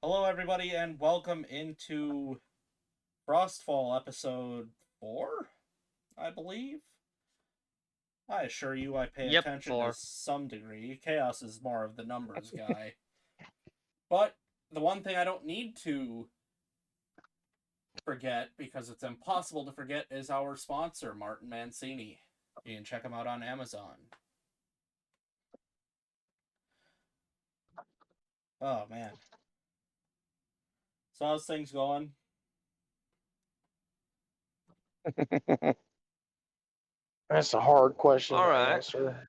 Hello, everybody, and welcome into Frostfall episode 4, I believe. I assure you I pay Yep, attention to 4. some degree. Chaos is more of the numbers guy. But the one thing I don't need to forget, because it's impossible to forget, is our sponsor, Martin Mancini. You can check him out on Amazon. Oh, man. So how's things going? That's a hard question to Alright. answer.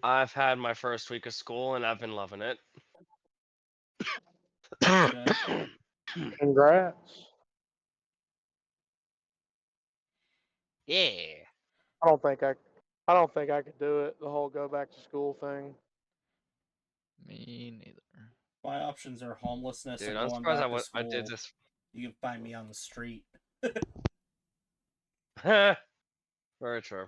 I've had my first week of school and I've been loving it. That's good. Congrats. Yeah. I don't think I could do it. The whole go back to school thing. Me neither. My options are homelessness Dude, and I'm going surprised back to I did school. this. You can find me on the street. Very true.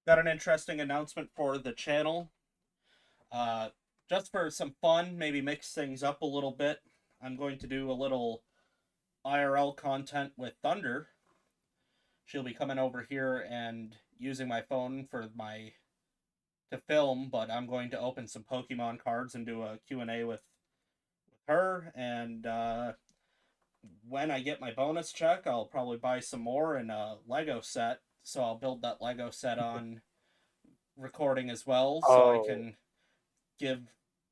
Got an interesting announcement for the channel. Just for some fun, maybe mix things up a little bit, I'm going to do a little IRL content with Thunder. She'll be coming over here and using my phone to film, but I'm going to open some Pokemon cards and do a Q&A with her, and when I get my bonus check, I'll probably buy some more in a Lego set, so I'll build that Lego set on recording as well, so I can give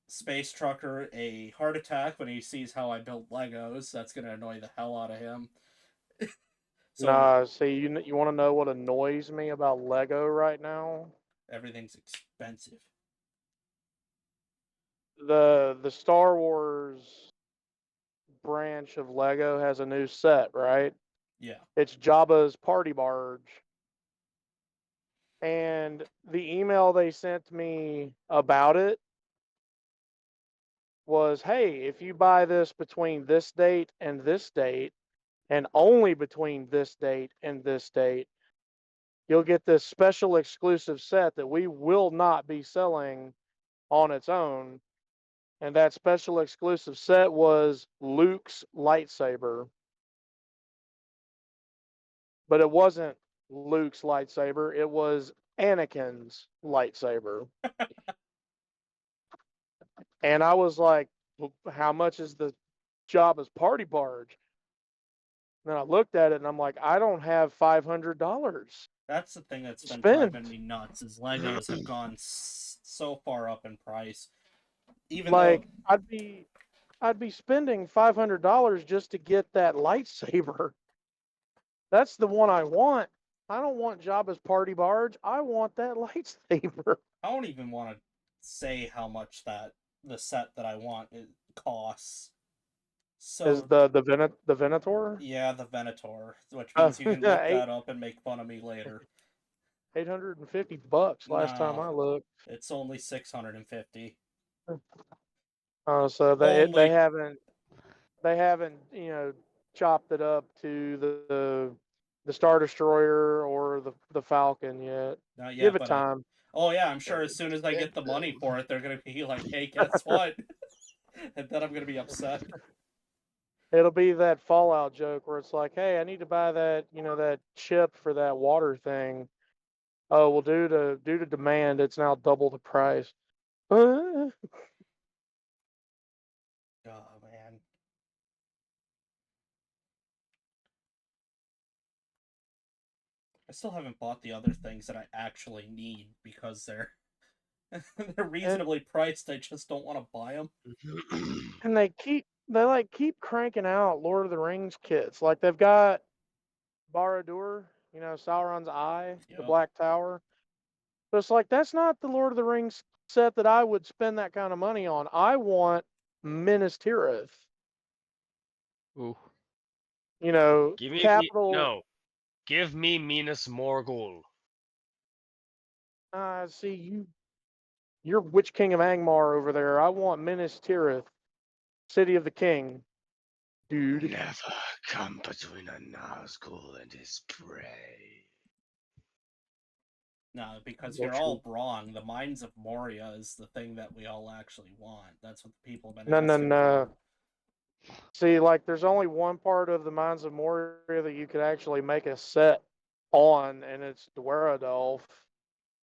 Space Trucker a heart attack when he sees how I build Legos. That's gonna annoy the hell out of him. Nah, see, you want to know what annoys me about Lego right now? Everything's expensive. The Star Wars branch of Lego has a new set, right? Yeah. It's Jabba's party barge. And the email they sent me about it was, hey, if you buy this between this date and this date, and only between this date and this date, you'll get this special exclusive set that we will not be selling on its own. And that special exclusive set was Luke's lightsaber. But it wasn't Luke's lightsaber, it was Anakin's lightsaber. And I was like, well, how much is the Jabba's party barge? And then I looked at it and I'm like, I don't have $500. That's the thing that's been Spend. driving me nuts, is Legos have gone so far up in price. Even Like though I'd be spending $500 just to get that lightsaber. That's the one I want. I don't want Jabba's party barge. I want that lightsaber. I don't even want to say how much the set that I want costs. Is So the Venator? yeah, the Venator, which means you can look Eight that up and make fun of me later. $850 last time No, I looked. it's only 650. So Only they haven't chopped it up to the Star Destroyer or the Falcon yet. not yet, Give it but time. oh yeah, I'm sure as soon as I get the money for it, they're gonna be like, "Hey, guess what?" And then I'm gonna be upset. It'll be that Fallout joke where it's like, hey, I need to buy that that chip for that water thing. Oh well, due to demand, it's now double the price. Oh man. I still haven't bought the other things that I actually need because they're they're reasonably priced. I just don't want to buy them. And they keep cranking out Lord of the Rings kits. Like they've got Barad-dûr, Sauron's eye, the Yep. Black Tower. But it's like that's not the Lord of the Rings set that I would spend that kind of money on. I want Minas Tirith. Ooh. Give me capital. no. Give me Minas Morgul. See you're Witch King of Angmar over there. I want Minas Tirith, City of the King, dude. Never come between a Nazgul and his prey. No, because Well, you're all true. wrong. The Mines of Moria is the thing that we all actually want. That's what the people have been No, no, asking no. for. See, like, there's only one part of the Mines of Moria that you could actually make a set on, and it's Dweradolf.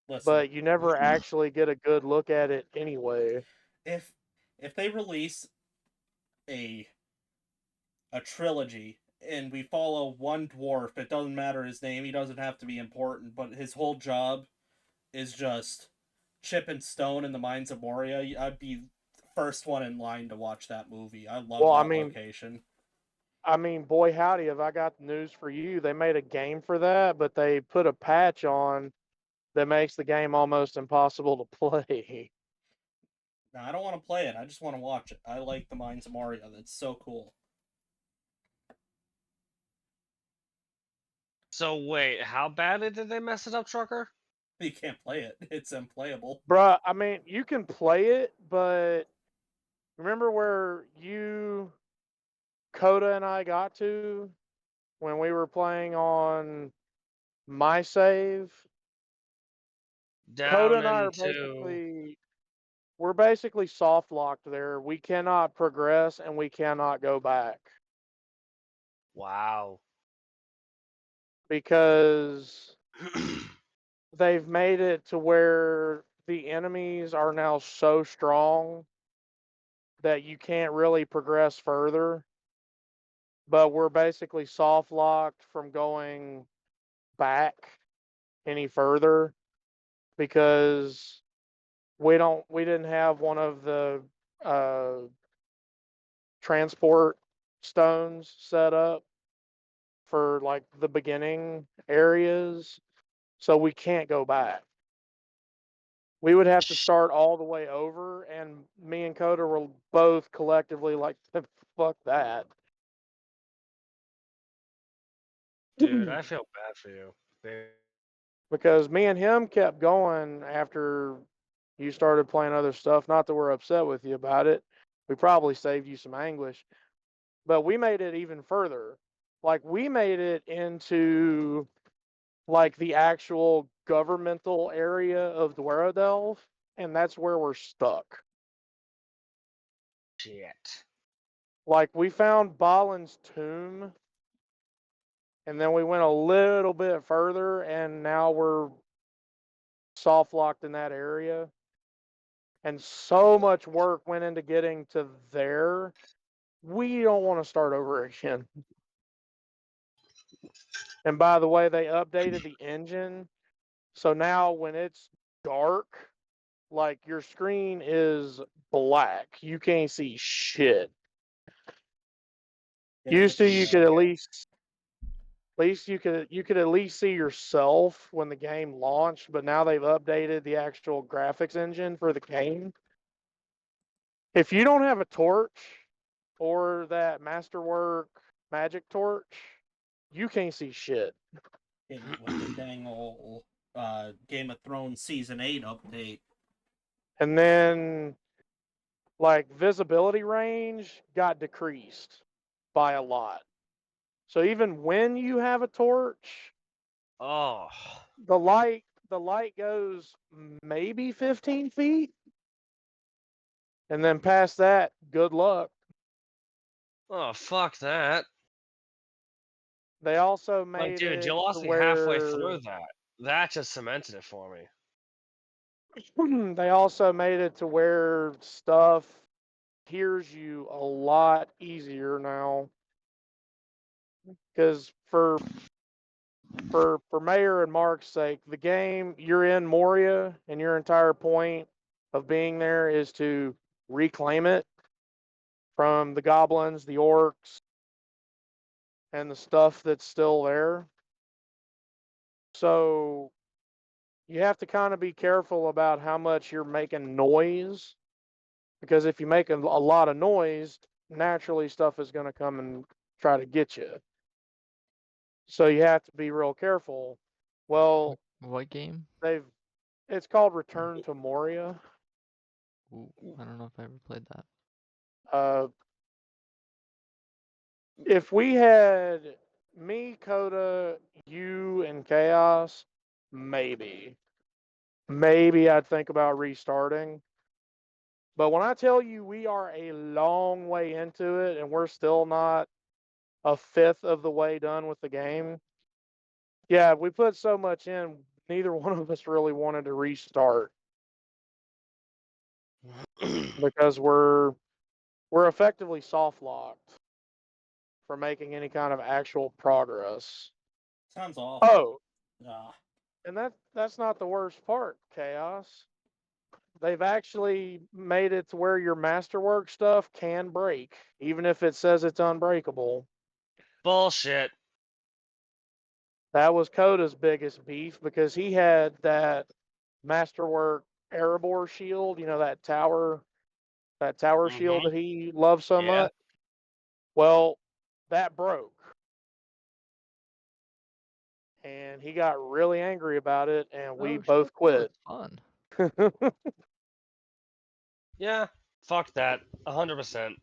Listen, But you never actually get a good look at it anyway. if they release a trilogy and we follow one dwarf, it doesn't matter his name, he doesn't have to be important, but his whole job is just chip and stone in the Mines of Moria, I'd be first one in line to watch that movie. I love Well, that location. boy, howdy, have I got the news for you. They made a game for that, but they put a patch on that makes the game almost impossible to play. Now, I don't want to play it. I just want to watch it. I like the Mines of Moria. That's so cool. So wait, how badly did they mess it up, Trucker? You can't play it. It's unplayable. Bruh, I mean, you can play it, but remember where you, Coda, and I got to when we were playing on my save? Coda Down and I are into we're basically soft locked there. We cannot progress and we cannot go back wow. because they've made it to where the enemies are now so strong that you can't really progress further. But we're basically soft locked from going back any further because we didn't have one of the uh, transport stones set up for like the beginning areas, so we can't go back. We would have to start all the way over, and me and Coda were both collectively like, "Fuck that." Dude, I feel bad for you. Because me and him kept going after you started playing other stuff. Not that we're upset with you about it. We probably saved you some anguish, but we made it even further. Like we made it into like the actual governmental area of Dwaradelv, and that's where we're stuck. Shit. Like we found Balin's tomb, and then we went a little bit further, and now we're soft locked in that area. And so much work went into getting to there. We don't want to start over again. And by the way, they updated the engine. So now when it's dark, like your screen is black. You can't see shit. Yeah, Used to you could the at least you could at least see yourself when the game launched, but now they've updated the actual graphics engine for the game. If you don't have a torch or that masterwork magic torch, you can't see shit. hitting it with the dang old Game of Thrones season 8 update. And then like visibility range got decreased by a lot. So even when you have a torch, Oh. the light goes maybe 15 feet, and then past that, good luck. Oh, fuck that. They also Like, made dude, you it to lost me halfway where through that. That just cemented it for me. they also made it to where stuff hears you a lot easier now. Because for Mayor and Mark's sake, the game you're in Moria, and your entire point of being there is to reclaim it from the goblins, the orcs, and the stuff that's still there. So you have to kind of be careful about how much you're making noise, because if you make a lot of noise, naturally stuff is going to come and try to get you. So you have to be real careful. Well, What game? they've it's called Return to Moria. Ooh, I don't know if I ever played that. Uh, if we had me, Coda, you, and Chaos, maybe. maybe I'd think about restarting. But when I tell you we are a long way into it and we're still not a fifth of the way done with the game, yeah, we put so much in, neither one of us really wanted to restart because we're effectively soft locked for making any kind of actual progress. Sounds awful. Oh, Ah, and that's not the worst part, Chaos. They've actually made it to where your masterwork stuff can break, even if it says it's unbreakable. Bullshit. That was Coda's biggest beef because he had that masterwork Erebor shield, that tower shield Mm-hmm. that he loved so Yeah. much. Well, that broke. And he got really angry about it, and we Oh both shit, that quit. looks fun. Yeah. Fuck that. 100%.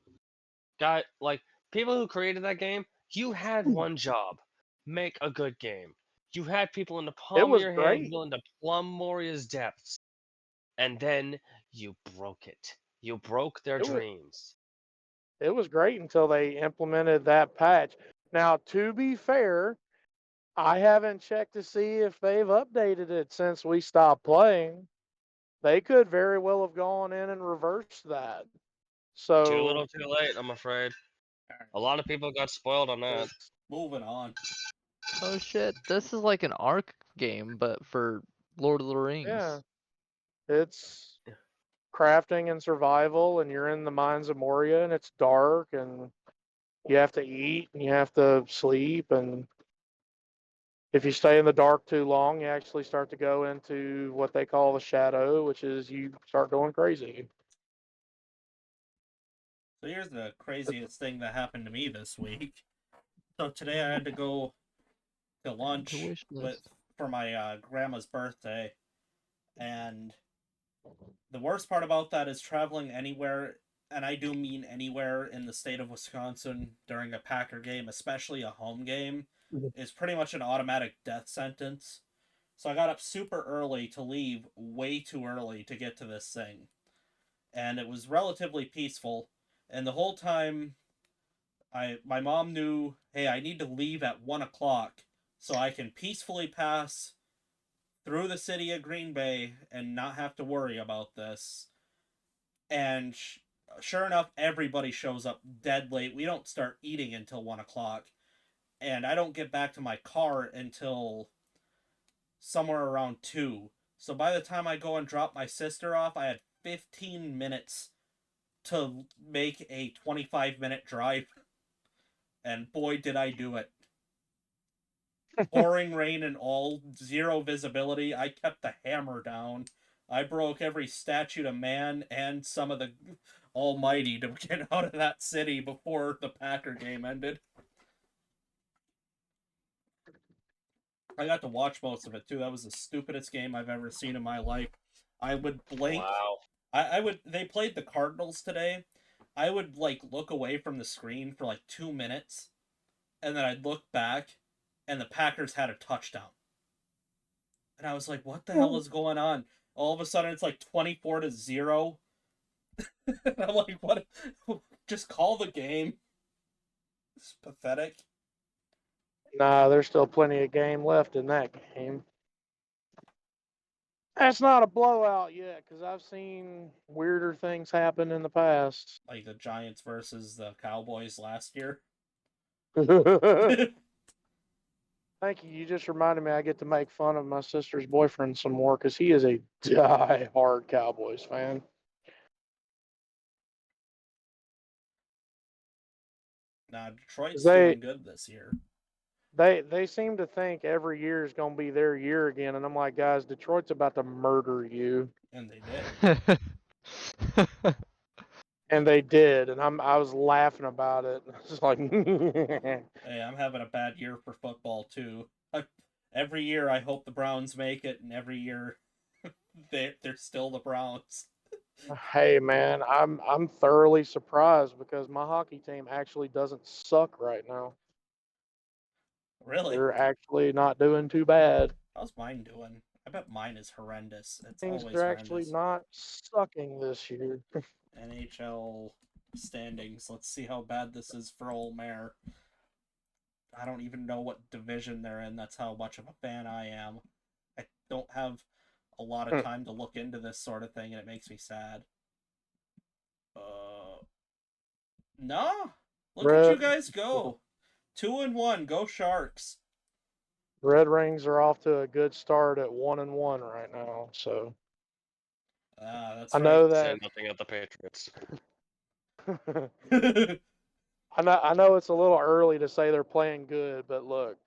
Guy, like, people who created that game, you had one job. Make a good game. You had people in the It palm of was your hand great. willing to plumb Moria's depths. And then you broke it. You broke their It was dreams. it was great until they implemented that patch. Now, to be fair, I haven't checked to see if they've updated it since we stopped playing. They could very well have gone in and reversed that. Too So little, too late, I'm afraid. alright, A lot of people got spoiled on that. it's, moving on. Oh shit, this is like an Ark game, but for Lord of the yeah, Rings. it's crafting and survival, and you're in the mines of Moria, and it's dark, and you have to eat, and you have to sleep, and if you stay in the dark too long, you actually start to go into what they call the shadow, which is you start going crazy. So here's the craziest thing that happened to me this week. So today I had to go to Add to lunch wish with list. for my grandma's birthday, and the worst part about that is traveling anywhere, and I do mean anywhere in the state of Wisconsin during a Packer game, especially a home game, is pretty much an automatic death sentence. So I got up super early to leave way too early to get to this thing. And it was relatively peaceful. And the whole time my mom knew, hey, I need to leave at 1 o'clock so I can peacefully pass through the city of Green Bay and not have to worry about this. And sure enough, everybody shows up dead late. We don't start eating until 1 o'clock, and I don't get back to my car until somewhere around 2. So by the time I go and drop my sister off, I had 15 minutes to make a 25-minute drive, and boy, did I do it. Pouring rain and all, zero visibility. I kept the hammer down. I broke every statue to man and some of the almighty to get out of that city before the Packer game ended. I got to watch most of it too. That was the stupidest game I've ever seen in my life. I would blink. Wow. I would. They played the Cardinals today. I would like look away from the screen for like 2 minutes, and then I'd look back, and the Packers had a touchdown. And I was like, "What the hell is going on?" All of a sudden, it's like 24-0. And I'm like, "What? Just call the game." It's pathetic. Nah, there's still plenty of game left in that game. That's not a blowout yet, because I've seen weirder things happen in the past. Like the Giants versus the Cowboys last year. Thank you. You just reminded me I get to make fun of my sister's boyfriend some more because he is a die-hard Cowboys fan. Nah, Detroit's They doing good this year. they seem to think every year is going to be their year again, and I'm like, guys, Detroit's about to murder you, And they did. and they did, and I was laughing about it. It's like, Hey, I'm having a bad year for football too. Every year I hope the Browns make it, and every year they're still the Browns. hey man, I'm thoroughly surprised because my hockey team actually doesn't suck right now. Really? They're actually not doing too bad. How's mine doing? I bet mine is horrendous. It's Things always are actually horrendous. not sucking this year. NHL standings. Let's see how bad this is for old Mare. I don't even know what division they're in. That's how much of a fan I am. I don't have a lot of time to look into this sort of thing, and it makes me sad. No. Look at you guys go. 2-1. Go Sharks. Red Wings are off to a good start at 1-1 right now. So That's I right. know Say that. nothing of the Patriots. I know it's a little early to say they're playing good, but look,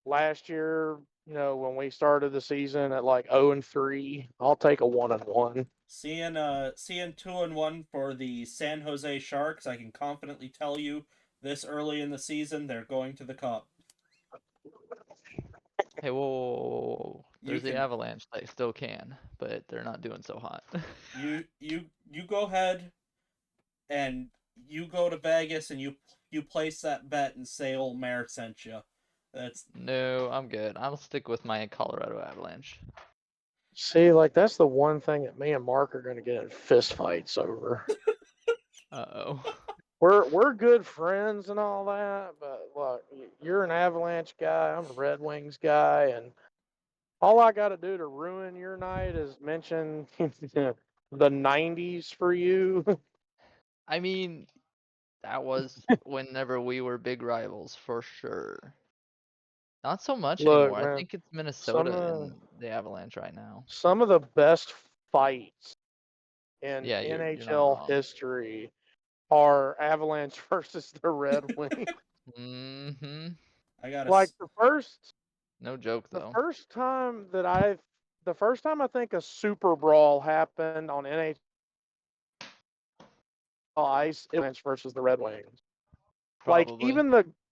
last year, when we started the season at like 0-3, I'll take a 1-1. Seeing 2-1 for the San Jose Sharks, I can confidently tell you this early in the season they're going to the Cup. Hey, whoa. You There's the can Avalanche. They still can, but they're not doing so hot. you go ahead and you go to Vegas and you place that bet and say old Mare sent you. That's No, I'm good. I'll stick with my Colorado Avalanche. See, like that's the one thing that me and Mark are going to get in fist fights over. Uh-oh. We're good friends and all that, but look, you're an Avalanche guy, I'm a Red Wings guy, and all I got to do to ruin your night is mention the '90s for you. I mean, that was whenever we were big rivals, for sure. Not so much Look, anymore. I man, think it's some Minnesota and the Avalanche right now. some of the best fights in Yeah, you're not NHL wrong. history are Avalanche versus the Red Wings. Mm-hmm. I gotta. Like No joke the though. first time that the first time I think a super brawl happened on NHL ice, it was Avalanche versus the Red Wings. Like Probably.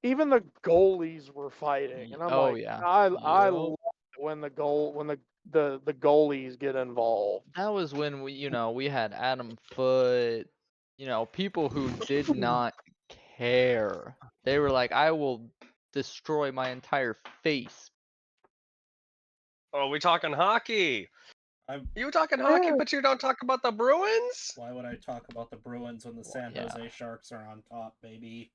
even the goalies were fighting, and I'm Oh like, yeah. I Yep. love it when the goalies get involved. That was when we had Adam Foote, people who did not care. They were like, I will destroy my entire face. Oh, we talking hockey? I'm. You talking hockey, Yeah, but you don't talk about the Bruins? Why would I talk about the Bruins when the Well, San yeah. Jose Sharks are on top, baby?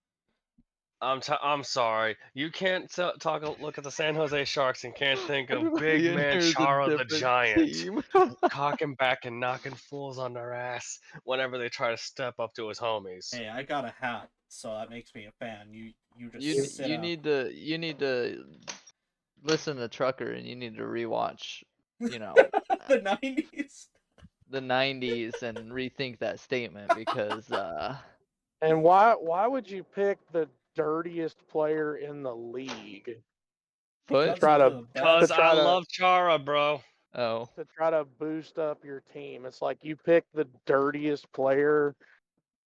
I'm sorry. You can't look at the San Jose Sharks and can't think of big Ian, man here's a Chara the different Giant team. cocking back and knocking fools on their ass whenever they try to step up to his homies. Hey, I got a hat, so that makes me a fan. You You just sit you up. need to listen to Trucker and you need to rewatch, you know, The 90s. the 90s and rethink that statement because and why would you pick the dirtiest player in the league Foot. Because try he's to the to Cause best. I try to love Chara, bro. Oh, to try to boost up your team? It's like you pick the dirtiest player,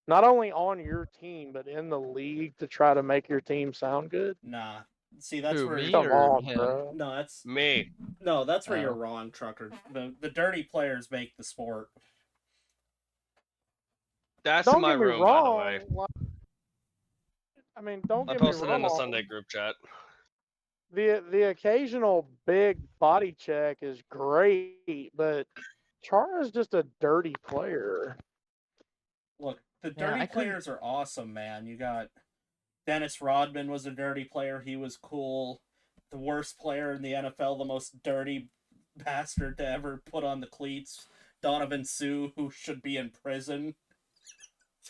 not only on your team but in the league to try to make your team sound good. Nah. See, that's who, where me Come or on, him? bro. no, that's Me. no, that's where you're Oh, wrong, Trucker. The dirty players make the sport. That's in Don't my get me room, by the way. wrong. I mean, don't I get me posted in the wrong. Sunday group chat. The occasional big body check is great, but Chara's just a dirty player. Look, the yeah, dirty I couldn't. players are awesome, man. You got Dennis Rodman was a dirty player. He was cool. The worst player in the NFL, the most dirty bastard to ever put on the cleats, Donovan Sue, who should be in prison.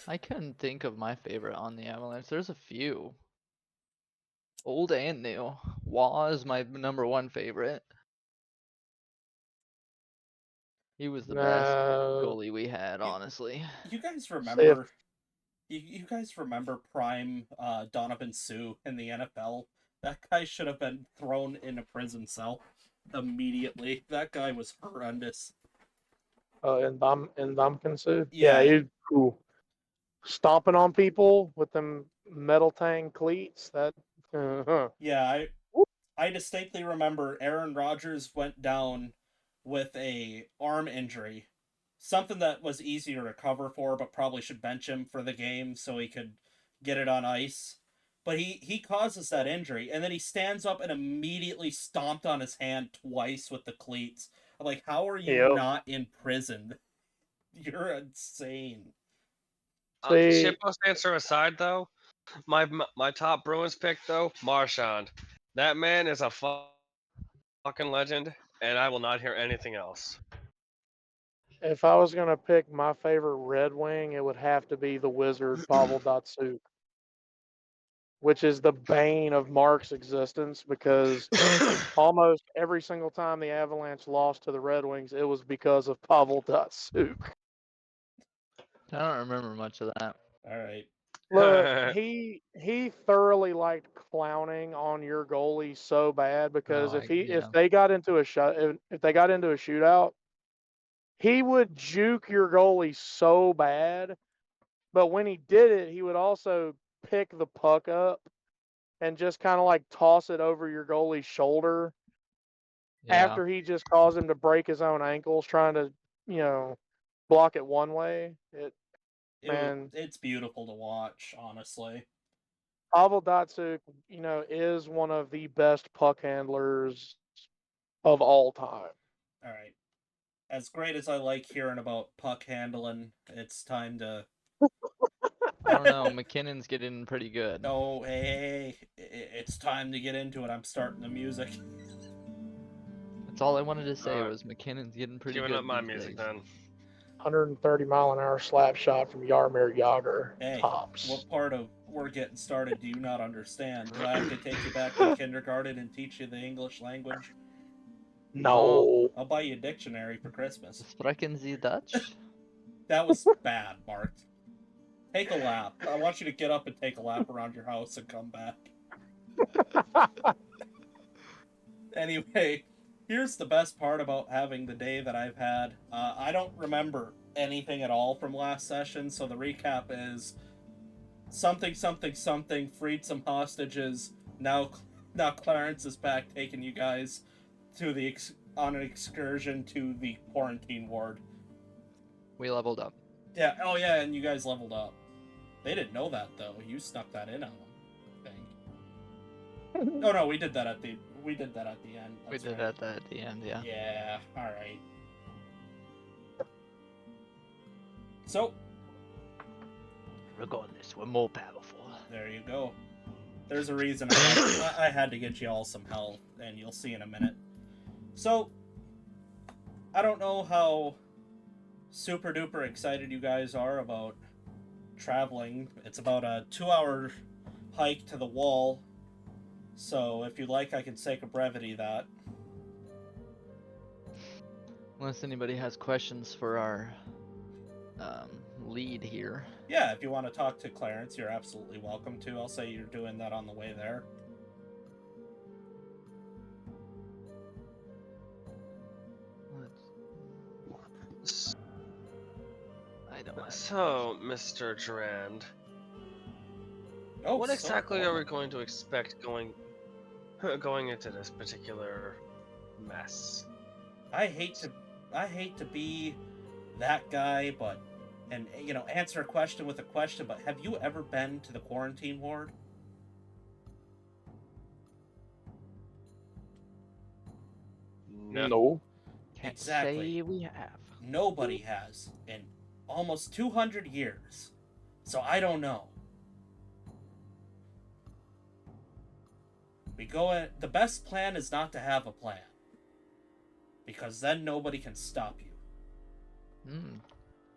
I couldn't think of my favorite on the Avalanche. There's a few, old and new. Wah is my number one favorite. He was the best No, goalie we had, You, honestly. you guys see if remember? You guys remember prime Donovan Sue in the NFL? That guy should have been thrown in a prison cell immediately. That guy was horrendous. in Dumpkinson. Yeah, Yeah, he's cool. Stomping on people with them metal tang cleats. That yeah. I distinctly remember Aaron Rodgers went down with a arm injury, something that was easy to recover for, but probably should bench him for the game so he could get it on ice. But he causes that injury, and then he stands up and immediately stomped on his hand twice with the cleats. I'm like, how are you Yep. not in prison? You're insane. See, Shitpost answer aside, though, my top Bruins pick though, Marchand. That man is a fucking legend, and I will not hear anything else. if I was gonna pick my favorite Red Wing, it would have to be the Wizard Pavel Datsuk, which is the bane of Mark's existence because almost every single time the Avalanche lost to the Red Wings, it was because of Pavel Datsuk. I don't remember much of that. All right. Look, he thoroughly liked clowning on your goalie so bad because Oh, if yeah. they got into if they got into a shootout, he would juke your goalie so bad. But when he did it, he would also pick the puck up and just kind of like toss it over your goalie's shoulder Yeah. after he just caused him to break his own ankles trying to, you know, block it one way. Man, It's beautiful to watch, honestly. Pavel Datsuk, is one of the best puck handlers of all time. All right. As great as I like hearing about puck handling, it's time to. I don't know. McKinnon's getting pretty good. No, hey, it's time to get into it. I'm starting the music. That's all I wanted to say Alright. was McKinnon's getting pretty Giving good up my these music days. then. 130-mile-an-hour slap shot from Yarmir Yager. Hey, Tops. what part of we're getting started do you not understand? Do I have to take you back to kindergarten and teach you the English language? No. I'll buy you a dictionary for Christmas. Sprechen Sie Dutch? That was bad, Mark. Take a lap. I want you to get up and take a lap around your house and come back. Anyway, here's the best part about having the day that I've had. I don't remember anything at all from last session, so the recap is something, something, something, freed some hostages. Now Clarence is back taking you guys to on an excursion to the quarantine ward. We leveled up. Yeah, oh yeah, and you guys leveled up. They didn't know that though. You snuck that in on them, I think. Oh no, we did that at the end. We did right. that at the end, yeah. Yeah, alright. So, Regardless, we're more powerful. there you go. There's a reason I had to get you all some health, and you'll see in a minute. So, I don't know how super duper excited you guys are about traveling. It's about a 2-hour hike to the wall. So, if you'd like, I can sake a brevity that. Unless anybody has questions for our lead here. Yeah, if you want to talk to Clarence, you're absolutely welcome to. I'll say you're doing that on the way there. I don't have So, Mr. Durand, Oh, what so exactly are we formal. going to expect going into this particular mess? I hate to be that guy, but answer a question with a question, but have you ever been to the quarantine ward? No. Can't Exactly. say we have. Nobody has in almost 200 years. So I don't know. The best plan is not to have a plan. Because then nobody can stop you.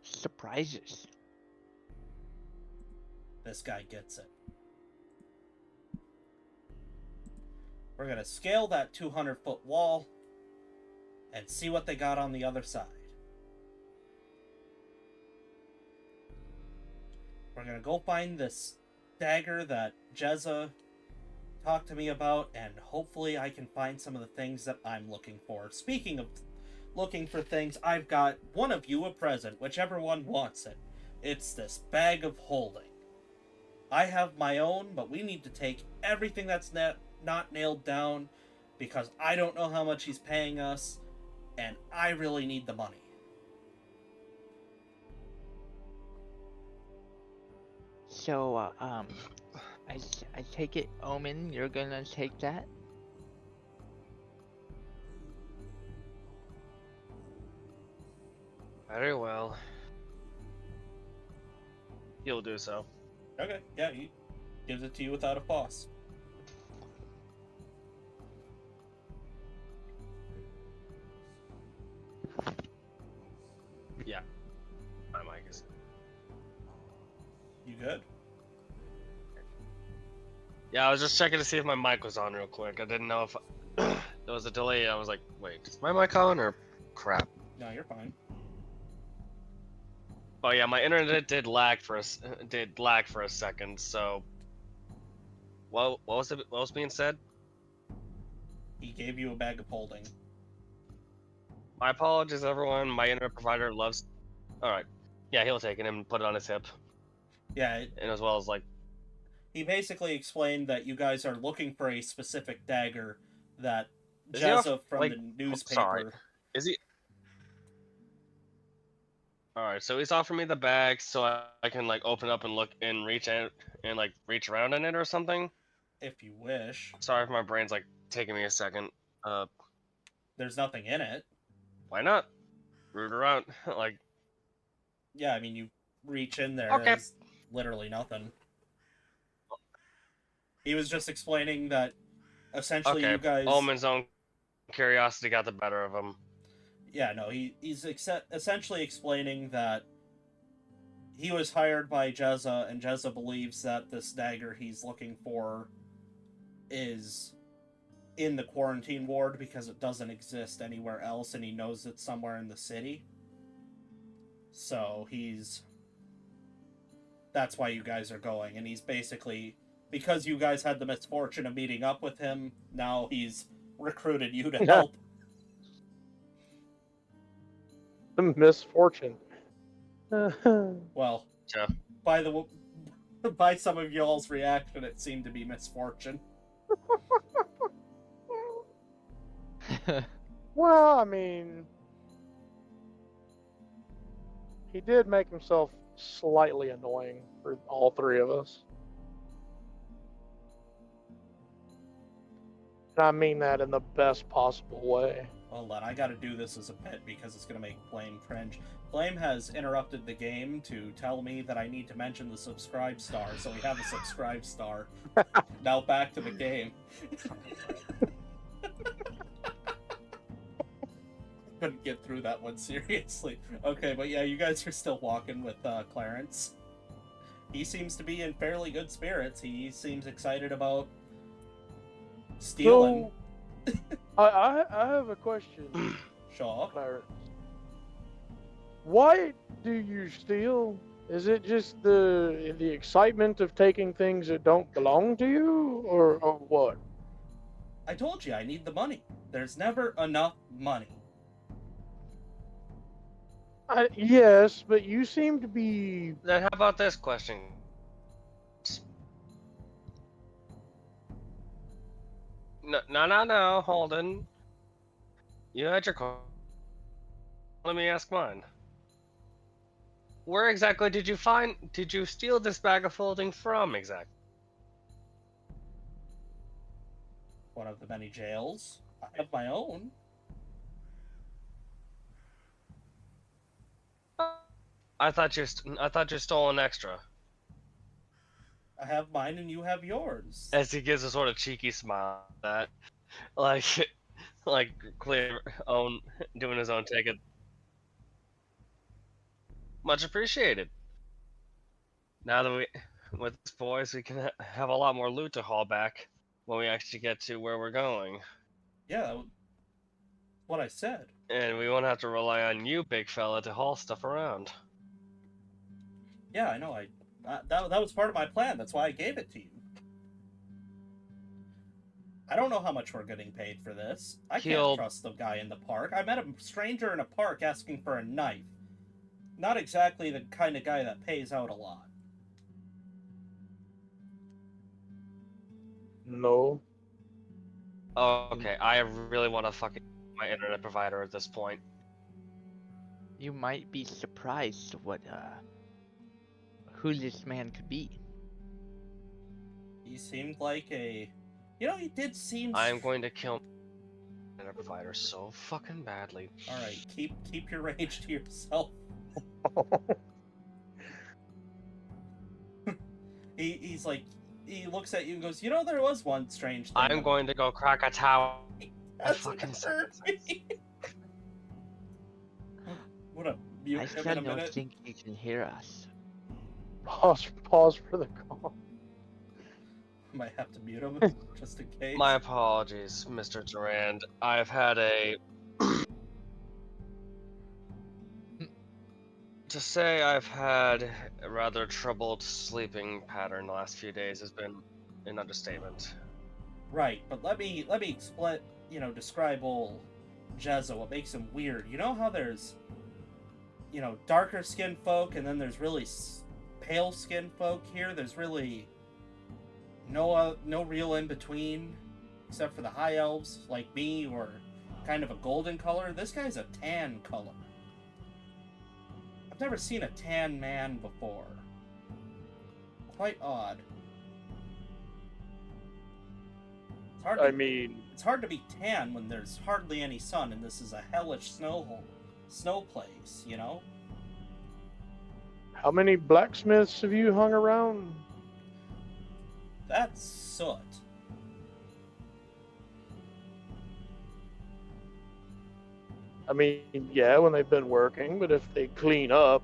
Surprises. This guy gets it. We're going to scale that 200-foot wall and see what they got on the other side. We're going to go find this dagger that Jezza talked to me about, and hopefully I can find some of the things that I'm looking for. Speaking of looking for things, I've got one of you a present, whichever one wants it. It's this bag of holding. I have my own, but we need to take everything that's not nailed down, because I don't know how much he's paying us, and I really need the money. So, I take it, Omen, you're gonna take that? Very well. He'll do so. Okay, yeah, he gives it to you without a fuss. Yeah. My mic is. You good? Yeah, I was just checking to see if my mic was on real quick. I didn't know if there was a delay. I was like, wait, is my mic on or crap? No, you're fine. Oh yeah, my internet did lag for a second. So, what was being said? He gave you a bag of holding. My apologies, everyone. My internet provider loves. All right, yeah, he'll take it and put it on his hip, Yeah, and as well as like, he basically explained that you guys are looking for a specific dagger that is he off? Jezza from Like, the sorry, newspaper. is he? All right, so he's offering me the bag so I can like open up and look and reach out and like reach around in it or something. If you wish. Sorry if my brain's like taking me a second. There's nothing in it. Why not? Root around, like, Yeah, I mean, you reach in there, okay. there's literally nothing. He was just explaining that essentially Okay, you guys. Omen's own curiosity got the better of him. Yeah, no, he's essentially explaining that he was hired by Jezza, and Jezza believes that this dagger he's looking for is in the quarantine ward because it doesn't exist anywhere else, and he knows it's somewhere in the city. So that's why you guys are going, and he's basically, because you guys had the misfortune of meeting up with him, now he's recruited you to help. The misfortune. Well, Yeah. by some of y'all's reaction, it seemed to be misfortune. Well, I mean, he did make himself slightly annoying for all three of us. And I mean that in the best possible way. Well, then, I gotta do this as a pet because it's gonna make Flame cringe. Flame has interrupted the game to tell me that I need to mention the subscribe star, so we have a subscribe star. Now back to the game. Couldn't get through that one seriously. Okay, but yeah, you guys are still walking with Clarence. He seems to be in fairly good spirits. He seems excited about stealing. So, I have a question, Shaw. Clarence. Why do you steal? Is it just the excitement of taking things that don't belong to you, or what? I told you I need the money. There's never enough money. Yes, but you seem to be. Then how about this question? No, Holden. You had your call. Let me ask mine. Where exactly did you steal this bag of folding from exactly? One of the many jails. I have my own. I thought you stole an extra. I have mine and you have yours. As he gives a sort of cheeky smile at that, like, like clear own doing his own take it. Much appreciated. Now that with this boys, we can have a lot more loot to haul back when we actually get to where we're going, Yeah, that was what I said. and we won't have to rely on you, big fella, to haul stuff around. Yeah, I know. That was part of my plan. That's why I gave it to you. I don't know how much we're getting paid for this. I can't trust the guy in the park. I met a stranger in a park asking for a knife. Not exactly the kind of guy that pays out a lot. No. Oh, okay, I really want to fucking my internet provider at this point. You might be surprised what who this man could be. He seemed like a, you know, he did seem. I am going to kill my provider so fucking badly. All right, keep your rage to yourself. He's like, he looks at you and goes, you know, there was one strange thing. I'm going to go crack a tower. That's fucking hurt me. What a mute I him still in a don't minute. think you can hear us. Pause for the call. Might have to mute him just in case. My apologies, Mr. Durand. I've had a. To say I've had a rather troubled sleeping pattern the last few days has been an understatement. Right, but let me explain. You know, describe old Jezza. What makes him weird? You know how there's, you know, darker skinned folk, and then there's really pale skinned folk. Here, there's really no real in between, except for the high elves like me, or kind of a golden color. This guy's a tan color. I've never seen a tan man before. Quite odd. It's hard. I mean, It's hard to be tan when there's hardly any sun, and this is a hellish snow place. You know. how many blacksmiths have you hung around? That's soot. I mean, yeah, when they've been working, but if they clean up,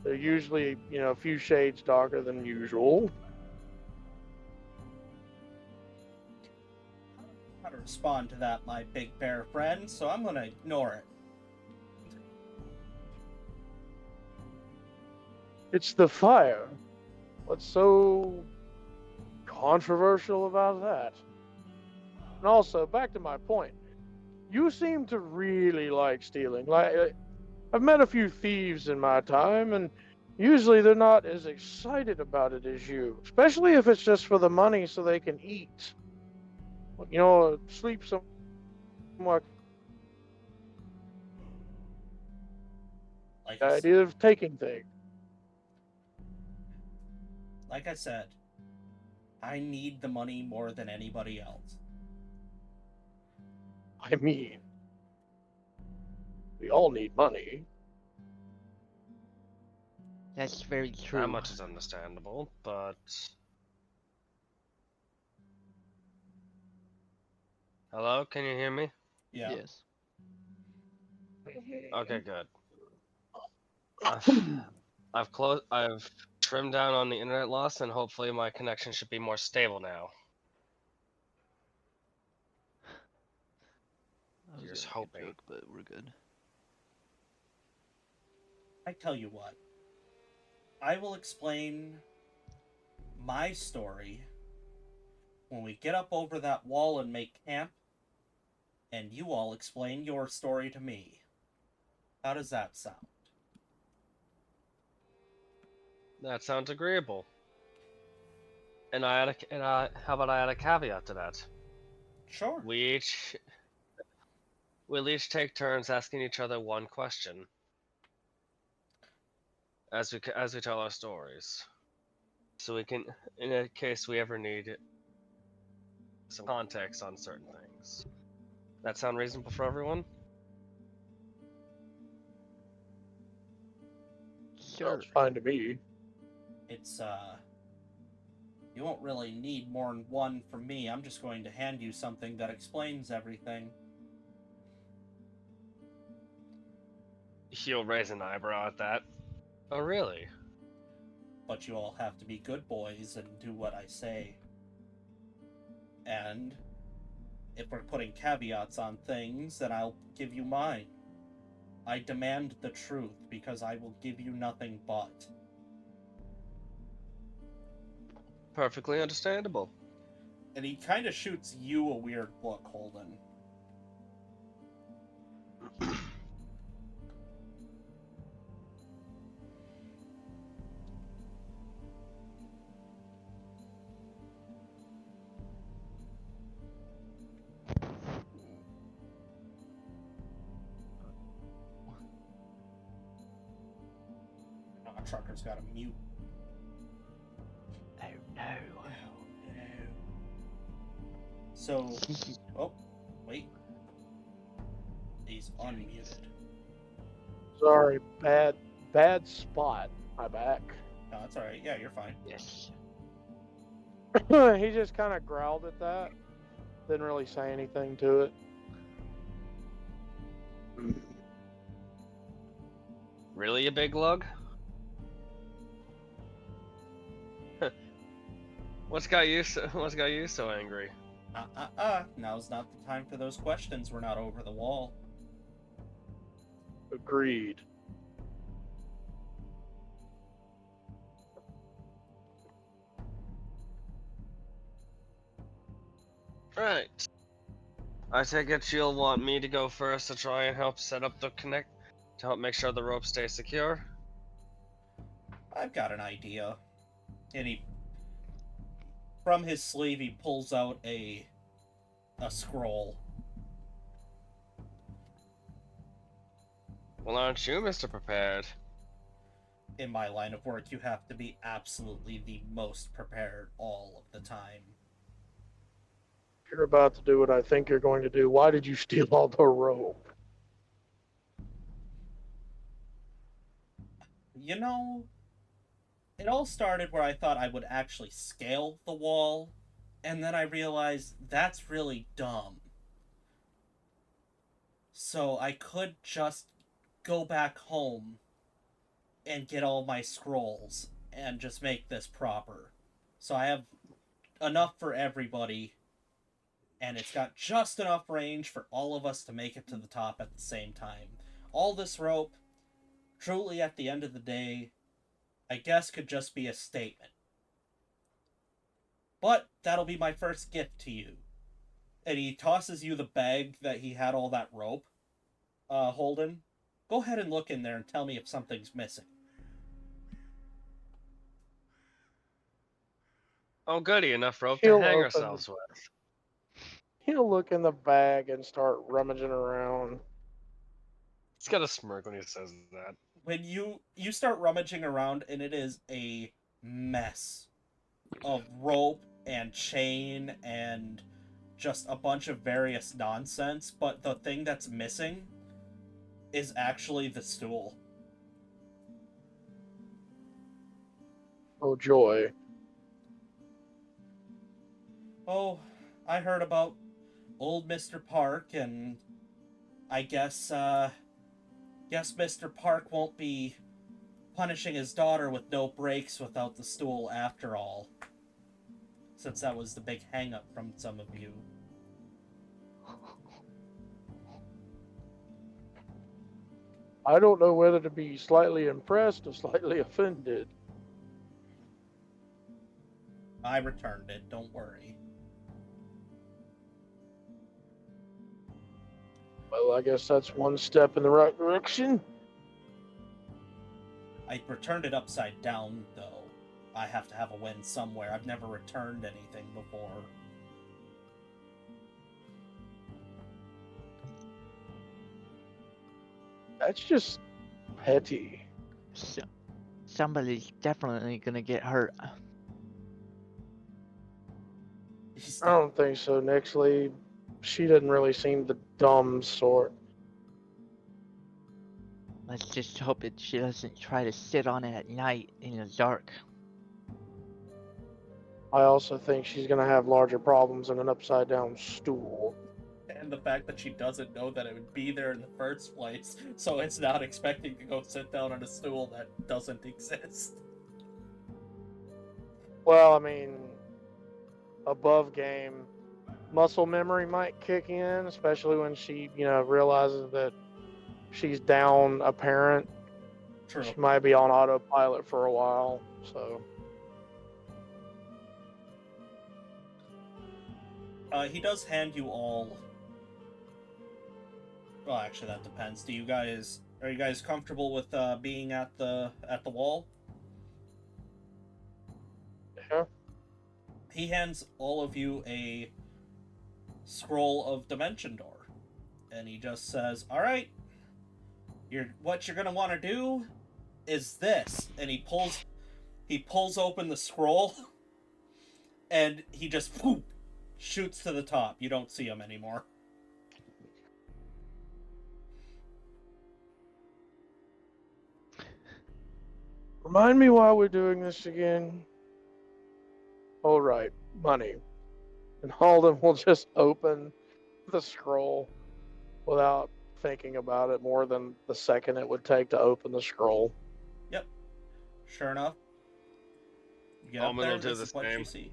they're usually, you know, a few shades darker than usual. How to respond to that, my big bear friend? So I'm gonna ignore it. It's the fire. What's so controversial about that? And also, back to my point, you seem to really like stealing. Like, I've met a few thieves in my time, and usually they're not as excited about it as you, especially if it's just for the money so they can eat. You know, sleep somewhere. The idea of taking things. Like I said, I need the money more than anybody else. I mean, we all need money. That's very true. That much is understandable, but. Hello, can you hear me? Yeah. Yes. Okay, good. I've trimmed down on the internet loss, and hopefully my connection should be more stable now. I was Just gonna make a hoping. joke, but we're good. I tell you what. I will explain my story when we get up over that wall and make camp, and you all explain your story to me. How does that sound? That sounds agreeable. And how about I add a caveat to that? Sure. We'll each take turns asking each other one question as we tell our stories, so we can, in a case we ever need some context on certain things. That sound reasonable for everyone? Sure. Sounds fine to me. It's, you won't really need more than one from me. I'm just going to hand you something that explains everything. He'll raise an eyebrow at that. Oh, really? But you all have to be good boys and do what I say. And if we're putting caveats on things, then I'll give you mine. I demand the truth because I will give you nothing but. Perfectly understandable. And he kind of shoots you a weird look, Holden. Trucker's got a mute. Oh no. Oh, no. So, oh, wait. He's unmuted. Sorry, bad spot. My back. No, that's alright. Yeah, you're fine. Yes. He just kind of growled at that. Didn't really say anything to it. Really a big lug? What's got you so angry? Now's not the time for those questions. We're not over the wall. Agreed. Right. I take it you'll want me to go first to try and help set up the connect to help make sure the rope stays secure. I've got an idea. And from his sleeve, he pulls out a scroll. Well, aren't you, Mr. Prepared? In my line of work, you have to be absolutely the most prepared all of the time. You're about to do what I think you're going to do. Why did you steal all the rope? You know, it all started where I thought I would actually scale the wall, and then I realized that's really dumb. So I could just go back home and get all my scrolls and just make this proper. So I have enough for everybody, and it's got just enough range for all of us to make it to the top at the same time. All this rope, truly at the end of the day, I guess could just be a statement. But that'll be my first gift to you. And he tosses you the bag that he had all that rope holding. Go ahead and look in there and tell me if something's missing. Oh, goody, enough rope to He'll hang open- ourselves with. He'll look in the bag and start rummaging around. He's got a smirk when he says that. When you start rummaging around, and it is a mess of rope and chain and just a bunch of various nonsense, but the thing that's missing is actually the stool. Oh joy. Oh, I heard about old Mr. Park, and I guess Mr. Park won't be punishing his daughter with no breaks without the stool after all. Since that was the big hang-up from some of you. I don't know whether to be slightly impressed or slightly offended. I returned it, don't worry. Well, I guess that's one step in the right direction. I returned it upside down, though. I have to have a win somewhere. I've never returned anything before. That's just petty. So, somebody's definitely gonna get hurt. He's I don't think so, Nixley. She doesn't really seem the dumb sort. Let's just hope that she doesn't try to sit on it at night in the dark. I also think she's gonna have larger problems than an upside down stool. and the fact that she doesn't know that it would be there in the first place, so it's not expecting to go sit down on a stool that doesn't exist. Well, I mean, above game, muscle memory might kick in, especially when she, realizes that she's down a parent. True. She might be on autopilot for a while, so. He does hand you all. Well, actually, that depends. Are you guys comfortable with being at the wall? Yeah. He hands all of you a scroll of dimension door, and he just says, "All right, what you're gonna want to do is this," and he pulls open the scroll, and he just shoots to the top. You don't see him anymore. Remind me why we're doing this again. All right, money. And Halden will just open the scroll without thinking about it more than the second it would take to open the scroll. Yep. Sure enough, you get up Almond there. will do This the is what you same. see.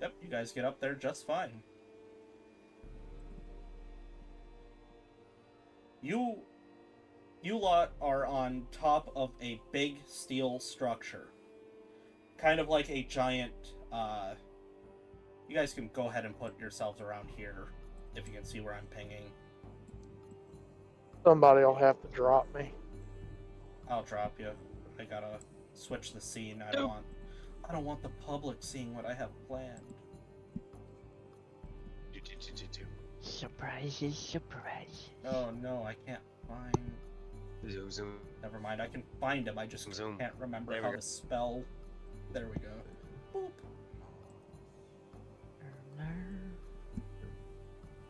Yep, you guys get up there just fine. You lot are on top of a big steel structure. Kind of like a giant, you guys can go ahead and put yourselves around here, if you can see where I'm pinging. Somebody will have to drop me. I'll drop you. I gotta switch the scene. I don't want the public seeing what I have planned. Surprises. Oh no, I can't find... Zoom. Never mind, I can find him, I just Zoom. can't remember There we how go. to spell... There we go. Boop.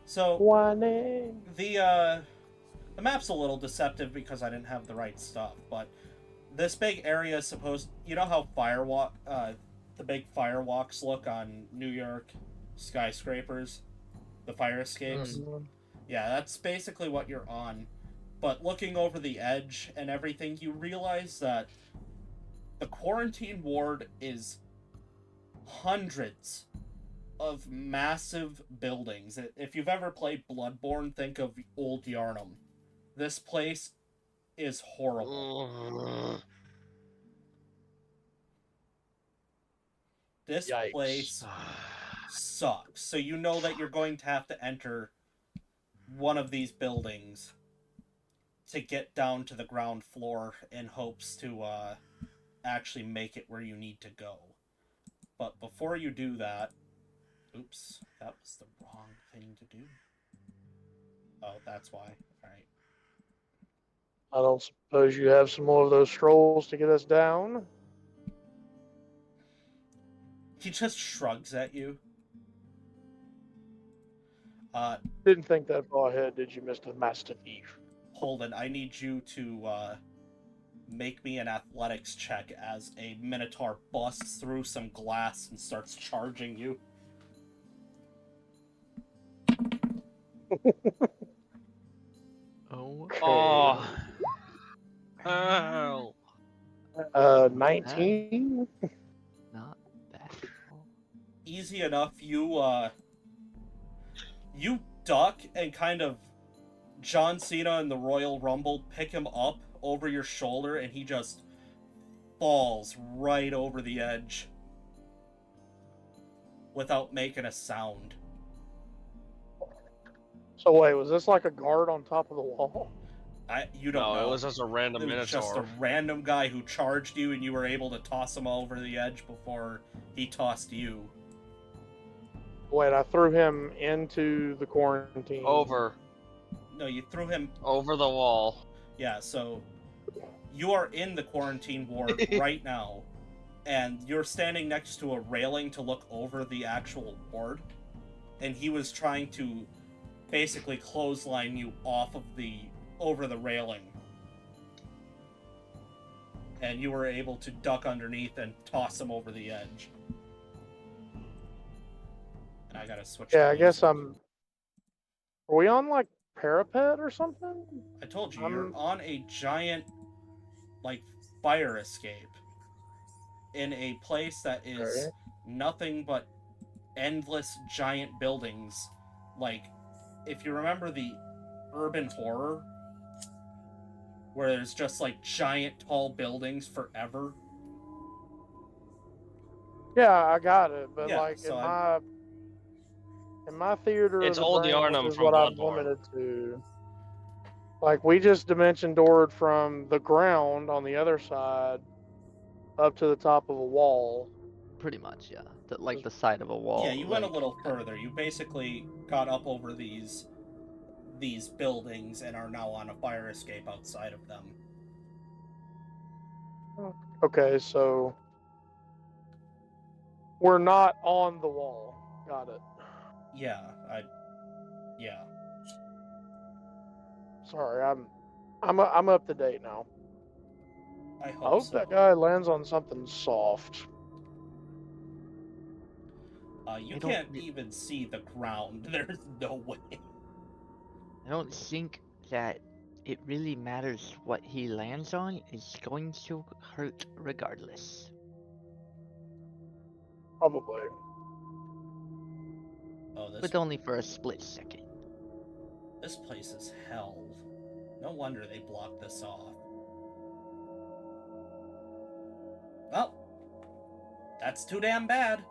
So, Whining. the map's a little deceptive because I didn't have the right stuff, but this big area is supposed... You know how the big firewalks look on New York skyscrapers? The fire escapes? Yeah, that's basically what you're on. But looking over the edge and everything, you realize that the quarantine ward is hundreds of massive buildings. If you've ever played Bloodborne, think of Old Yarnum. This place is horrible. This Yikes. place sucks. So you know that you're going to have to enter one of these buildings to get down to the ground floor in hopes to actually make it where you need to go. But before you do that... Oops, that was the wrong thing to do. Oh, that's why. Alright. I don't suppose you have some more of those scrolls to get us down? He just shrugs at you. Didn't think that far ahead, did you, Mr. Master Thief? Holden, I need you to make me an athletics check as a Minotaur busts through some glass and starts charging you. Oh. Oh. Oh. 19? Not bad. Easy enough. You duck and kind of John Cena in the Royal Rumble pick him up over your shoulder, and he just falls right over the edge without making a sound. So wait, was this like a guard on top of the wall? You don't know. It was just a random It was Minotaur. just a random guy who charged you, and you were able to toss him over the edge before he tossed you. Wait, I threw him into the quarantine. Over No, you threw him... the wall. Yeah, so you are in the quarantine ward right now, and you're standing next to a railing to look over the actual ward, and he was trying to basically clothesline you over the railing. And you were able to duck underneath and toss him over the edge. And I gotta switch. Yeah, I guess I'm... Are we on, like, parapet or something? I told you, you're on a giant, like, fire escape. In a place that is Okay. nothing but endless giant buildings. Like, if you remember the urban horror, where there's just, like, giant tall buildings forever. Yeah, I got it, but Yeah, like so in my theater It's of the Old brain, Yarnum which is from what I'm Bloodborne. limited to. Like we just dimension doored from the ground on the other side up to the top of a wall. Pretty much, yeah. Like the side of a wall. yeah, you went a like, little further. You basically got up over these buildings and are now on a fire escape outside of them. Okay, so we're not on the wall. Got it. Yeah, yeah. Sorry, I'm up to date now. I I hope hope so. that guy lands on something soft. You I don't can't re- even see the ground. There's no way. I don't think that it really matters what he lands on. It's going to hurt regardless. Probably. Oh, But only for a split second. this place is hell. No wonder they blocked this off. Well, that's too damn bad.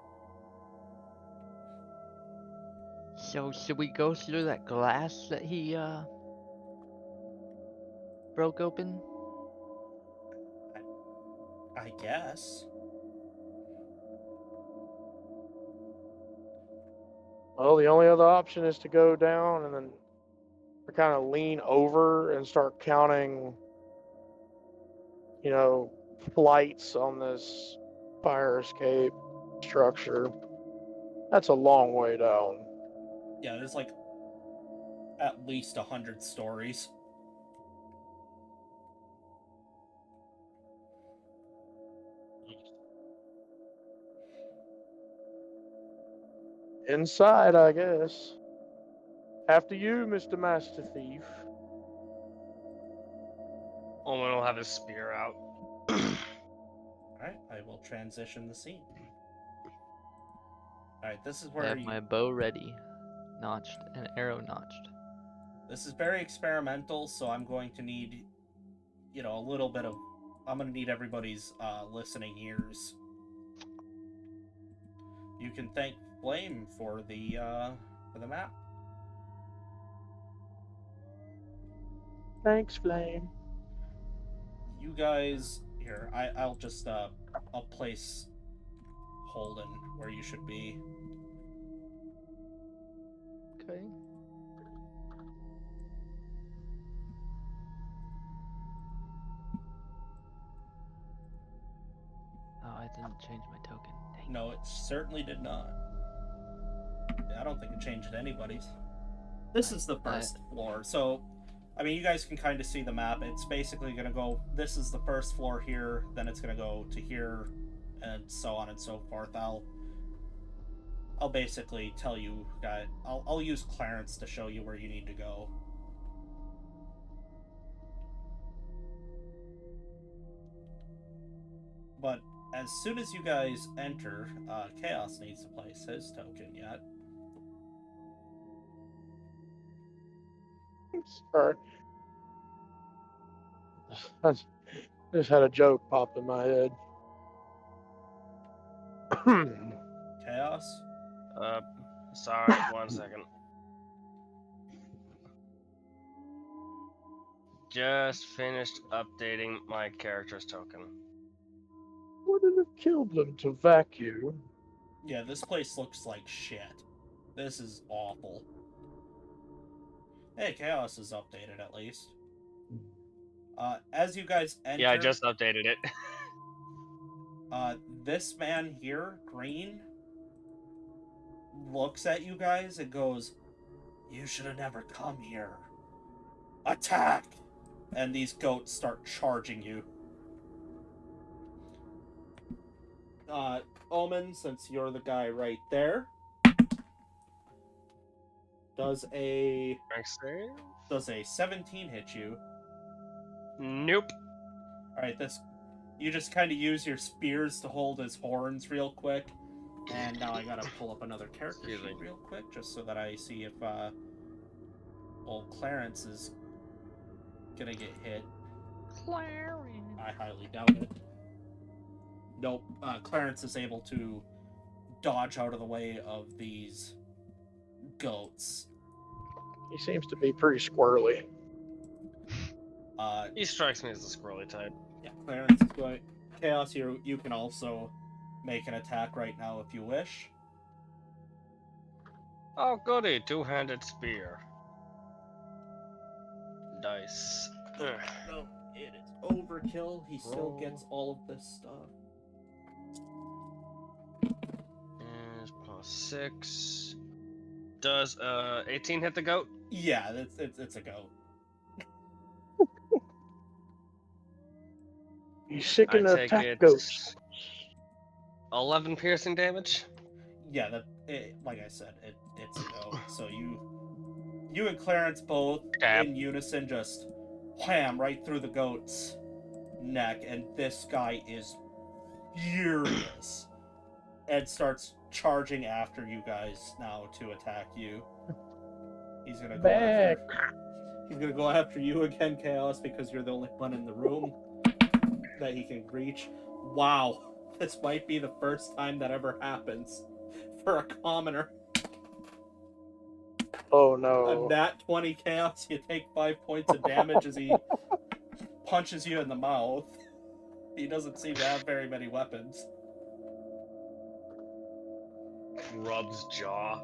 So should we go through that glass that he broke open? I guess. Well, the only other option is to go down and then kind of lean over and start counting, flights on this fire escape structure. That's a long way down. Yeah, there's like at least 100 stories. Inside, I guess. After you, Mr. Master Thief. Omen will have his spear out. Alright, I will transition the scene. Alright, this is I where have my bow ready, notched, and arrow notched. This is very experimental, so I'm going to need, a little bit of... I'm going to need everybody's listening ears. You can thank Flame for the map. Thanks, Flame. You guys... Here, I'll just, I'll place Holden where you should be. Okay. Oh, I didn't change my token. Dang. No, it certainly did not. I don't think it changed anybody's. This is the first floor, so... I mean, you guys can kind of see the map. It's basically going to go... This is the first floor here, then it's going to go to here, and so on and so forth. I'll basically tell you guys... I'll use Clarence to show you where you need to go. But as soon as you guys enter, Chaos needs to place his token yet. Sorry. I just had a joke pop in my head. Chaos? Sorry, 1 second. Just finished updating my character's token. Wouldn't have killed them to vacuum. Yeah, this place looks like shit. This is awful. Hey, Chaos is updated at least. As you guys enter... Yeah, I just updated it. This man here, Green, looks at you guys and goes, "You should have never come here. Attack!" And these goats start charging you. Omen, since you're the guy right there, does a Rank save? 17 hit you? Nope. Alright, you just kind of use your spears to hold his horns real quick. And now I gotta pull up another character Excuse me. sheet real quick, just so that I see if old Clarence is gonna get hit. Clarence. I highly doubt it. Nope. Clarence is able to dodge out of the way of these goats. He seems to be pretty squirrely. He strikes me as the squirrely type. Yeah, Clarence is going. Chaos, you can also make an attack right now if you wish. Oh, goody, two-handed spear. Dice. Ugh. No, It is overkill. He still gets all of this stuff. And +6. Does 18 hit the goat? Yeah, it's a goat. You sick I and take attack it goats. 11 piercing damage. Yeah, like I said, it's a goat. So you and Clarence both Stab. in unison just wham right through the goat's neck, and this guy is furious and starts charging after you guys now to attack you. He's gonna go Back. He's gonna go after you again, Chaos, because you're the only one in the room that he can reach. Wow, this might be the first time that ever happens for a commoner. Oh A no. nat 20 Chaos, you take 5 points of damage as he punches you in the mouth. He doesn't seem to have very many weapons. Rubs jaw.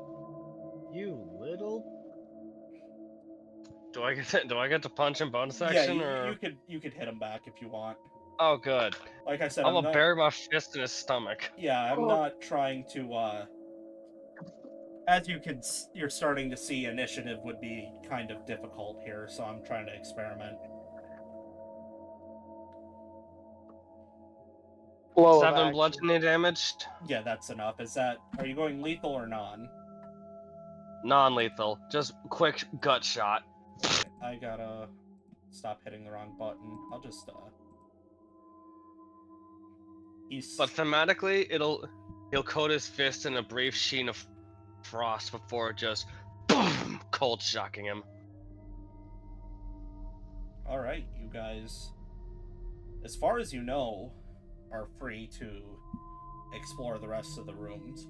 You little. Do I get to punch in bonus action Yeah, or? you could hit him back if you want. Oh, good. Like I said, I'm I'm gonna not. bury my fist in his stomach. Yeah, I'm Oh. not trying to. As you can, you're starting to see initiative would be kind of difficult here, so I'm trying to experiment. Flow of 7 action. bludgeoning damage. Yeah, that's enough. Is that? Are you going lethal or non? Non-lethal. Just quick gut shot. Okay, I gotta stop hitting the wrong button. I'll just He's But thematically, he'll coat his fist in a brief sheen of frost before just boom, cold shocking him. all right. You guys, as far as you know, are free to explore the rest of the rooms.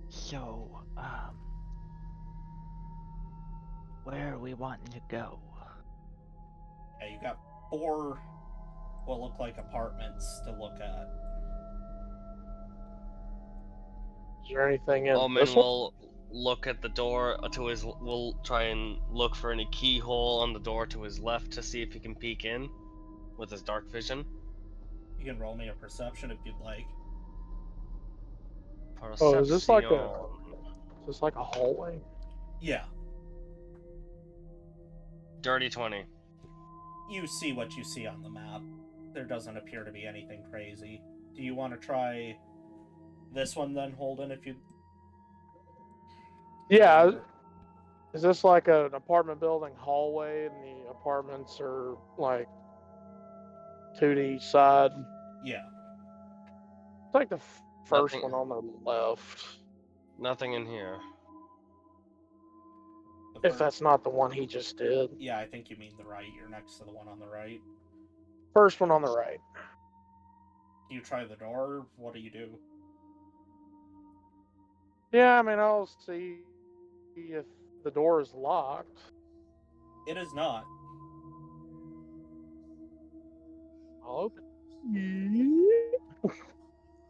So, where are we wanting to go? Yeah, you got 4 what look like apartments to look at. Is there anything in Omen this one? will look at the door to his. Will try and look for any keyhole on the door to his left to see if he can peek in with his dark vision. You can roll me a perception if you'd like. Oh, is this like a Perception. is this like a hallway? Yeah, Dirty 20. you see what you see on the map. There doesn't appear to be anything crazy. Do you want to try this one then, Holden? If you Yeah. Is this like an apartment building hallway and the apartments are like 2 to each side? yeah. Take the first Nothing. one on the left. Nothing in here. The If that's not the one he just did. Yeah, I think you mean the right. You're next to the one on the right. First one on the right. Do you try the door? What do you do? Yeah, I mean, I'll see if the door is locked. It is not. I'll open.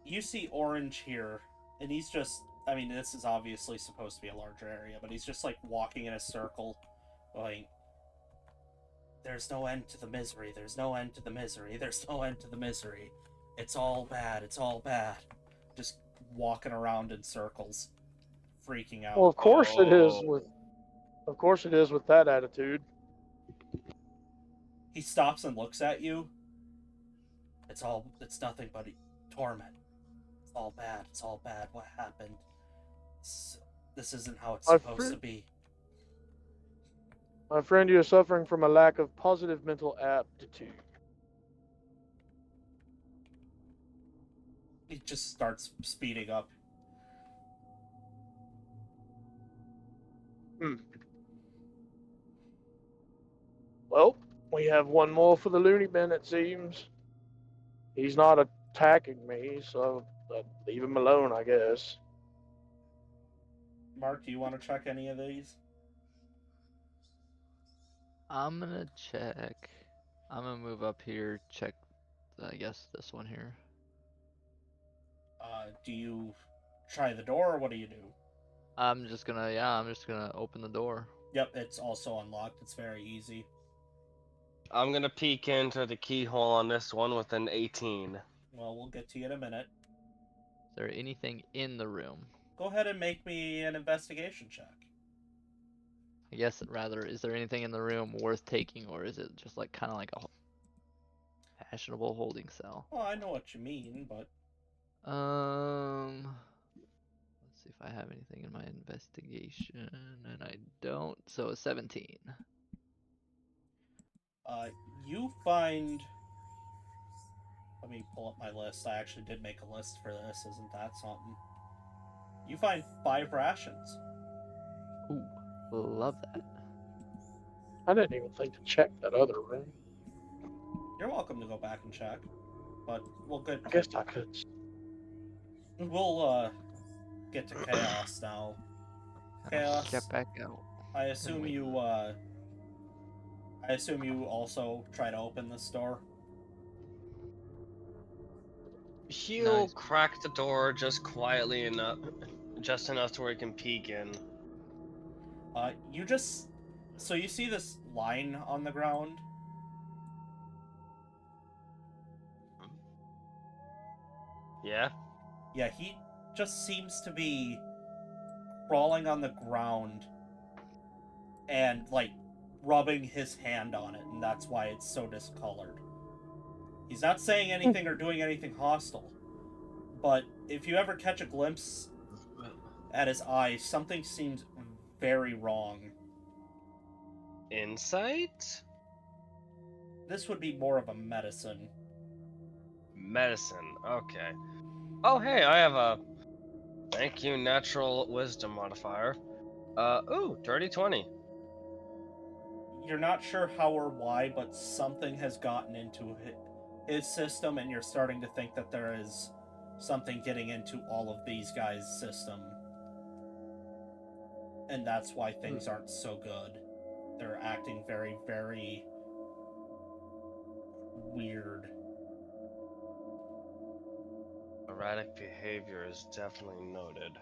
You see Orange here, and he's just. I mean, this is obviously supposed to be a larger area, but he's just like walking in a circle, going, there's no end to the misery, there's no end to the misery, there's no end to the misery. It's all bad, it's all bad. Just walking around in circles, freaking out. Well, of course it is Oh. with. Of course it is with that attitude. He stops and looks at you. It's nothing but torment. It's all bad, it's all bad. What happened? This isn't how it's supposed to be. My friend, you are suffering from a lack of positive mental aptitude. He just starts speeding up. Well, we have one more for the loony bin, it seems. He's not attacking me, so leave him alone, I guess. Mark, do you want to check any of these? I'm gonna check. I'm gonna move up here, check, I guess, this one here. Do you try the door, or what do you do? I'm just gonna open the door. Yep, it's also unlocked. It's very easy. I'm gonna peek into the keyhole on this one with an 18. Well, we'll get to you in a minute. Is there anything in the room? Go ahead and make me an investigation check. I guess rather, is there anything in the room worth taking, or is it just like kind of like a fashionable holding cell? Well, I know what you mean, but Let's see if I have anything in my investigation, and I don't. So a 17. you find. Let me pull up my list. I actually did make a list for this. Isn't that something? You find 5 rations. Ooh, love that. I didn't even think to check that other room. You're welcome to go back and check, but we'll get. I guess I could. We'll get to chaos now. And I'll Chaos. step back out. I assume wait. you. I assume you also try to open this door. He'll Nice. crack the door just quietly enough, just enough to where he can peek in. You just. So you see this line on the ground? Yeah. Yeah, he just seems to be crawling on the ground and, like, rubbing his hand on it, and that's why it's so discolored. He's not saying anything or doing anything hostile, but if you ever catch a glimpse at his eyes, something seems very wrong. Insight? This would be more of a medicine. Medicine. Okay. Oh, hey, I have a. Thank you, natural wisdom modifier. Ooh, dirty 20. You're not sure how or why, but something has gotten into his system, and you're starting to think that there is something getting into all of these guys' system. And that's why things aren't so good. They're acting very, very weird. Erratic behavior is definitely noted.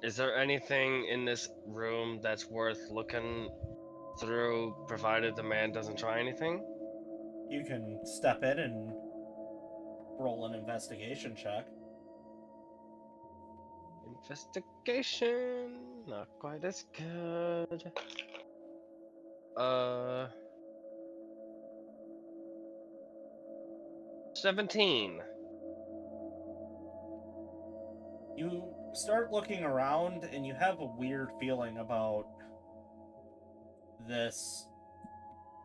Is there anything in this room that's worth looking through, provided the man doesn't try anything? You can step in and roll an investigation check. Investigation, not quite as good. 17. You start looking around, and you have a weird feeling about this.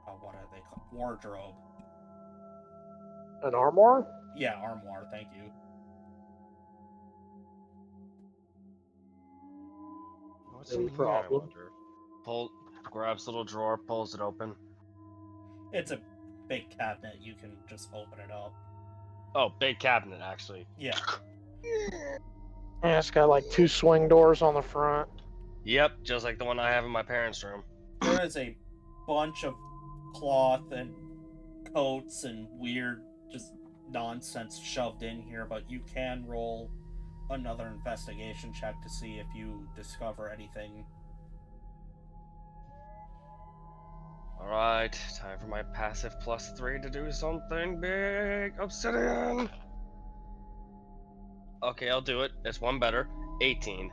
What are they called? Wardrobe. An armoire? Yeah, armoire. Thank you. What's No in here, I problem. wonder? Grabs little drawer, pulls it open. It's a big cabinet. You can just open it up. Oh, big cabinet, actually. Yeah. Yeah, it's got like 2 swing doors on the front. Yep, just like the one I have in my parents' room. There is a bunch of cloth and coats and weird just nonsense shoved in here, but you can roll another investigation check to see if you discover anything. Alright, time for my passive +3 to do something big. Obsidian! Okay, I'll do it. It's one better. 18.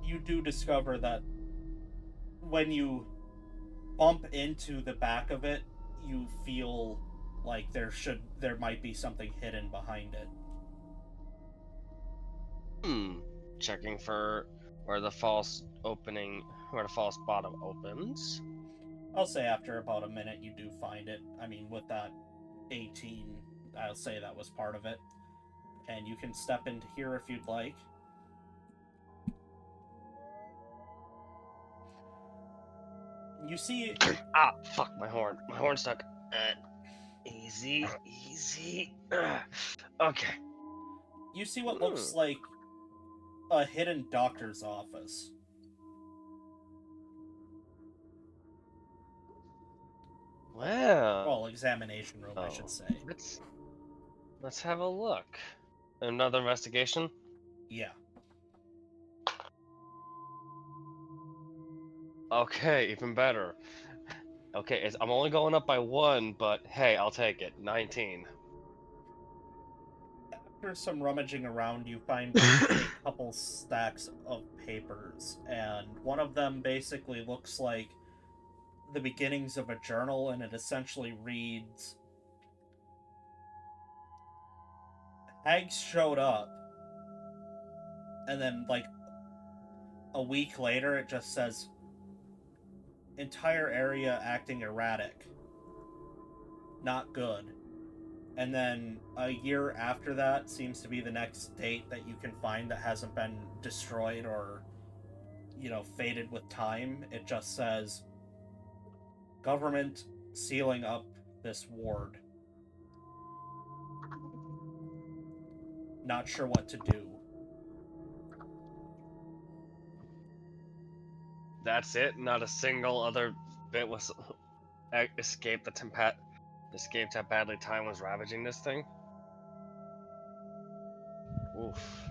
You do discover that when you bump into the back of it, you feel like there might be something hidden behind it. Checking for where the false bottom opens. I'll say after about a minute you do find it. I mean, with that 18, I'll say that was part of it. And you can step into here if you'd like. You see... Ah, fuck, my horn. My horn's stuck. Easy, easy. Okay. You see what looks like a hidden doctor's office. Well, Well, examination room, I should say. Let's have a look. Another investigation? Yeah. Okay, even better. Okay, I'm only going up by 1, but hey, I'll take it. 19. After some rummaging around, you find a couple stacks of papers, and one of them basically looks like the beginnings of a journal, and it essentially reads, Hags showed up, and then, like, a week later, it just says, entire area acting erratic. Not good. And then a year after that seems to be the next date that you can find that hasn't been destroyed or, faded with time. It just says, government sealing up this ward. Not sure what to do. That's it? Not a single other bit was escaped how badly time was ravaging this thing? Oof.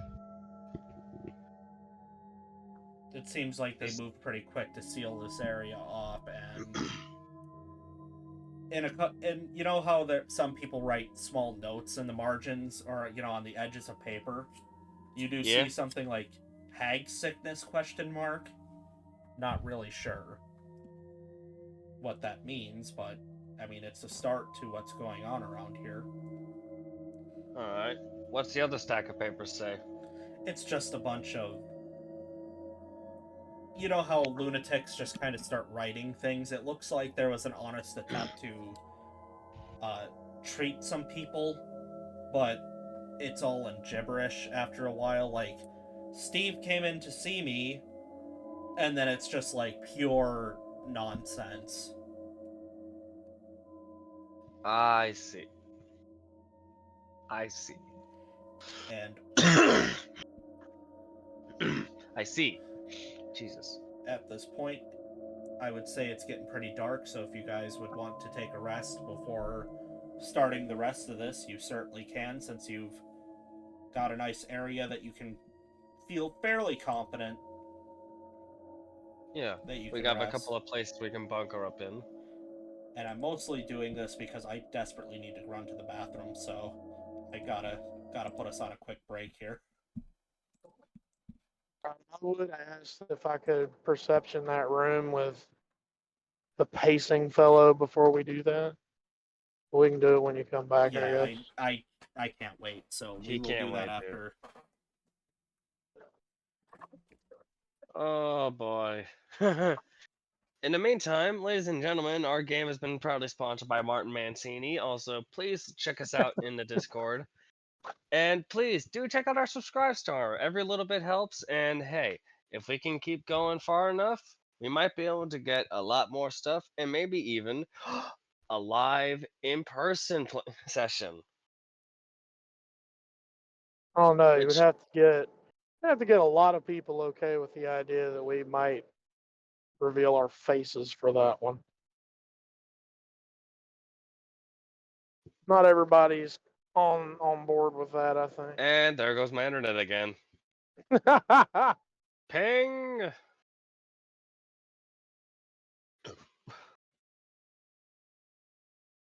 It seems like they This- moved pretty quick to seal this area off, and and you know how some people write small notes in the margins or on the edges of paper. You do Yeah? see something like hag sickness ? Not really sure what that means, but I mean it's a start to what's going on around here. Alright. What's the other stack of papers say? It's just a bunch of, you know how lunatics just kind of start writing things. It looks like there was an honest attempt to uh, treat some people, but it's all in gibberish after a while. Like, Steve came in to see me, and then it's just like pure nonsense. I see. I see. And I see. Jesus. at this point, I would say it's getting pretty dark, so if you guys would want to take a rest before starting the rest of this, you certainly can, since you've got a nice area that you can feel fairly confident Yeah, that you we can got a rest. couple of places we can bunker up in. And I'm mostly doing this because I desperately need to run to the bathroom, so I gotta put us on a quick break here. I would ask if I could perception that room with the pacing fellow before we do that. We can do it when you come back, I Yeah, guess. I can't wait. So we He will can't do that wait, dude. after. Oh boy. In the meantime, ladies and gentlemen, our game has been proudly sponsored by Martin Mancini. Also, please check us out in the Discord. And please do check out our subscribe star. Every little bit helps. And hey, if we can keep going far enough, we might be able to get a lot more stuff and maybe even a live in person session. I don't know. You would Which, have to get a lot of people okay with the idea that we might reveal our faces for that one. Not everybody's on board with that, I and there goes my internet again. think. Ping!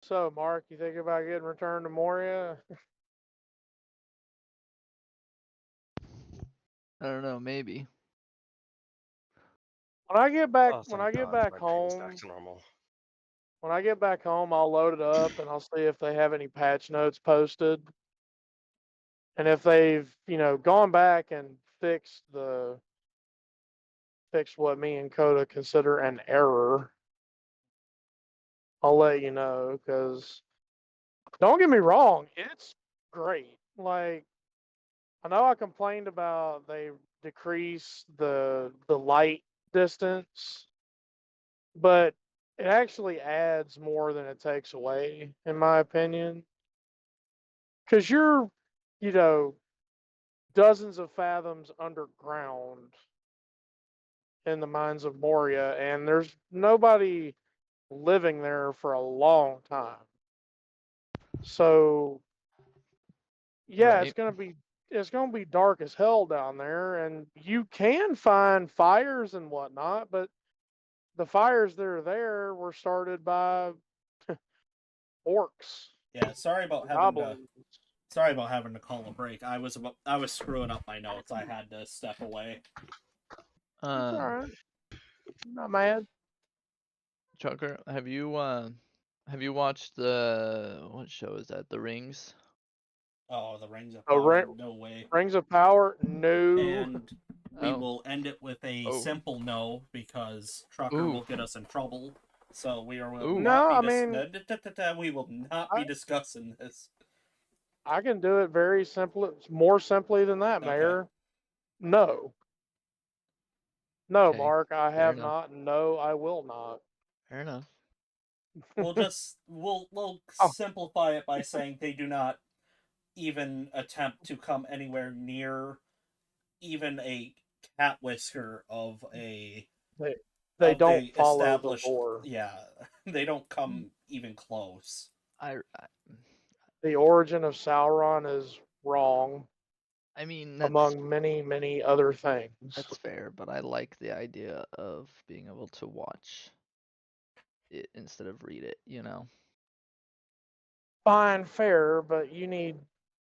So, Mark, you think about getting returned to Moria? I don't know, maybe. When I get back, Oh, when thank I get God, back my ping's back home, to normal. when I get back home, I'll load it up and I'll see if they have any patch notes posted. And if they've, gone back and fixed what me and Coda consider an error, I'll let you know. Because don't get me wrong, it's great. Like, I know I complained about they decrease the light distance, but it actually adds more than it takes away, in my opinion. Because you're, you know, dozens of fathoms underground in the mines of Moria, and there's nobody living there for a long time. So yeah, Right. it's gonna be dark as hell down there, and you can find fires and whatnot, but the fires that are there were started by orcs, Yeah, sorry about having to goblins. call a break. I was screwing up my notes. I had to step away. It's all Um, right. I'm not mad. Chucker, have you watched the what show is that? The Rings? Oh, the Rings of Oh, Power, no way. Rings of Power? No. And we Oh. will end it with a Oh. simple no because Trucker Ooh. will get us in trouble. So we will Ooh. not No, be I mean, we will not be discussing this. I can do it very simple, more simply than that, Okay. Mayor. No. No, Okay. Mark, I Fair have enough. not. No, I will not. Fair enough. We'll Oh. simplify it by saying they do not even attempt to come anywhere near even a cat whisker of a They of don't the follow the established. lore. Yeah, they don't come even close. I The origin of Sauron is wrong, mean among many, many other things. that's fair, but I like the idea of being able to watch it instead of read it, you know? Fine, fair, but you need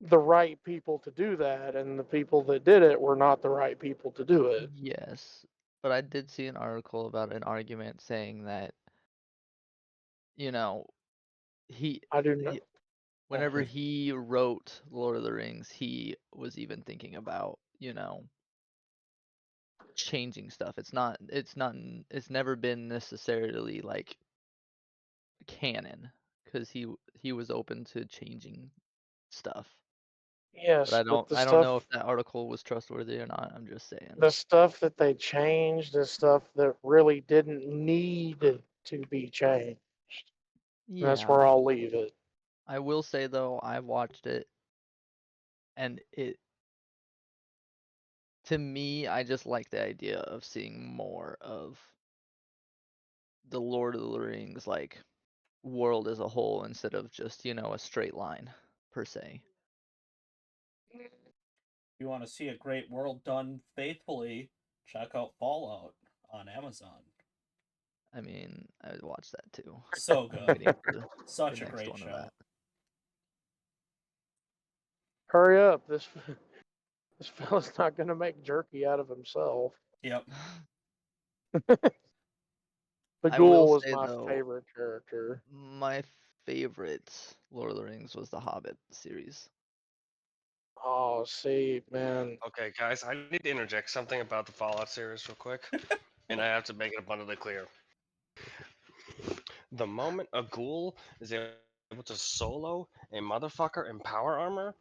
the right people to do that, and the people that did it were not the right people to do it. Yes. But I did see an article about an argument saying that, you know, he, I do not. he whenever he wrote Lord of the Rings, he was even thinking about, you know, changing stuff. It's never been necessarily like canon because he was open to changing stuff. But Yes, but I don't know if that article was trustworthy or not. I'm just saying. the stuff that they changed is stuff that really didn't need to be changed. And that's Yeah. where I'll leave it. I will say though, I watched it and it to me, I just like the idea of seeing more of the Lord of the Rings like world as a whole instead of just, you know, a straight line per se. If you want to see a great world done faithfully, check out Fallout on Amazon. I mean, I would watch that too. So I'm good. waiting for the Such a next great one of show. that. Hurry up. This fella's not going to make jerky out of himself. Yep. The I will ghoul was say my though, favorite character. my favorite Lord of the Rings was the Hobbit series. Oh, see, man. Okay, guys, I need to interject something about the Fallout series real quick, and I have to make it abundantly clear. The moment a ghoul is able to solo a motherfucker in power armor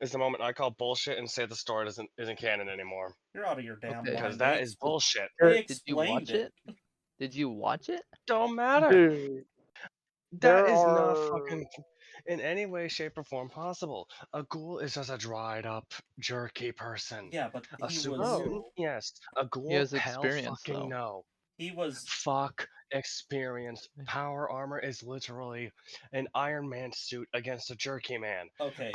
is the moment I call bullshit and say the story isn't canon anymore. You're out of your damn Okay. Because mind. that is bullshit. They Did you explained watch it. it? Did you watch it? Don't matter. Dude, That there is not are. fucking in any way, shape, or form possible. A ghoul is just a dried up, jerky person. Yeah, but A he super was mutant, yes. A He ghoul, has hell experience fucking though. no. he was Fuck experience. Power armor is literally an Iron Man suit against a jerky man. okay,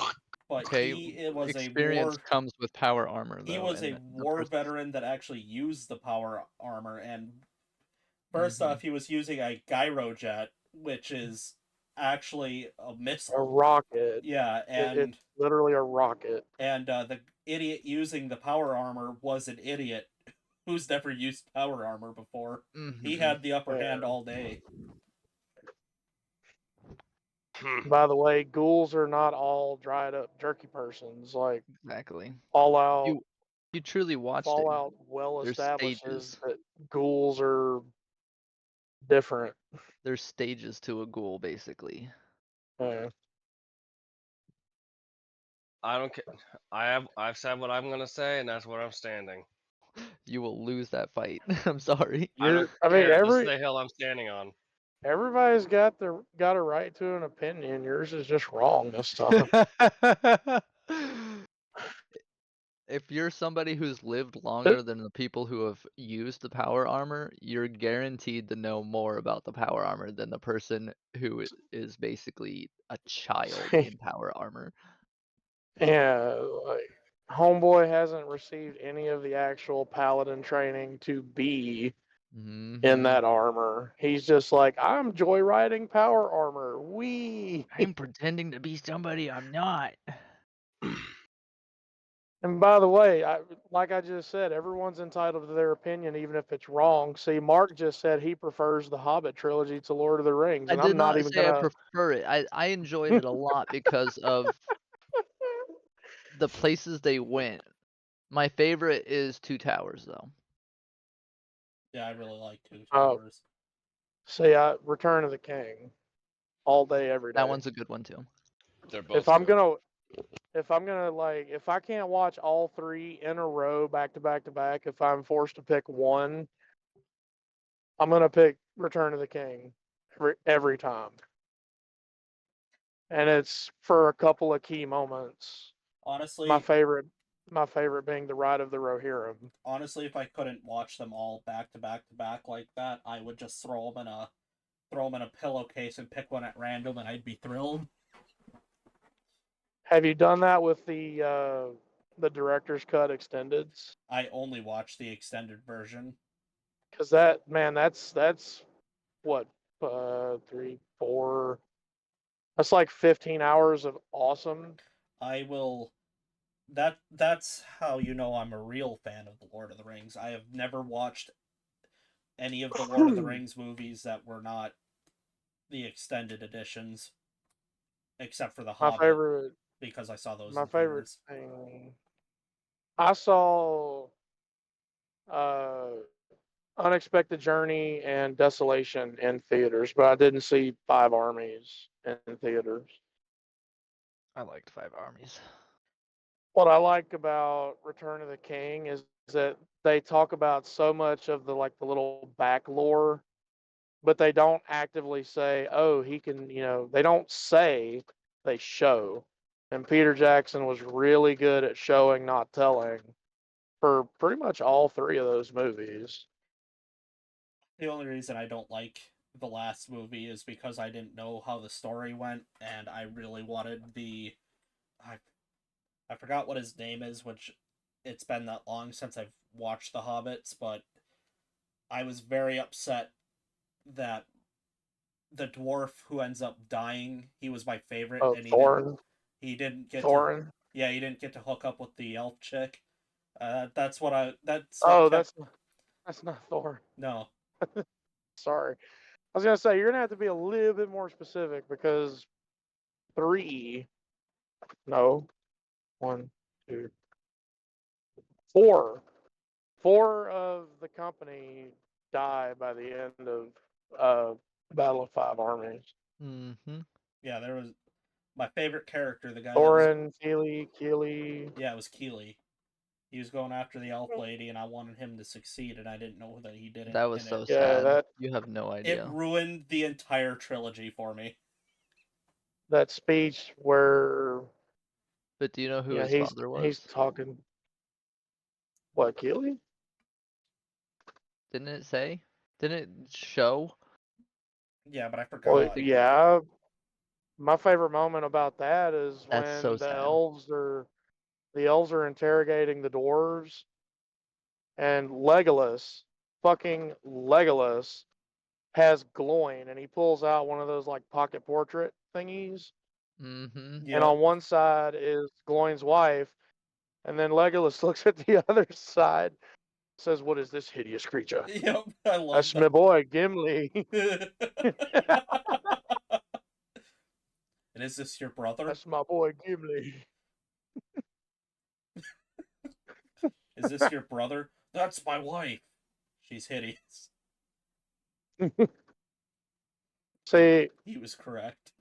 but Okay, it was a experience war. comes with power armor He though, was a and the war veteran that actually used the power armor, and first Mhm. off, he was using a gyrojet, which is actually a A missile. rocket. Yeah, It's literally a rocket. and the idiot using the power armor was an idiot who's never used power armor before. He Mhm. had the upper Yeah. hand all day. By the way, ghouls are not all dried up jerky persons. Like Exactly. Fallout, You truly watched it. Fallout well There's establishes stages. that ghouls are different. There's stages to a ghoul basically. Yeah. I don't care. I've said what I'm gonna say, and that's where I'm standing. You will lose that fight. I'm sorry. I don't I mean, care. This is the hill I'm standing on. everybody's got a right to an opinion. Yours is just wrong this time. If you're somebody who's lived longer than the people who have used the power armor, you're guaranteed to know more about the power armor than the person who is basically a child in power armor. Yeah, like Homeboy hasn't received any of the actual paladin training to be in Mhm. that armor. He's just like, I'm joyriding power armor. Wee. I'm pretending to be somebody I'm not. And by the way, like I just said, everyone's entitled to their opinion, even if it's wrong. See, Mark just said he prefers the Hobbit trilogy to Lord of the Rings, I and did I'm not not even say I gonna. prefer it. I enjoyed it a lot because of the places they went. My favorite is Two Towers, though. Yeah, I really like Two Oh, Towers. see, Return of the King, all day, every That day. one's a good one too. They're If both I'm good. gonna, if I can't watch all three in a row, back to back to back, if I'm forced to pick one, I'm gonna pick Return of the King every time, and it's for a couple of key moments. My Honestly, favorite, my favorite being the Ride of the Rohirrim. honestly, if I couldn't watch them all back to back to back like that, I would just throw them in a pillowcase and pick one at random, and I'd be thrilled. Have you done that with the director's cut extendeds? I only watch the extended version. Because that man, that's what 3, 4. That's like 15 hours of awesome. I will. That's how you know I'm a real fan of the Lord of the Rings. I have never watched any of the Lord of the Rings movies that were not the extended editions, except for The my Hobbit, favorite, because I saw those my in favorite theaters. thing. I saw uh, Unexpected Journey and Desolation in theaters, but I didn't see Five Armies in theaters. I liked Five Armies. What I like about Return of the King is that they talk about so much of the little back lore, but they don't actively say, "Oh, he can," they don't say, they show. And Peter Jackson was really good at showing, not telling, for pretty much all three of those movies. The only reason I don't like the last movie is because I didn't know how the story went, and I really wanted the. I, I forgot what his name is, which it's been that long since I've watched The Hobbits, but I was very upset that the dwarf who ends up dying, he was my favorite, Oh, and Thorin, he didn't get to Thorin. yeah, he didn't get to hook up with the elf chick. That's what Oh, kept that's not Thorin. no. Sorry, I was gonna say you're gonna have to be a little bit more specific because three, no, one, two, four, four of the company die by the end of uh, Battle of Five Armies. Mm-hmm. Yeah, there was my favorite character, the guy that was Thorin, Keely. yeah, it was Keeley. He was going after the elf lady, and I wanted him to succeed, and I didn't know that he didn't. That was And so Yeah, sad. that You have no it idea. ruined the entire trilogy for me. that speech where But do you know who his he's father he's was? talking. What, Keely? Didn't it say? Didn't it show? Yeah, but I Well, I forgot. think yeah. My favorite moment about that is that's so when sad. the elves are interrogating the dwarves, and Legolas, fucking Legolas, has glowing, and he pulls out one of those like pocket portrait thingies, Mm-hmm. and Yep. on one side is Gloin's wife, and then Legolas looks at the other side, says, "What is this hideous creature?" Yep. I love That's my boy Gimli. that. And is this your brother? That's my boy Gimli. Is this your brother? That's my wife. She's hideous. And See, he was correct.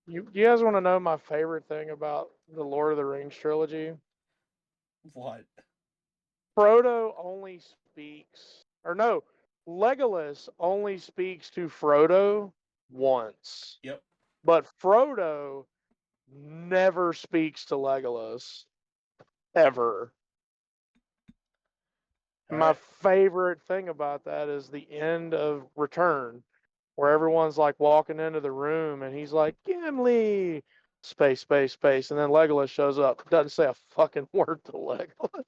you guys want to know my favorite thing about the Lord of the Rings trilogy? What? Frodo only speaks, or no, Legolas only speaks to Frodo once, Yep. but Frodo never speaks to Legolas ever. All My right. favorite thing about that is the end of Return, where everyone's like walking into the room and he's like, Gimli, space, space, space, and then Legolas shows up. Doesn't say a fucking word to Legolas.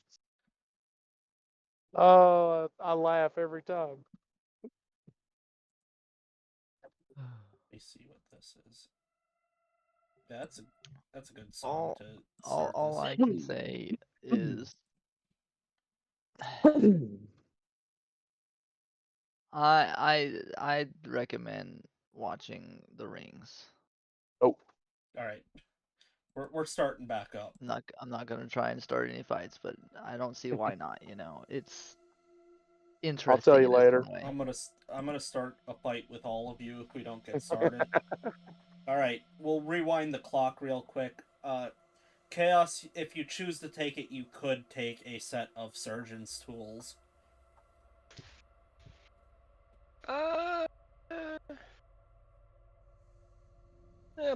Oh, I laugh every time. Let me see what this is. Yeah, that's a good song to start all this. I can say is I'd recommend watching The Rings. Oh, All right, we're starting back up. I'm not gonna try and start any fights, but I don't see why not. It's I'll tell interesting you in its later. own way. I'm gonna start a fight with all of you if we don't get started. All right, we'll rewind the clock real quick. Chaos, if you choose to take it, you could take a set of surgeon's tools. Uh, yeah,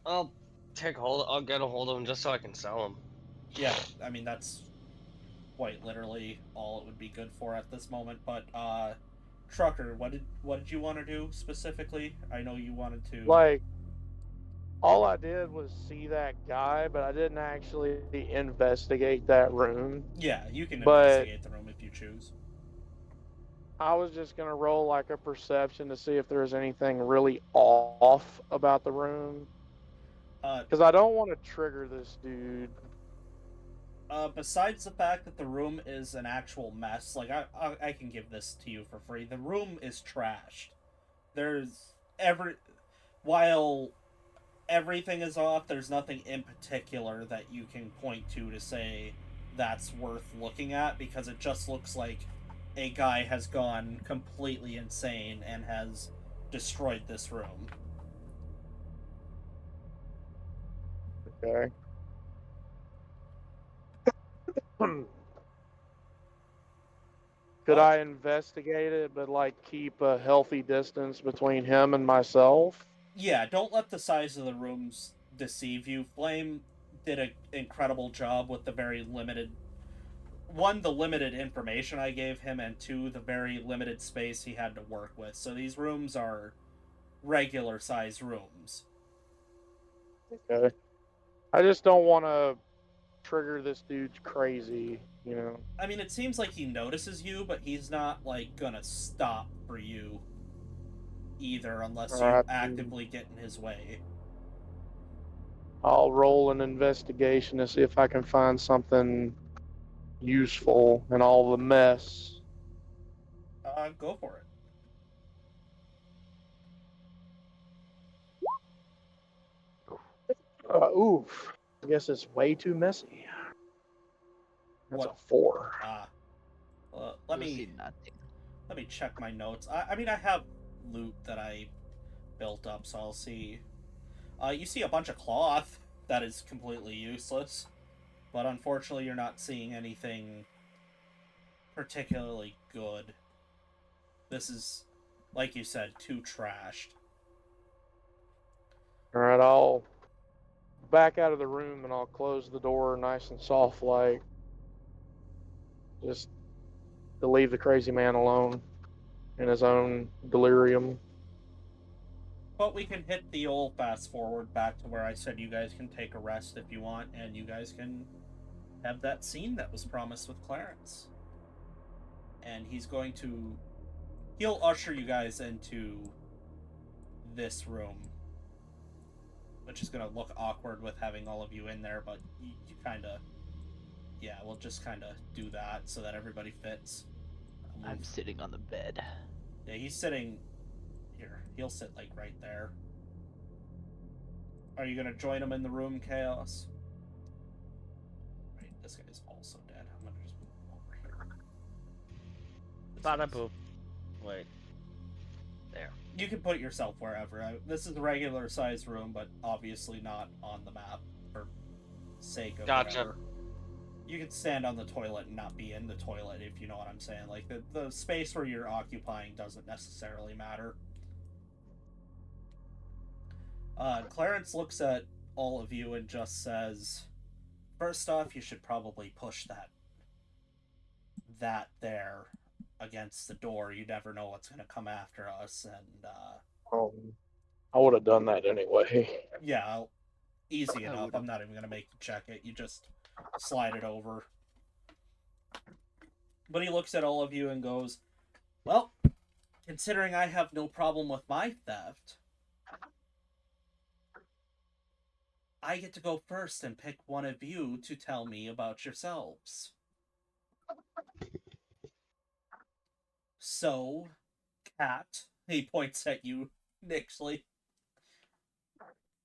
I'll take hold. I'll get a hold of them just so I can sell them. Yeah, I mean that's quite literally all it would be good for at this moment. But Trucker, what did you want to do specifically? I know you wanted to. Like, all I did was see that guy, but I didn't actually investigate that room. Yeah, you can But investigate the room if you choose. I was just gonna roll like a perception to see if there was anything really off about the room, Uh, because I don't want to trigger this dude. Besides the fact that the room is an actual mess, like I can give this to you for free. The room is trashed. There's while everything is off, there's nothing in particular that you can point to say that's worth looking at, because it just looks like a guy has gone completely insane and has destroyed this room. Okay. Could But I investigate it, but like keep a healthy distance between him and myself? yeah, don't let the size of the rooms deceive you. Flame did an incredible job with the very limited the limited information I gave him, and two, the very limited space he had to work with. So these rooms are regular size rooms. Okay. I just don't want to trigger this dude's crazy. I mean, it seems like he notices you, but he's not like gonna stop for you either unless you Alright, actively get in his way. I'll roll an investigation to see if I can find something useful in all the mess. Go for it. Oof. I guess it's way too messy. That's What? a 4. Let You'll me see nothing. check my notes. I mean, I have loot that I built up, so I'll see. You see a bunch of cloth that is completely useless, but unfortunately, you're not seeing anything particularly good. This is, like you said, too trashed. Alright, I'll back out of the room and I'll close the door nice and soft like. Just to leave the crazy man alone in his own delirium. But we can hit the old fast forward back to where I said you guys can take a rest if you want, and you guys can have that scene that was promised with Clarence. And he'll usher you guys into this room, which is going to look awkward with having all of you in there, but you kind of, yeah, we'll just kind of do that so that everybody fits. I'm sitting on the bed. Yeah, he's sitting here. He'll sit like right there. Are you gonna join him in the room, Chaos? Right, this guy's also dead. I'm gonna just move him over here. Bada boop. Wait. There. You can put yourself wherever. This is a regular size room, but obviously not on the map for sake of Gotcha. whatever. You can stand on the toilet and not be in the toilet, if you know what I'm saying. Like, the space where you're occupying doesn't necessarily matter. Clarence looks at all of you and just says, first off, you should probably push that there against the door. You never know what's going to come after us. And I would have done that anyway. yeah, Easy I enough. would've- I'm not even gonna make you check it. You just slide it over. But he looks at all of you and goes, "Well, considering I have no problem with my theft, I get to go first and pick one of you to tell me about yourselves. So, Cat," he points at you, Nixley.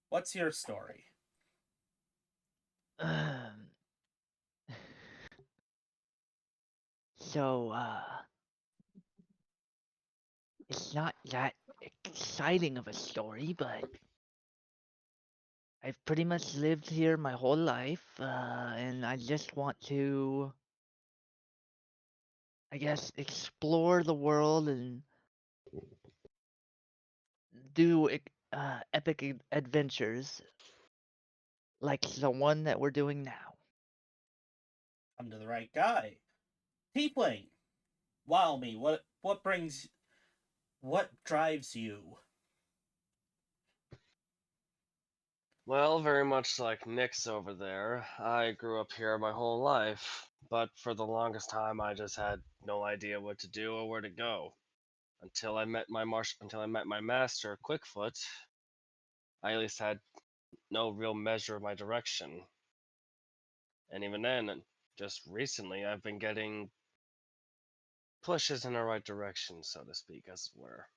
"What's your story?" Um, so, it's not that exciting of a story, but I've pretty much lived here my whole life, and I just want to, I guess, explore the world and do epic adventures like the one that we're doing now. I'm to the right guy. Tiefling, wow me. What drives you? Well, very much like Nick's over there, I grew up here my whole life, but for the longest time I just had no idea what to do or where to go. Until I met my master, Quickfoot, I at least had no real measure of my direction. And even then, just recently, I've been getting pushes in the right direction, so to speak, as it were.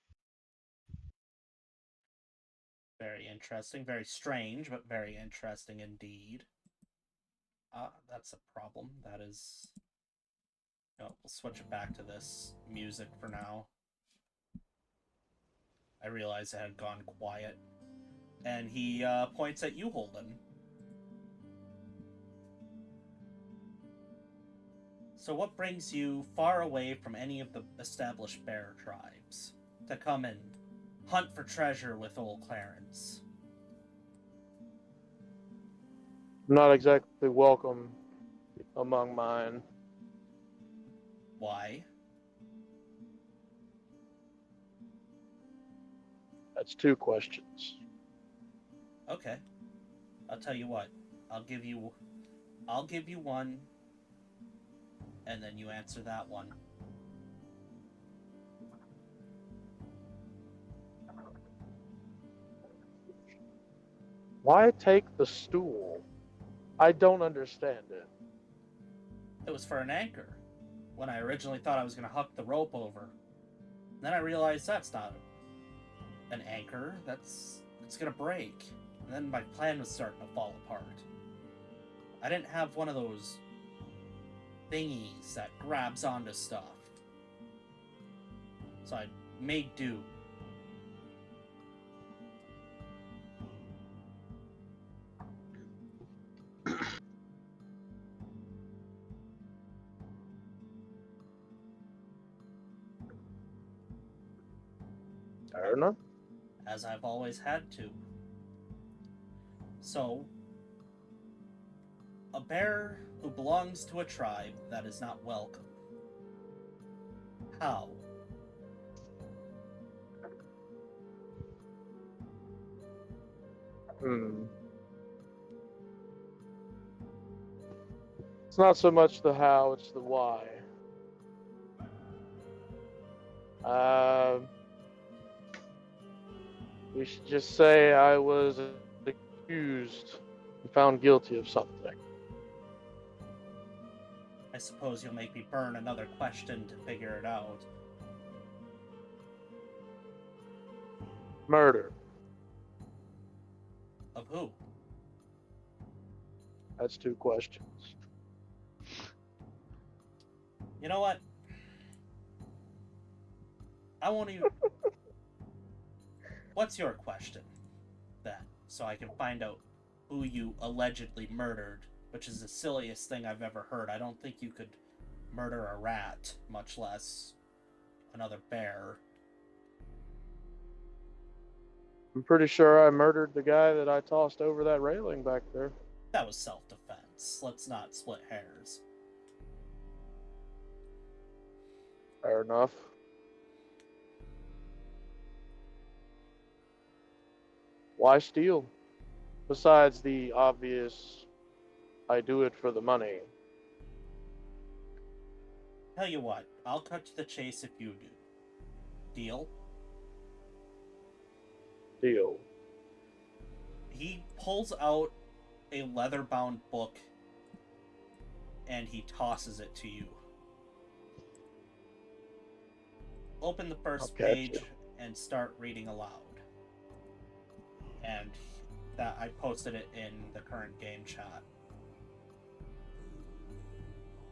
Very interesting, very strange, but very interesting indeed. That's a problem. That is. No, we'll switch it back to this music for now. I realized it had gone quiet. And he points at you, Holden. "So, what brings you far away from any of the established bear tribes to come and hunt for treasure with old Clarence?" Not exactly welcome among mine. "Why?" That's two questions. "Okay, I'll tell you what. I'll give you one, and then you answer that one." Why take the stool? I don't understand it. "It was for an anchor. When I originally thought I was going to hook the rope over. Then I realized that's not an anchor. It's going to break. And then my plan was starting to fall apart. I didn't have one of those thingies that grabs onto stuff. So I made do." Fair enough. As I've always had to. So, a bear who belongs to a tribe that is not welcome. How? It's not so much the how, it's the why. We should just say I was accused and found guilty of something. I suppose you'll make me burn another question to figure it out. Murder. Of who? That's two questions. You know what? I won't even. What's your question, then? So I can find out who you allegedly murdered, which is the silliest thing I've ever heard. I don't think you could murder a rat, much less another bear. I'm pretty sure I murdered the guy that I tossed over that railing back there. That was self-defense. Let's not split hairs. Fair enough. Why steal? besides the obvious, I do it for the money. Tell you what, I'll cut to the chase if you do. Deal? Deal. He pulls out a leather-bound book and he tosses it to you. Open the first Okay. page and start reading aloud. And that I posted it in the current game chat.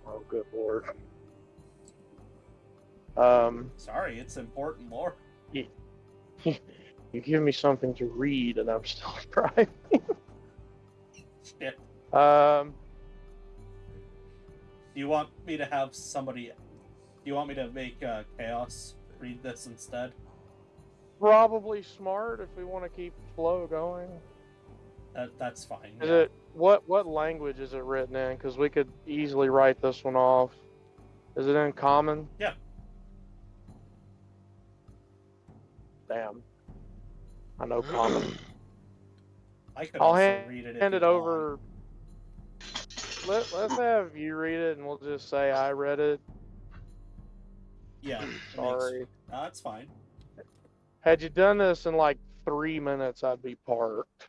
Oh, good lord. Sorry, it's important lore. You give me something to read, and I'm still driving. Shit. Um, Do you want me to have somebody... Do you want me to make Chaos read this instead? probably smart if we want to keep the flow going. That's fine. Is Yeah. it what language is it written in? Because we could easily write this one off. Is it in common? Yeah. Damn. I know common. I could I'll also read it if hand you it want. over. Let's have you read it, and we'll just say I read it. Yeah. Sorry. That's fine. Had you done this in like 3 minutes, I'd be parked.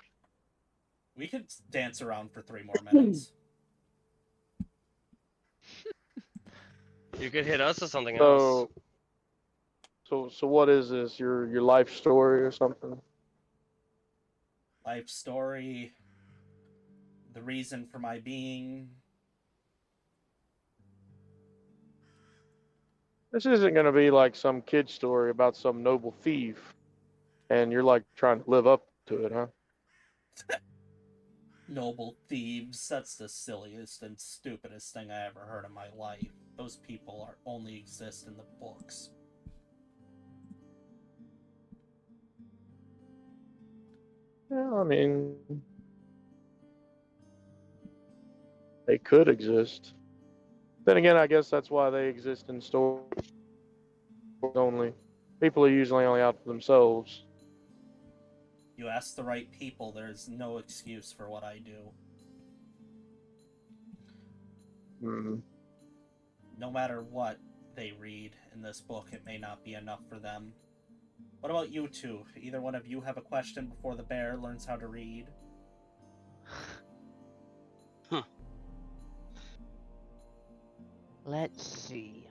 We could dance around for 3 more minutes. You could hit us with something else. So what is this? Your life story or something? Life story, the reason for my being. This isn't gonna be like some kid story about some noble thief, and you're like trying to live up to it, huh? Noble thieves. That's the silliest and stupidest thing I ever heard in my life. Those people only exist in the books. Yeah, I mean, they could exist. Then again, I guess that's why they exist in stories only. People are usually only out for themselves. You ask the right people, there's no excuse for what I do. Hmm. No matter what they read in this book, it may not be enough for them. What about you two? Either one of you have a question before the bear learns how to read? Let's see.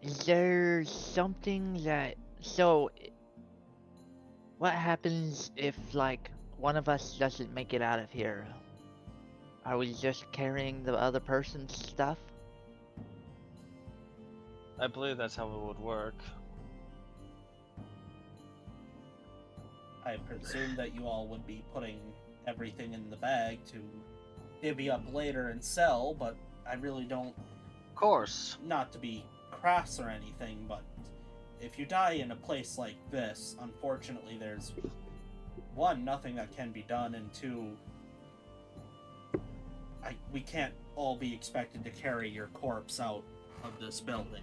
Is there something that what happens if like one of us doesn't make it out of here? Are we just carrying the other person's stuff? I believe that's how it would work. I presume that you all would be putting everything in the bag to divvy up later and sell, but I really don't... Of course. Not to be crass or anything, but if you die in a place like this, unfortunately there's, one, nothing that can be done, and two, we can't all be expected to carry your corpse out of this building.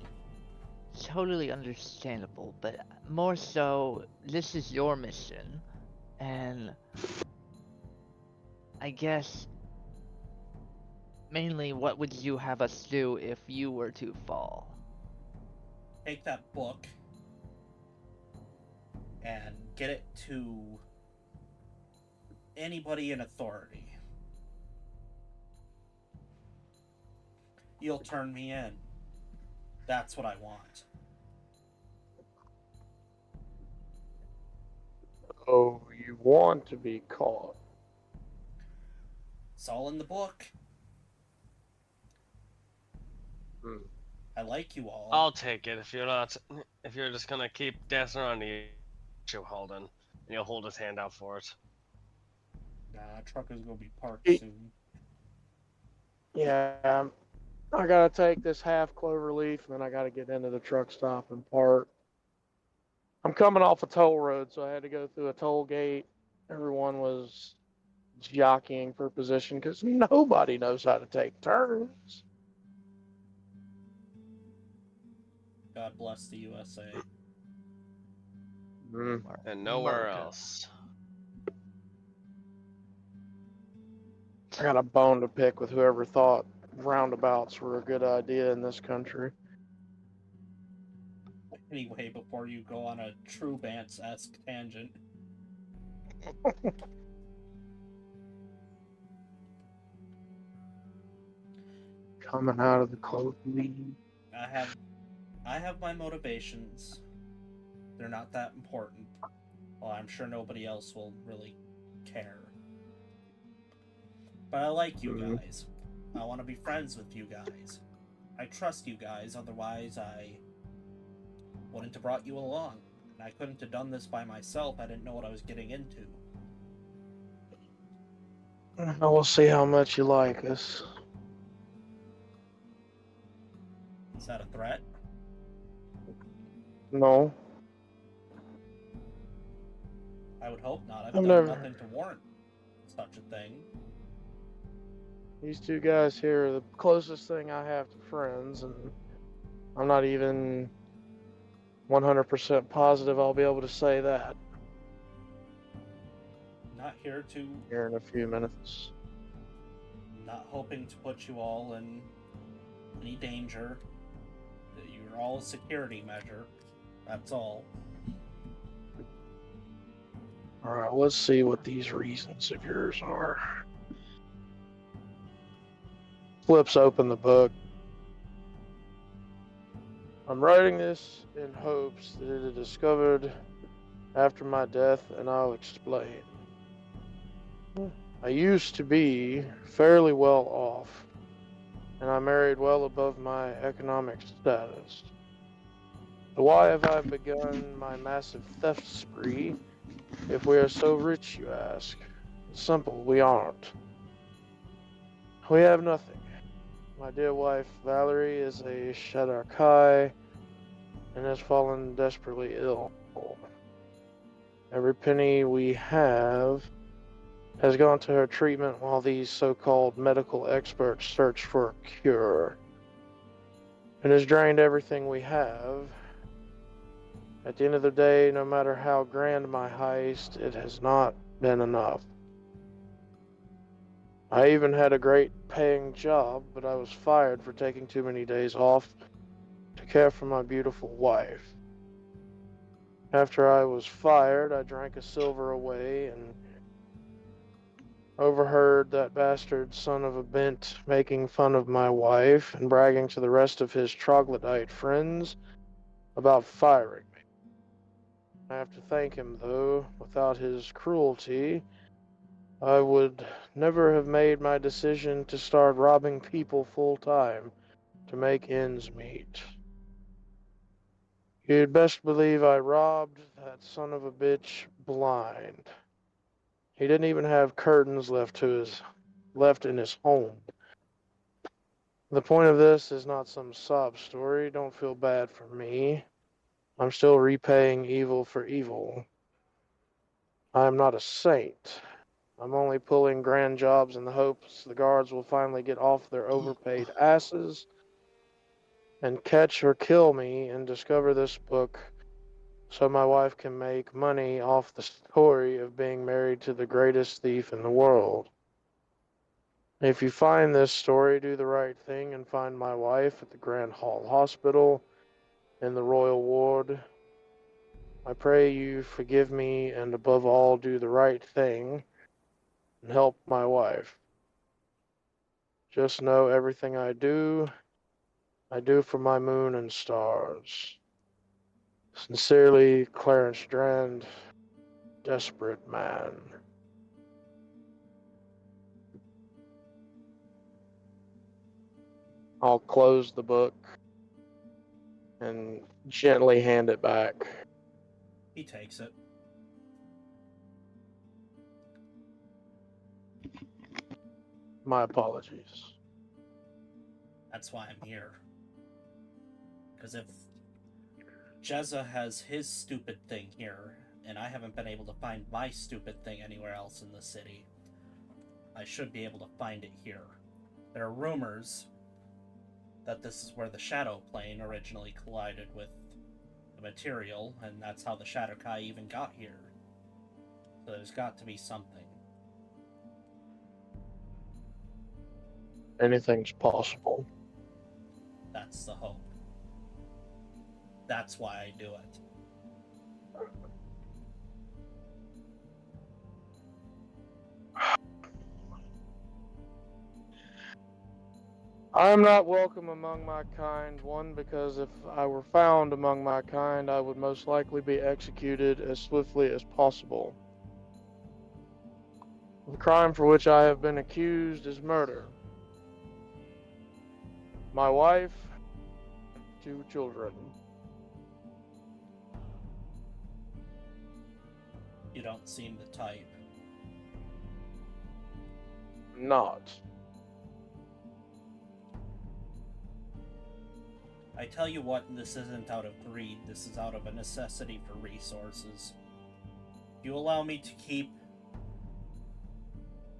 Totally understandable, but more so, this is your mission, and I guess mainly what would you have us do if you were to fall? Take that book and get it to anybody in authority. You'll turn me in. That's what I want. Oh, you want to be caught? It's all in the book. Hmm. I like you all. I'll take it if you're not. If you're just gonna keep dancing around you, Holden, and you'll hold his hand out for it. Nah, truck is gonna be parked He- soon. Yeah, I gotta take this half clover leaf, and then I gotta get into the truck stop and park. I'm coming off a toll road, so I had to go through a toll gate. Everyone was jockeying for position because nobody knows how to take turns. God bless the USA. Mm. and nowhere America. else. I got a bone to pick with whoever thought roundabouts were a good idea in this country. Anyway, before you go on a true Bants-esque tangent, Coming out of the cold lead. I have my motivations. They're not that important. Well, I'm sure nobody else will really care. But I like you Mhm. guys. I want to be friends with you guys. I trust you guys, otherwise I wouldn't have brought you along. And I couldn't have done this by myself. I didn't know what I was getting into. I will see how much you like us. Is that a threat? No, I would hope not. I've I've done never. nothing to warrant such a thing. These two guys here are the closest thing I have to friends, and I'm not even 100% positive I'll be able to say that Not here to, here in a few minutes. not hoping to put you all in any danger. You're all a security measure. That's all. Alright, let's see what these reasons of yours are. Flips open the book. I'm writing this in hopes that it is discovered after my death, and I'll explain. I used to be fairly well off, and I married well above my economic status. So why have I begun my massive theft spree if we are so rich, you ask? It's simple, we aren't. We have nothing. My dear wife, Valerie, is a Shadarkai and has fallen desperately ill. Every penny we have has gone to her treatment while these so-called medical experts search for a cure. It has drained everything we have. At the end of the day, no matter how grand my heist, it has not been enough. I even had a great paying job, but I was fired for taking too many days off to care for my beautiful wife. After I was fired, I drank a silver away and overheard that bastard son of a bint making fun of my wife and bragging to the rest of his troglodyte friends about firing me. I have to thank him, though. Without his cruelty, I would never have made my decision to start robbing people full time to make ends meet. You'd best believe I robbed that son of a bitch blind. He didn't even have curtains left in his home. The point of this is not some sob story. Don't feel bad for me. I'm still repaying evil for evil. I am not a saint. I'm only pulling grand jobs in the hopes the guards will finally get off their overpaid asses and catch or kill me and discover this book so my wife can make money off the story of being married to the greatest thief in the world. If you find this story, do the right thing and find my wife at the Grand Hall Hospital in the Royal Ward. I pray you forgive me and above all do the right thing and help my wife. Just know everything I do for my moon and stars. Sincerely, Clarence Drand, Desperate Man. I'll close the book and gently hand it back. He takes it. My apologies. That's why I'm here. Because if Jezza has his stupid thing here, and I haven't been able to find my stupid thing anywhere else in the city, I should be able to find it here. There are rumors that this is where the Shadow Plane originally collided with the material, and that's how the Shatterkai even got here. So there's got to be something. Anything's possible. That's the hope. That's why I do it. I am not welcome among my kind, one, because if I were found among my kind, I would most likely be executed as swiftly as possible. The crime for which I have been accused is murder. My wife, 2 children. You don't seem the type. Not. I tell you what, this isn't out of greed, this is out of a necessity for resources. If you allow me to keep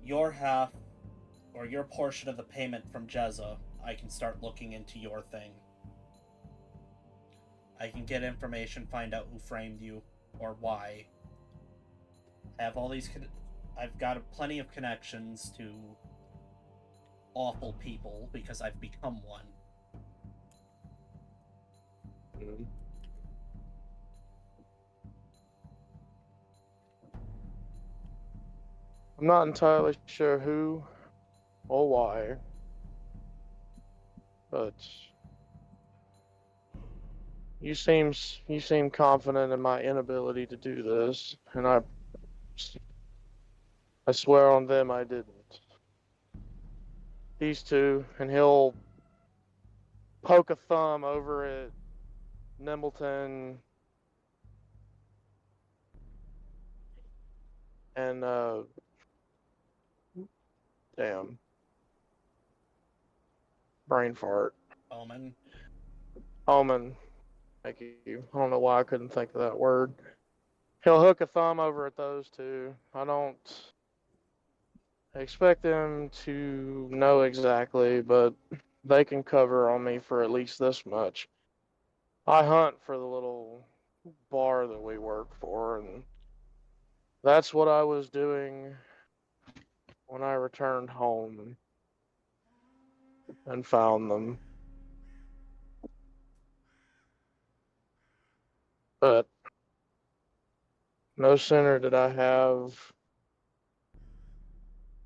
your half, or your portion of the payment from Jezza, I can start looking into your thing. I can get information, find out who framed you, or why. I have all these... I've got plenty of connections to awful people, because I've become one. I'm not entirely sure who or why, but you seem confident in my inability to do this, and I swear on them I didn't. These 2, and he'll poke a thumb over at Nimbleton and damn, brain fart. Omen. Omen. Thank you. I don't know why I couldn't think of that word. He'll hook a thumb over at those 2. I don't expect them to know exactly, but they can cover on me for at least this much. I hunt for the little bar that we work for, and that's what I was doing when I returned home and found them. But no sooner did I have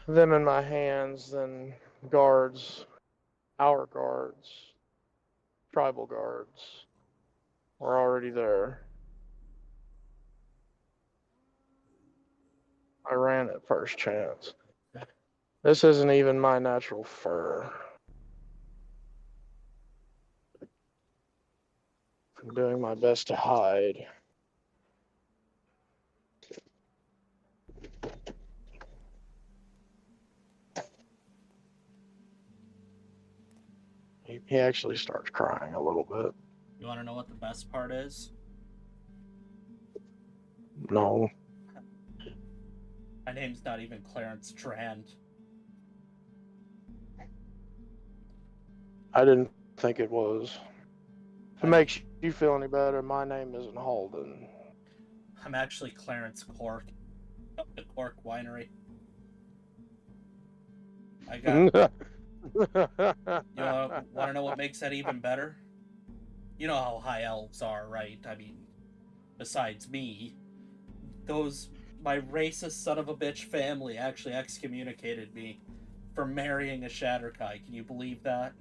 them in my hands than guards, our guards, tribal guards, were already there. I ran at first chance. This isn't even my natural fur. I'm doing my best to hide. He actually starts crying a little bit. You want to know what the best part is? No, My name's not even Clarence Strand. I didn't think it was. If I it mean, makes you feel any better, my name isn't Holden. I'm actually Clarence Cork of the Cork Winery. I got... You want to know what makes that even better? You know how high elves are, right? I mean, besides me, my racist son of a bitch family actually excommunicated me for marrying a Shatterkai. Can you believe that?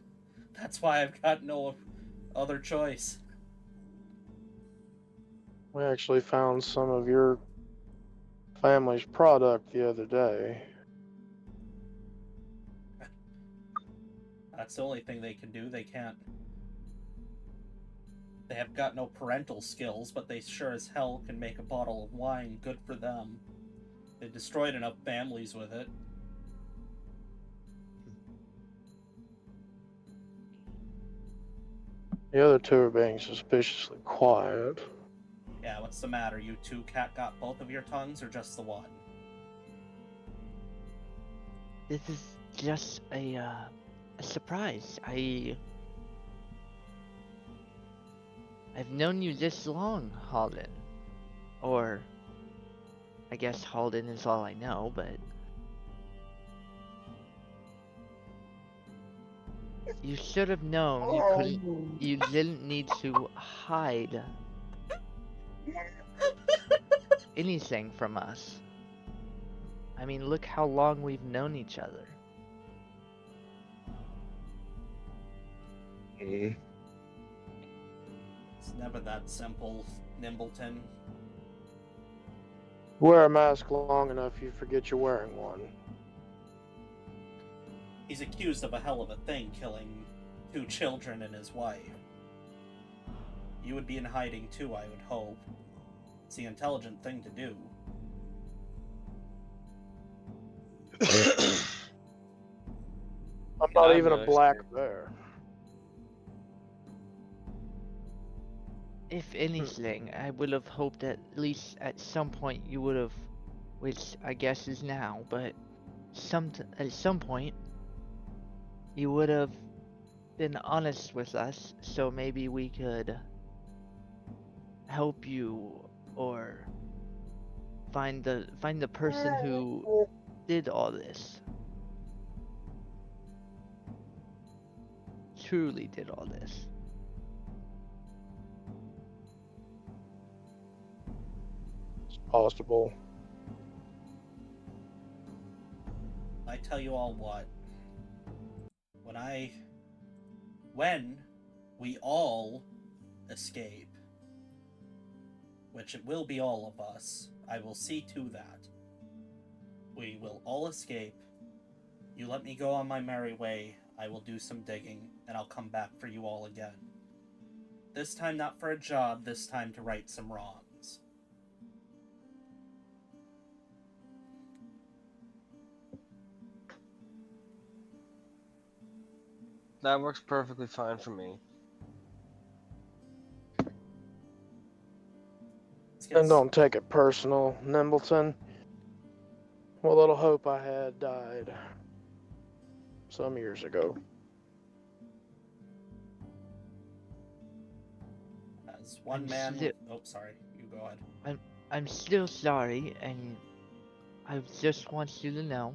That's why I've got no other choice. We actually found some of your family's product the other day. That's the only thing they can do. They can't... They have got no parental skills, but they sure as hell can make a bottle of wine. Good for them. They destroyed enough families with it. The other 2 are being suspiciously quiet. Yeah, what's the matter? You 2 got both of your tongues, or just the one? This is just a surprise. I I've known you this long, Halden. Or, I guess Halden is all I know, but... You should have known you didn't need to hide anything from us. I mean, look how long we've known each other. It's never that simple, Nimbleton. Wear a mask long enough, you forget you're wearing one. He's accused of a hell of a thing, killing 2 children and his wife. You would be in hiding too, I would hope. It's the intelligent thing to do. I'm not I'm even a really black scared. bear. If anything, I would have hoped at least at some point you would have, which I guess is now, but at some point you would have been honest with us, so maybe we could help you or find the person who did all this. Truly did all this. It's possible. I tell you all what. When we all escape, which it will be all of us, I will see to that. We will all escape. You let me go on my merry way. I will do some digging, and I'll come back for you all again. This time not for a job, this time to right some wrongs. That works perfectly fine for me. And don't take it personal, Nimbleton. What little hope I had died some years ago. As one I'm man still- with... Oh, sorry. You go ahead. I'm still sorry, and I just want you to know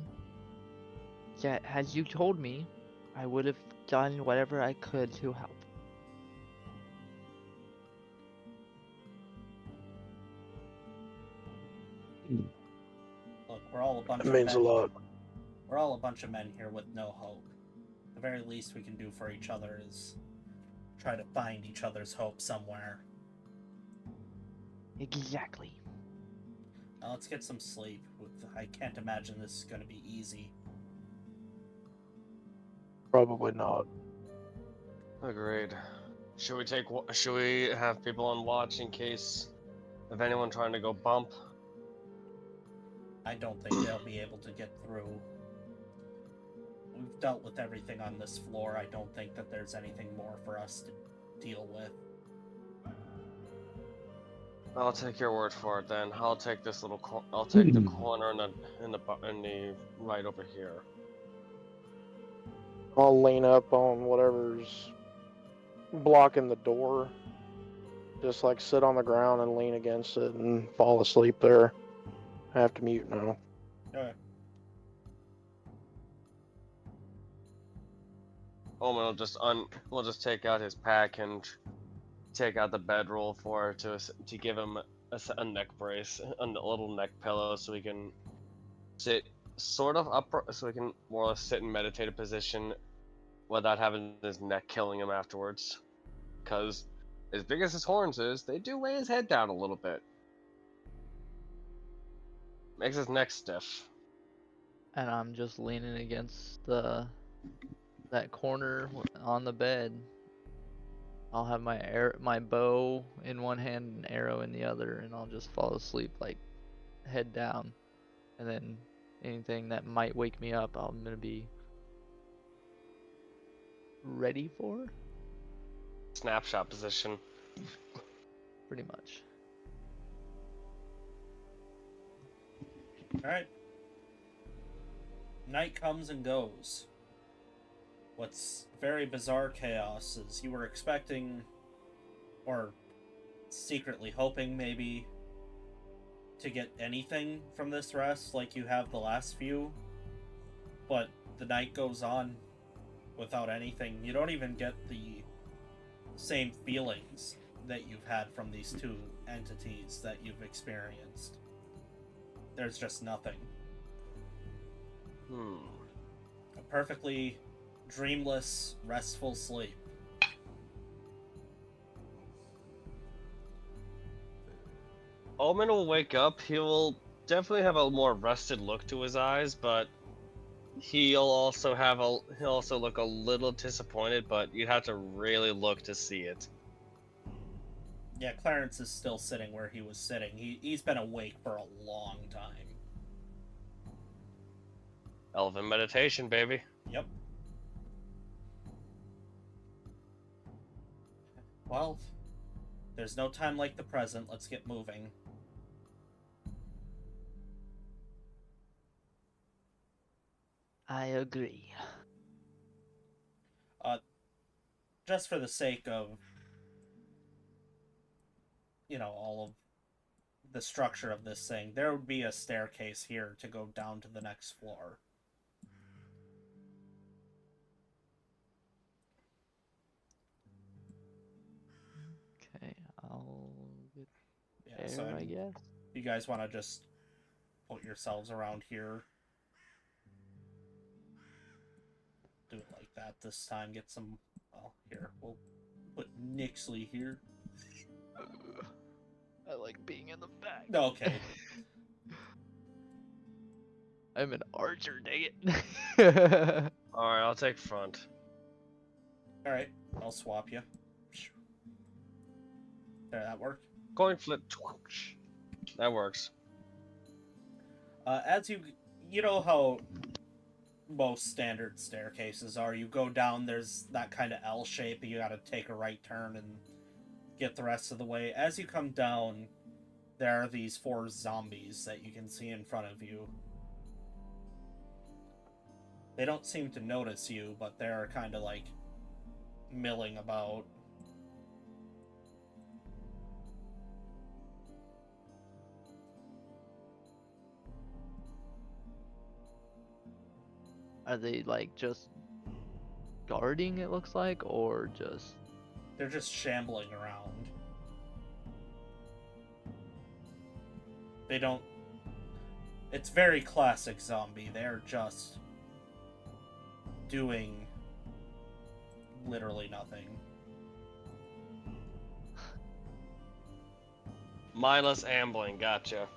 that had you told me, I would have done whatever I could to help. Look, we're all a bunch It of means a men. lot. We're all a bunch of men here with no hope. The very least we can do for each other is try to find each other's hope somewhere. Exactly. Now let's get some sleep. I can't imagine this is going to be easy. Probably not. Agreed. Should we have people on watch in case of anyone trying to go bump? I don't think they'll be able to get through. We've dealt with everything on this floor. I don't think that there's anything more for us to deal with. I'll take your word for it then. I'll take this little. I'll take the corner in the right over here. I'll lean up on whatever's blocking the door. Just like sit on the ground and lean against it and fall asleep there. I have to mute now. Okay. Omen will just take out his pack and take out the bedroll to give him a neck brace, a little neck pillow, so he can sit sort of upright, so he can more or less sit in meditative position without having his neck killing him afterwards. Because as big as his horns is, they do weigh his head down a little bit. Makes his neck stiff. And I'm just leaning against that corner on the bed. I'll have my bow in one hand and arrow in the other, and I'll just fall asleep like head down. And then anything that might wake me up, I'm gonna be ready for, Snapshot position. pretty much. Alright. Night comes and goes. What's very bizarre, Chaos, is you were expecting, or secretly hoping maybe to get anything from this rest like you have the last few, but the night goes on without anything. You don't even get the same feelings that you've had from these two entities that you've experienced. There's just nothing. A perfectly dreamless, restful sleep. Omen will wake up. He will definitely have a more rested look to his eyes, but he'll also look a little disappointed, but you'd have to really look to see it. Yeah, Clarence is still sitting where he was sitting. He's been awake for a long time. Elven meditation, baby. Yep. Well, there's no time like the present. Let's get moving. I agree. Just for the sake of, all of the structure of this thing, there would be a staircase here to go down to the next floor. Okay, I'll get Yeah, so there, I guess. you guys want to just put yourselves around here. Do it like that this time. Get some. Well, here we'll put Nixley here. I like being in the back. Okay. I'm an archer, dang it. Alright, I'll take front. All right. I'll swap you. There, that work. Coin flip. That works. As you know how most standard staircases are. You go down, there's that kind of L shape, and you gotta take a right turn and get the rest of the way. As you come down, there are these 4 zombies that you can see in front of you. They don't seem to notice you, but they're kind of like milling about. Are they like just guarding, it looks like, or just... They're just shambling around. They don't... It's very classic zombie. They're just doing literally nothing. Mindless ambling, gotcha.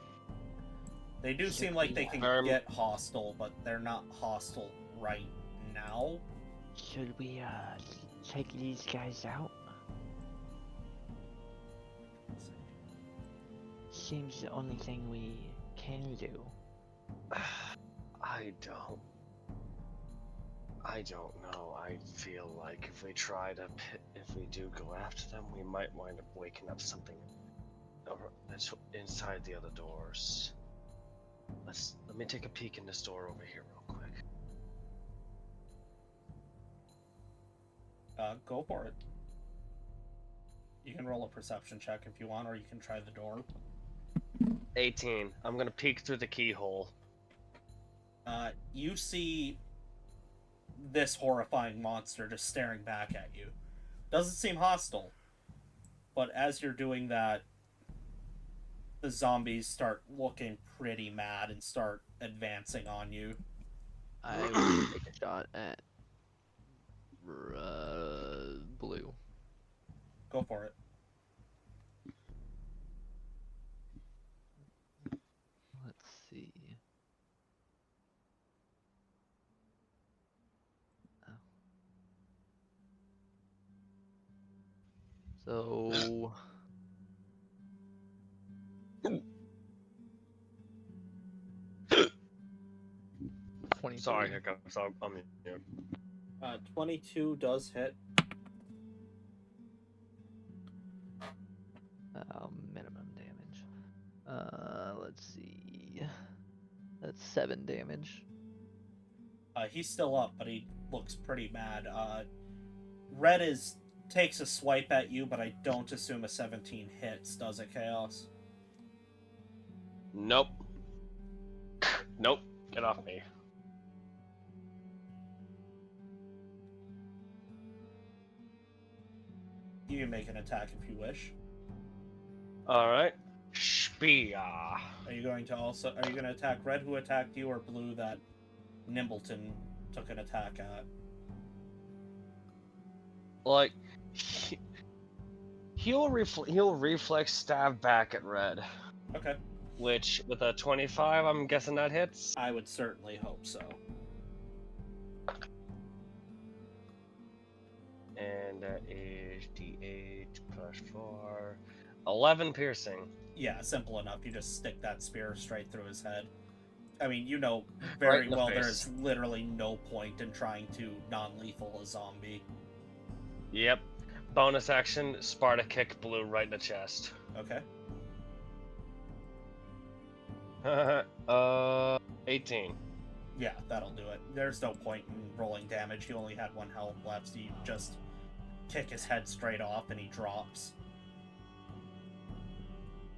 They do seem like they can get hostile, but they're not hostile right now. Should we, check these guys out? Seems the only thing we can do. I don't know. I feel like if we do go after them, we might wind up waking up something that's inside the other doors. Let me take a peek in this door over here real quick. Go for it. You can roll a perception check if you want, or you can try the door. 18. I'm gonna peek through the keyhole. You see this horrifying monster just staring back at you. Doesn't seem hostile, but as you're doing that, the zombies start looking pretty mad and start advancing on you. I will take a shot at blue. Go for it. Let's see. So 22. Sorry, hiccups. I'm here. 22 does hit. Minimum damage. Let's see. That's 7 damage. He's still up, but he looks pretty mad. Red is takes a swipe at you, but I don't assume a 17 hits, does it, Chaos? Nope. Nope. Get off me. You can make an attack if you wish. Alright. Spear. Are you going to attack red who attacked you, or blue that Nimbleton took an attack at? Like, he'll reflex stab back at red. Okay. Which, with a 25, I'm guessing that hits? I would certainly hope so. And that is D8 plus 4. 11 piercing. Yeah, simple enough. You just stick that spear straight through his head. I mean, you know Right very in the well face. there's literally no point in trying to non-lethal a zombie. Yep. Bonus action, Sparta kick blue right in the chest. Okay. 18. Yeah, that'll do it. There's no point in rolling damage. He only had 1 health left, so you just kick his head straight off and he drops.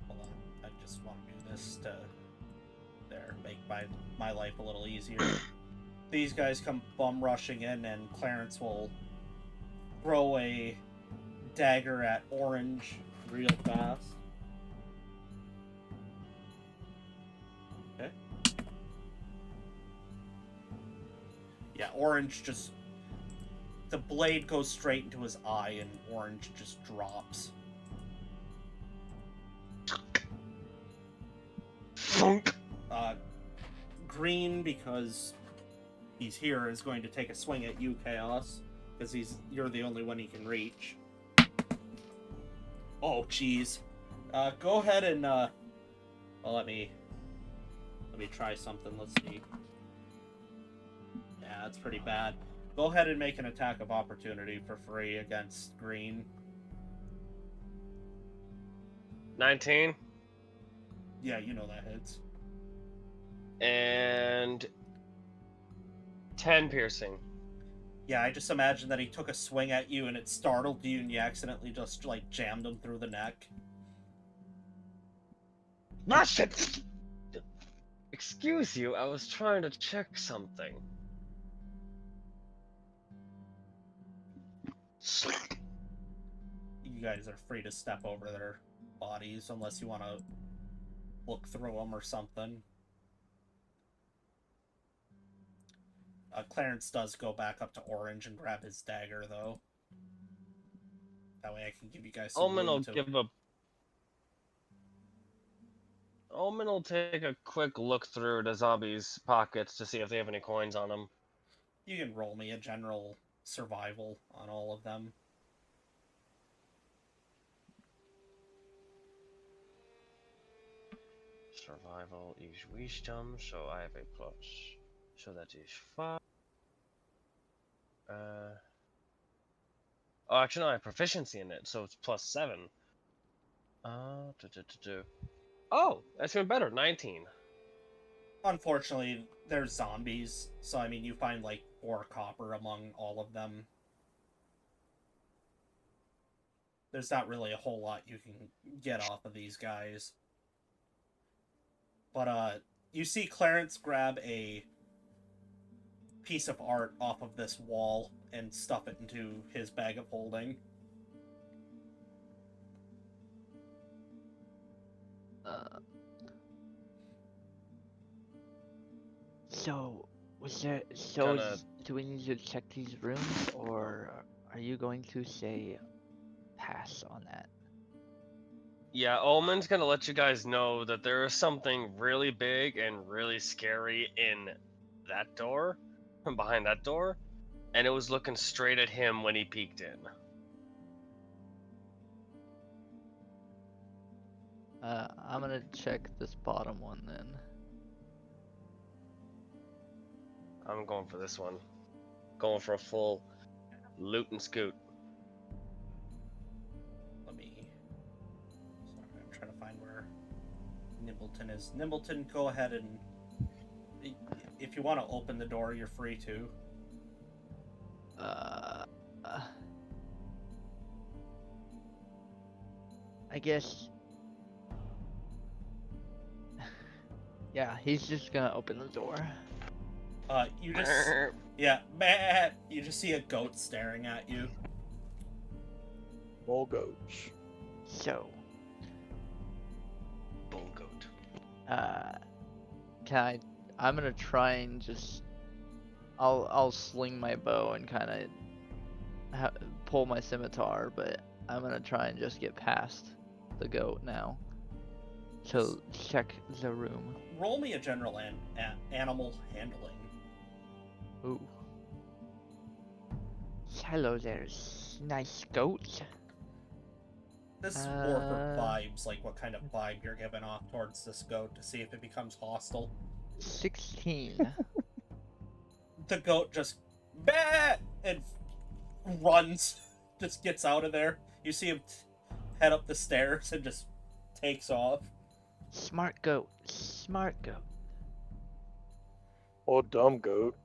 Hold on. I just want to do this to make my life a little easier. These guys come bum rushing in, and Clarence will throw a dagger at Orange real fast. Okay. Yeah, Orange just... The blade goes straight into his eye, and Orange just drops. Funk. Green, because he's here, is going to take a swing at you, Chaos, because you're the only one he can reach. Oh, jeez. Go ahead and well, let me try something. Let's see. Yeah, that's pretty bad. Go ahead and make an attack of opportunity for free against Green. 19. Yeah, you know that hits. And 10 piercing. Yeah, I just imagine that he took a swing at you and it startled you and you accidentally just, like, jammed him through the neck. Excuse you, I was trying to check something. You guys are free to step over their bodies unless you want to look through them or something. Clarence does go back up to Orange and grab his dagger, though. That way I can give you guys some Omen will room to... give a... Omen will take a quick look through the zombies' pockets to see if they have any coins on them. You can roll me a general survival on all of them. Survival is wisdom, so I have a plus. So that is 5. Oh, actually, no, I have proficiency in it, so it's plus 7. Oh, that's even better. 19. Unfortunately, they're zombies, so I mean, you find like 4 copper among all of them. There's not really a whole lot you can get off of these guys. But you see Clarence grab a piece of art off of this wall and stuff it into his bag of holding. So, Kinda- do we need to check these rooms, or are you going to say pass on that? Yeah, Omen's gonna let you guys know that there is something really big and really scary in that door, behind that door, and it was looking straight at him when he peeked in. I'm gonna check this bottom one then. I'm going for this one. Going for a full loot and scoot. Sorry, I'm trying to find where Nimbleton is. Nimbleton, go ahead and... If you want to open the door, you're free to. I guess. Yeah, he's just gonna open the door. You just yeah, man, you just see a goat staring at you. Bull goats. So, Bull goat. can I'm gonna try and just. I'll sling my bow and kind of pull my scimitar, but I'm gonna try and just get past the goat now. So check the room. Roll me a general animal handling. Ooh. Hello there, nice goat. This is more for Uh, vibes, like what kind of vibe you're giving off towards this goat to see if it becomes hostile. 16. The goat just bah! And runs, just gets out of there. You see him head up the stairs and just takes off. Smart goat. Smart goat. Oh, dumb goat.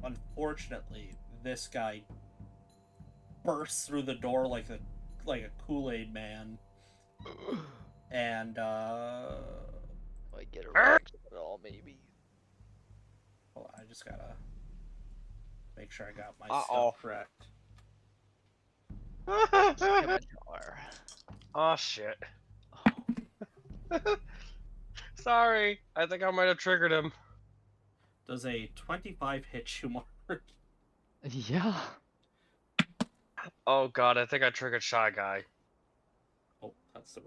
Unfortunately, this guy bursts through the door like a Kool-Aid man, and Might get a reaction at all, maybe. hold on, I just gotta make sure I got my Uh-oh. stuff correct. Scimitar. Oh shit. Sorry, I think I might have triggered him. Does a 25 hit you, Mark? Yeah. Oh god, I think I triggered Shy Guy. Oh, that's the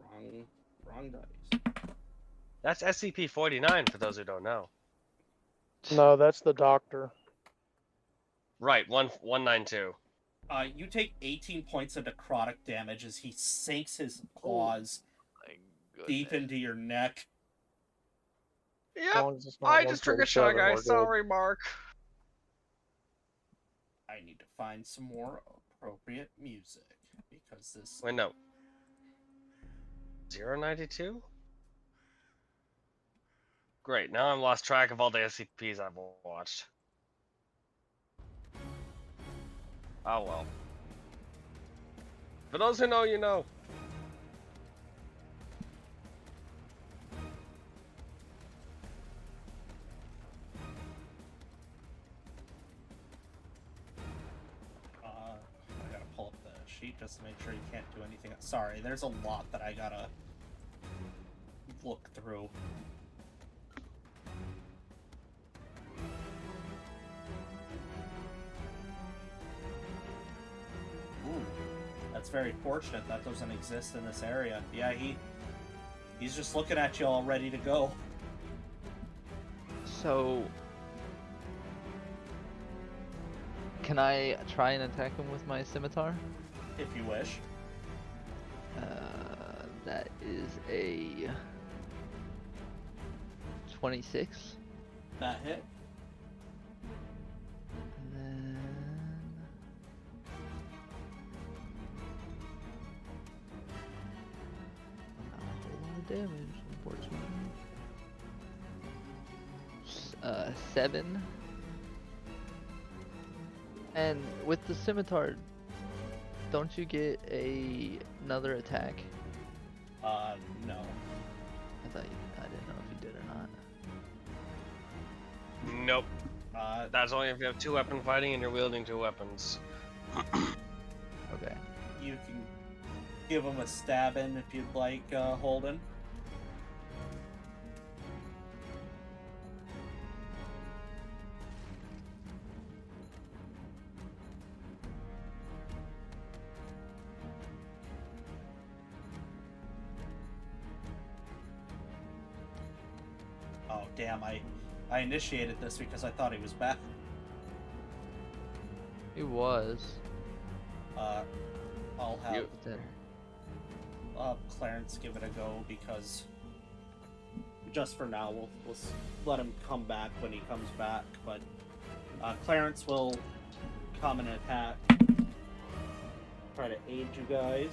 wrong dice. That's SCP-49 for those who don't know. No, that's the doctor. Right, 192. You take 18 points of necrotic damage as he sinks his claws My deep goodness. into your neck. As Yep, long as it's not I just triggered Shy 147, Guy. we're good. Sorry, Mark. I need to find some more appropriate music because this. Wait, no. 092? Great, now I've lost track of all the SCPs I've watched. Oh well. For those who know, you know. I gotta pull up the sheet just to make sure you can't do anything. Sorry, there's a lot that I gotta look through. Ooh, that's very fortunate that doesn't exist in this area. Yeah, he's just looking at you all ready to go. So, can I try and attack him with my scimitar? If you wish. That is a 26. That hit. And then not a whole lot of damage, unfortunately. 7. And with the scimitar, don't you get another attack? No. I didn't know if you did or not. Nope. That's That's only if you have 2-weapon fighting and you're wielding 2 weapons. Okay. you can give him a stab in if you'd like, Holden. Oh, damn, I initiated this because I thought he was back. He was. I'll have You- There. Clarence give it a go because just for now we'll let him come back when he comes back. But Clarence will come and attack. Try to aid you guys.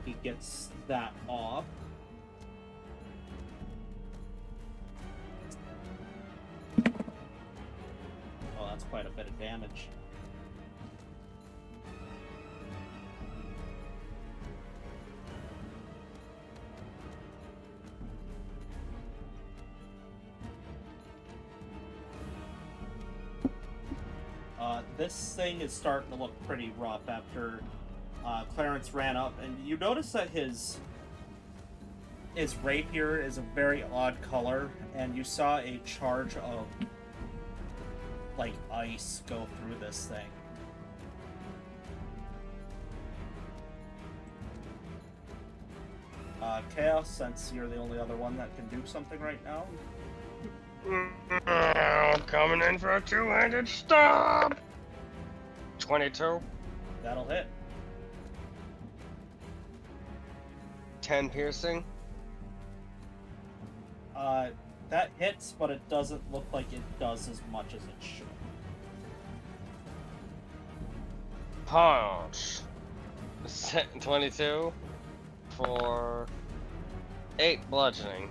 He gets that off. Oh, that's quite a bit of damage. This thing is starting to look pretty rough after Clarence ran up, and you notice that his rapier is a very odd color, and you saw a charge of like ice go through this thing. Chaos, since you're the only other one that can do something right now. Coming in for a two-handed stab. 22. That'll hit. 10 piercing. That hits, but it doesn't look like it does as much as it should. Punch. 22 for 8 bludgeoning.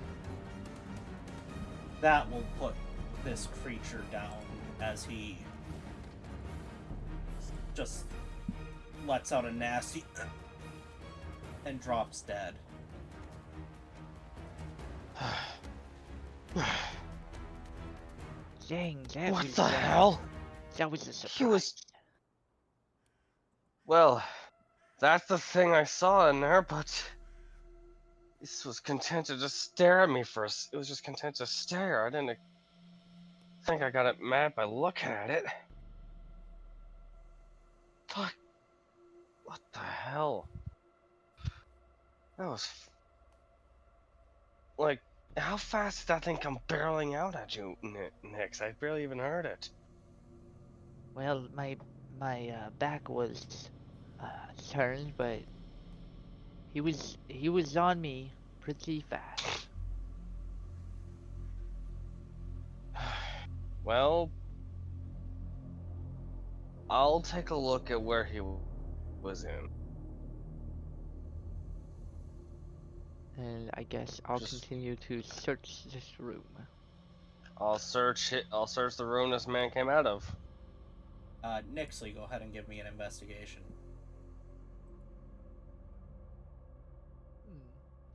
That will put this creature down as he just lets out a nasty and drops dead. Dang, that What was, the hell? That was a surprise. He was. Well, that's the thing I saw in there, but this was content to just stare at me first. It was just content to stare. I didn't think I got it mad by looking at it. Fuck. What the hell? That was. Like, how fast did that thing come barreling out at you, Nix? I barely even heard it. Well, my back was turned, but he was on me pretty fast. Well, I'll take a look at where he was in. And I guess I'll Just- continue to search this room. I'll search it. I'll search the room this man came out of. Nixley, go ahead and give me an investigation.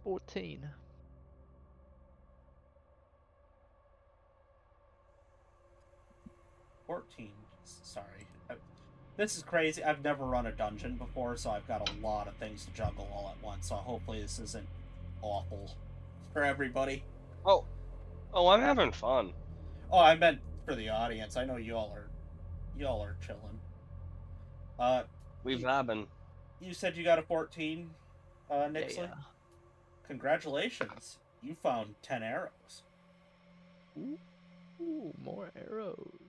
14. 14. Sorry. This is crazy. I've never run a dungeon before, so I've got a lot of things to juggle all at once. So hopefully this isn't awful for everybody. Oh, I'm having fun. Oh, I meant for the audience. I know y'all are chilling. We've You- happen. You said you got a 14, Nixley? Yeah. Congratulations. You found 10 arrows. Ooh, more arrows.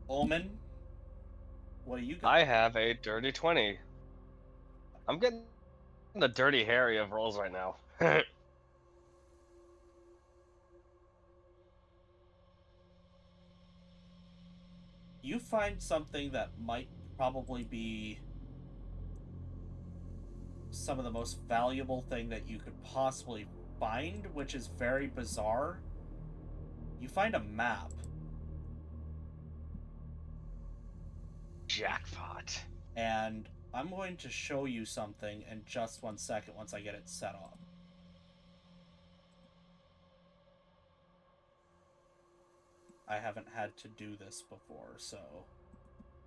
Omen, what do you got? I have a dirty 20. I'm getting the dirty hairy of rolls right now. You find something that might probably be some of the most valuable thing that you could possibly find, which is very bizarre. You find a map. Jackpot. And I'm going to show you something in just 1 second once I get it set up. I haven't had to do this before, so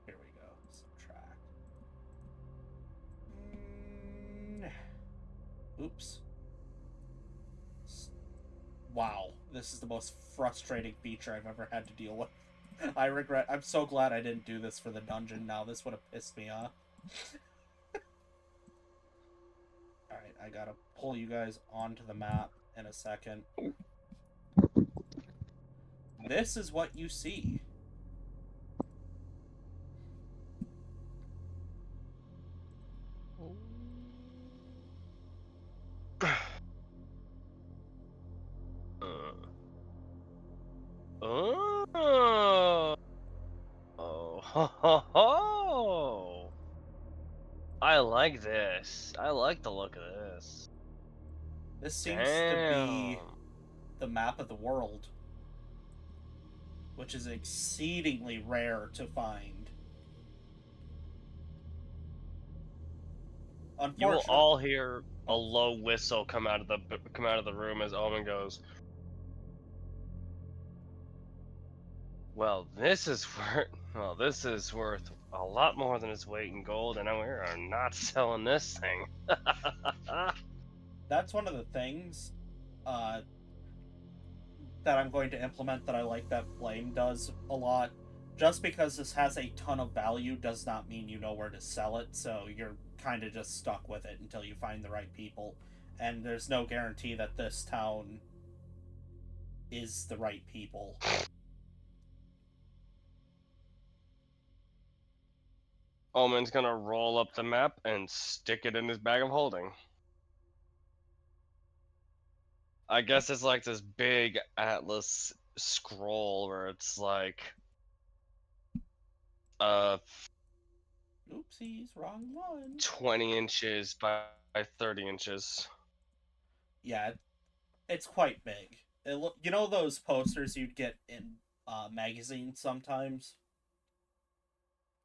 here we go. Subtract. Oops. Wow, this is the most frustrating feature I've ever had to deal with. I'm so glad I didn't do this for the dungeon now. This would have pissed me off. Alright, I gotta pull you guys onto the map in a second. This is what you see. Oh. Oh. Ho, ho, ho. I like this. I like the look of this. This seems to be Damn. the map of the world, which is exceedingly rare to find. You will Unfortunately, all hear a low whistle come out of the room as Omen goes, "Well, this is worth a lot more than its weight in gold, and we are not selling this thing." that's one of the things uh, that I'm going to implement that I like that Flame does a lot. Just because this has a ton of value does not mean you know where to sell it, so you're kind of just stuck with it until you find the right people. And there's no guarantee that this town is the right people. Omen's gonna roll up the map and stick it in his bag of holding. I guess it's like this big atlas scroll where it's like uh Oopsies, wrong one. 20 inches by 30 inches. Yeah, it's quite big. You know those posters you'd get in magazines sometimes?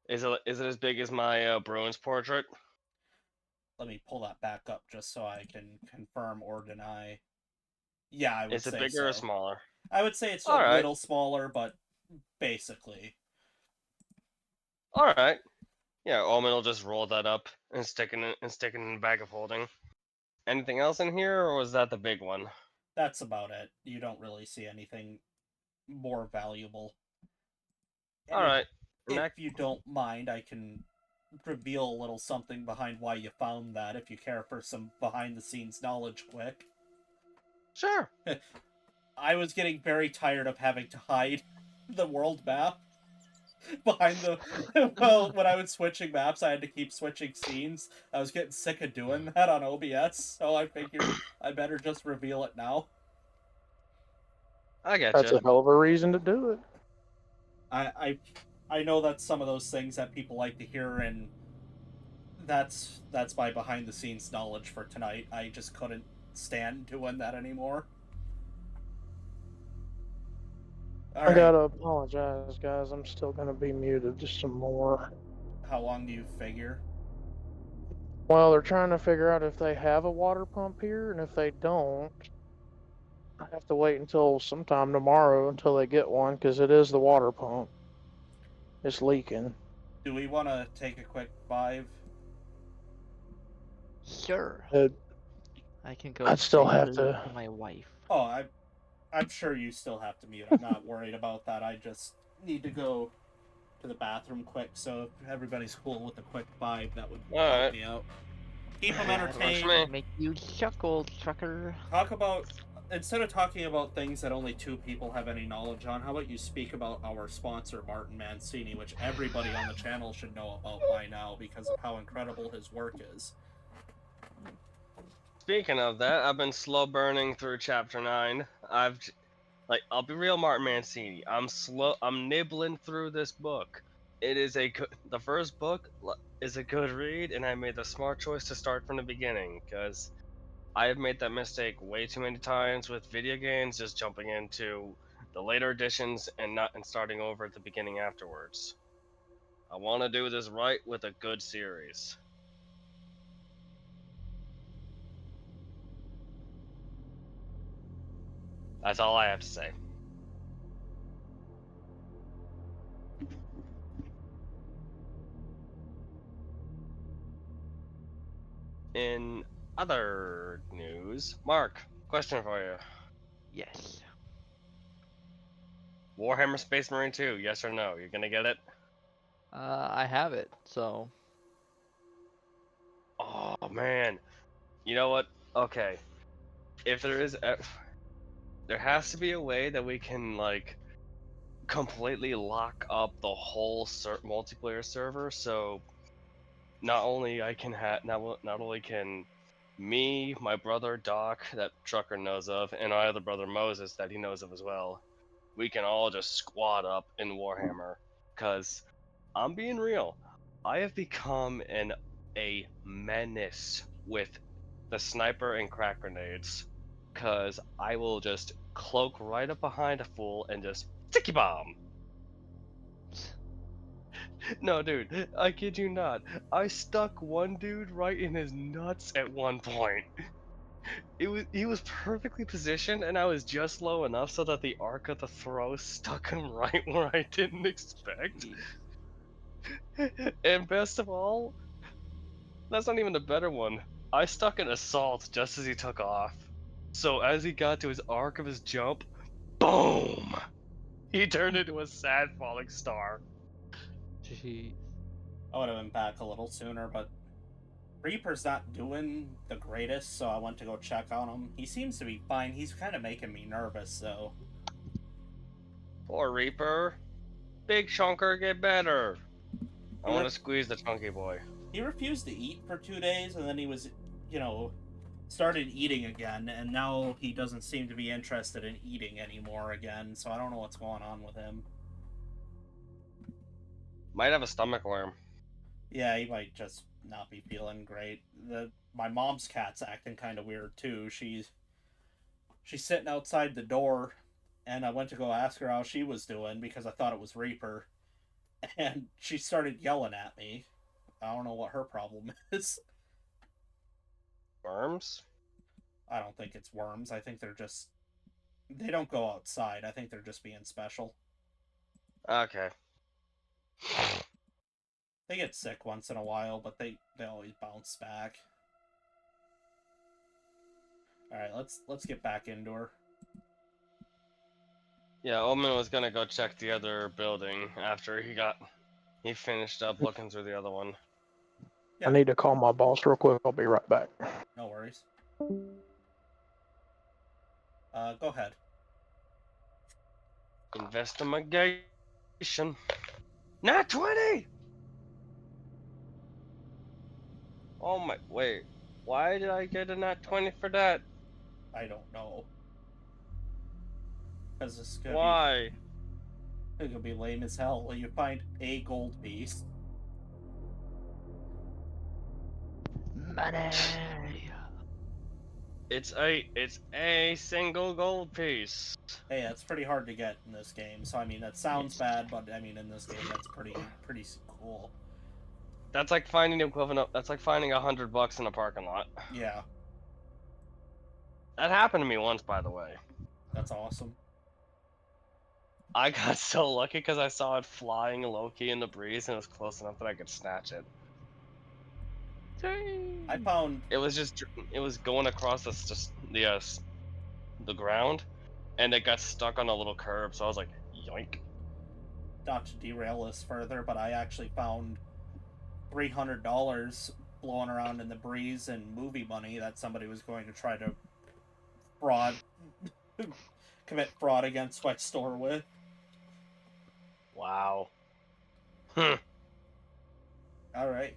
Is it as big as my Bruins portrait? Let me pull that back up just so I can confirm or deny. Yeah, I would Is it say bigger or so. smaller? I would say it's a All right, little smaller, but basically. all right. Yeah, Omen will just roll that up and stick it in the bag of holding. Anything else in here, or was that the big one? That's about it. You don't really see anything more valuable. And All right. In if that, you don't mind, I can reveal a little something behind why you found that if you care for some behind the scenes knowledge quick. sure. I was getting very tired of having to hide the world map behind the well, when I was switching maps I had to keep switching scenes. I was getting sick of doing that on OBS, so I figured I better just reveal it now. I get That's you. a hell of a reason to do it. I know that's some of those things that people like to hear, and that's my behind the scenes knowledge for tonight. I just couldn't stand doing that anymore. All I right. gotta apologize, guys. I'm still gonna be muted just some more. How long do you figure? Well, they're trying to figure out if they have a water pump here, and if they don't, I have to wait until sometime tomorrow until they get one, because it is the water pump. It's leaking. Do we want to take a quick 5? Sure. It, I can go I'd still say have hello to. to my wife. Oh, I'm sure you still have to mute. I'm not worried about that. I just need to go to the bathroom quick. So if everybody's cool with a quick 5, that would All help right. me out. Keep them That Works for entertained. me. would make you chuckle, trucker. Talk about instead of talking about things that only 2 people have any knowledge on. How about you speak about our sponsor Martin Mancini, which everybody on the channel should know about by now because of how incredible his work is. Speaking of that, I've been slow burning through chapter 9. I'll be real, Martin Mancini. I'm nibbling through this book. It is the first book is a good read, and I made the smart choice to start from the beginning because I have made that mistake way too many times with video games, just jumping into the later editions and starting over at the beginning afterwards. I want to do this right with a good series. That's all I have to say. In other news, Mark, question for you. Yes. Warhammer Space Marine 2, yes or no? You're gonna get it? I have it, so Oh man. You know what? Okay. If there has to be a way that we can like completely lock up the whole multiplayer server so not only I can have not only can me, my brother Doc, that trucker knows of, and my other brother Moses that he knows of as well, we can all just squad up in Warhammer. Cause I'm being real, I have become a menace with the sniper and crack grenades. Cause I will just cloak right up behind a fool, and just sticky bomb. No, dude, I kid you not. I stuck one dude right in his nuts at one point. He was perfectly positioned, and I was just low enough so that the arc of the throw stuck him right where I didn't expect. Jeez. And best of all, that's not even the better one. I stuck an assault just as he took off. So as he got to his arc of his jump, boom! He turned into a sad falling star. Jeez. I would have been back a little sooner, but Reaper's not doing the greatest, so I went to go check on him. He seems to be fine. He's kind of making me nervous, though. Poor Reaper. Big Chunker, get better. I He want re- to squeeze the chunky boy. He refused to eat for 2 days, and then he was, started eating again, and now he doesn't seem to be interested in eating anymore again, so I don't know what's going on with him. Might have a stomach worm. Yeah, he might just not be feeling great. My mom's cat's acting kind of weird, too. She's sitting outside the door, and I went to go ask her how she was doing because I thought it was Reaper, and she started yelling at me. I don't know what her problem is. Worms? I don't think it's worms. I think they don't go outside. I think they're just being special. Okay. They get sick once in a while, but they always bounce back. All right, let's get back into her. Yeah, Omen was gonna go check the other building after he finished up looking through the other one. Yeah. I need to call my boss real quick. I'll be right back. No worries. Go ahead. Investigation. Nat 20! Oh my, wait. Why did I get a nat 20 for that? I don't know. Because it's Why? gonna be lame as hell when you find a gold piece. Money. It's a single gold piece. Hey, that's pretty hard to get in this game. So I mean, that sounds Yes. bad, but I mean, in this game, that's pretty cool. That's like finding the equivalent of, that's like finding $100 in a parking lot. Yeah, That happened to me once, by the way. that's awesome. I got so lucky because I saw it flying low-key in the breeze and it was close enough that I could snatch it. I found It was going across the ground, and it got stuck on a little curb. So I was like, yoink. not to derail this further, but I actually found $300 blowing around in the breeze and movie money that somebody was going to try to fraud commit fraud against my store with. Wow. All right.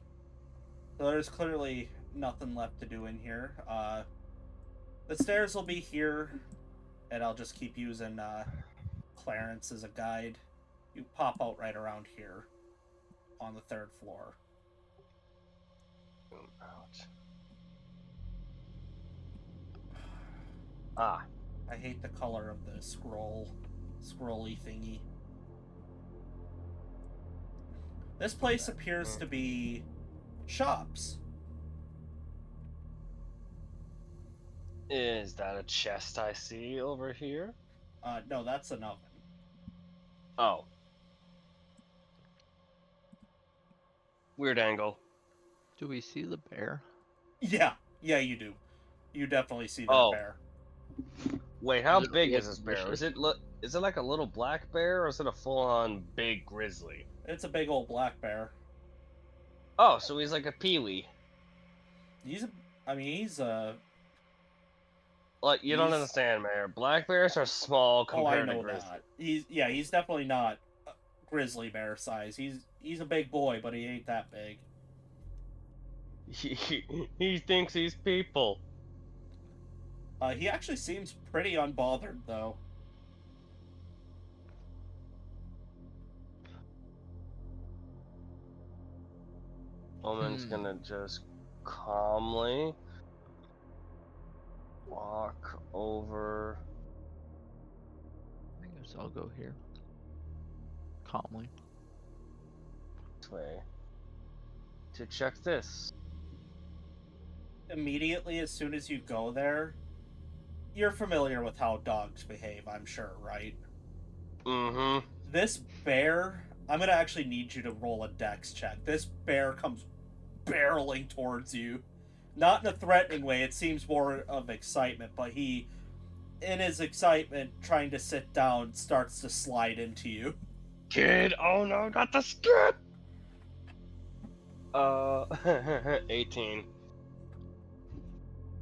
So there's clearly nothing left to do in here. The stairs will be here, and I'll just keep using Clarence as a guide. You pop out right around here on the 3rd floor. Ouch. Ah. I hate the color of the scrolly thingy. This place appears to be shops. Is that a chest I see over here? No, that's an oven. Oh. Weird angle. Do we see the bear? Yeah, you do. You definitely see that Oh. bear. Wait, how Does it big look is this bear? vicious? Is it like a little black bear, or is it a full-on big grizzly? It's a big old black bear. Oh, so he's like a peewee. He's Like, you don't He's- understand, Mayor. Black bears are small oh, I compared to know grizzly. that. He's definitely not grizzly bear size. He's a big boy, but he ain't that big. He thinks he's people. He actually seems pretty unbothered though. Woman's gonna just calmly walk over So I'll go here. Calmly. This way. To check this. Immediately, as soon as you go there, you're familiar with how dogs behave, I'm sure, right? Mm-hmm. This bear, I'm gonna actually need you to roll a dex check. This bear comes barreling towards you. Not in a threatening way, it seems more of excitement, but he, in his excitement, trying to sit down, starts to slide into you. Kid, oh no, not the skid! 18.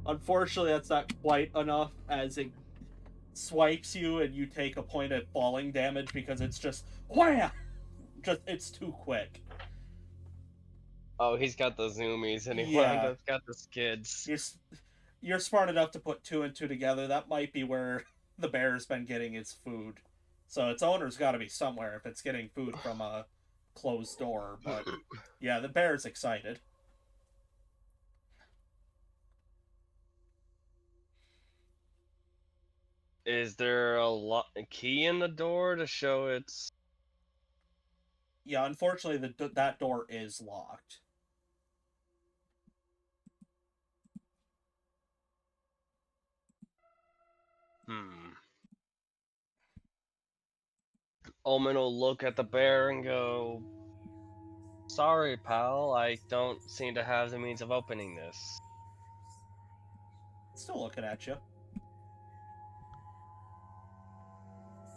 Unfortunately, that's not quite enough, as it swipes you and you take a point of falling damage because it's just wham! Just it's too quick. Oh, he's got the zoomies and he wound Yeah. up got the skids. You're smart enough to put two and two together. That might be where the bear's been getting its food. So its owner's got to be somewhere if it's getting food from a closed door. But yeah, the bear's excited. Is there a key in the door to show it's... Yeah, unfortunately, that door is locked. Omen will look at the bear and go, "Sorry, pal, I don't seem to have the means of opening this." Still looking at you.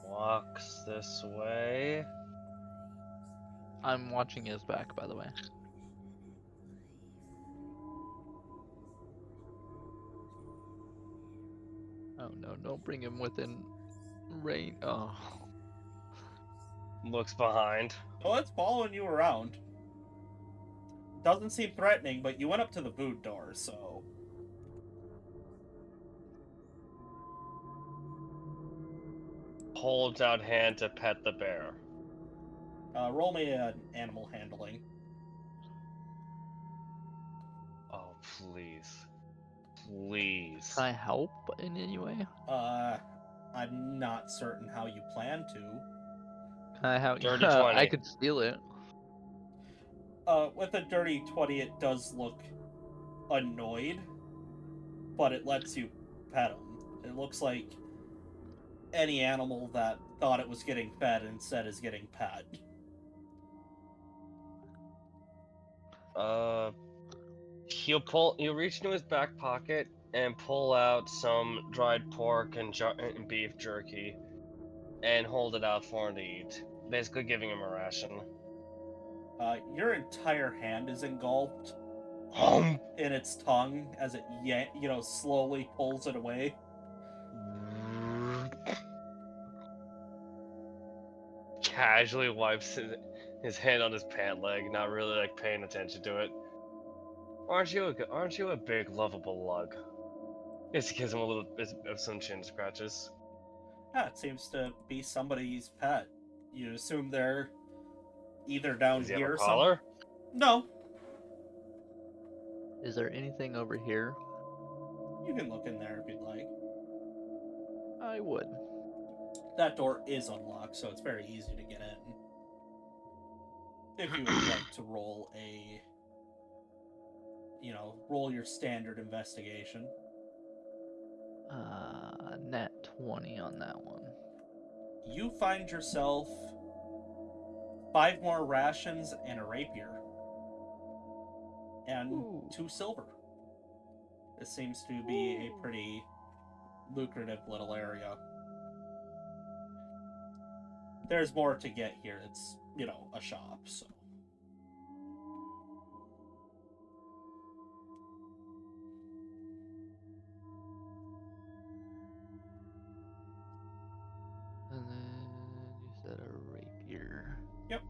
Walks this way. I'm watching his back, by the way. Oh no, don't bring him within range. Oh. Looks behind. Oh, it's following you around. Doesn't seem threatening, but you went up to the boot door, so... Holds out hand to pet the bear. Roll me an animal handling. Oh, please. Please. Can I help in any way? I'm not certain how you plan to. Can I help? Dirty I 20. could steal it. With a dirty 20, it does look annoyed, but it lets you pet him. It looks like any animal that thought it was getting fed instead is getting pet. He'll reach into his back pocket and pull out some dried pork and beef jerky and hold it out for him to eat. Basically giving him a ration. Your entire hand is engulfed Hum. in its tongue as it, slowly pulls it away. Casually wipes his hand on his pant leg, not really like paying attention to it. Aren't you a big lovable lug? Just gives him a little bit of some chin scratches. Yeah, it seems to be somebody's pet. You assume they're either down Does he have here a or something. collar? No, Is there anything over here? you can look in there if you'd like. I would. That door is unlocked, so it's very easy to get in. If you would like to roll roll your standard investigation. Net 20 on that one. You find yourself 5 more rations and a rapier. And Ooh. 2 silver. This seems to be a pretty lucrative little area. There's more to get here. It's, a shop, so. And then you said a rapier. Yep.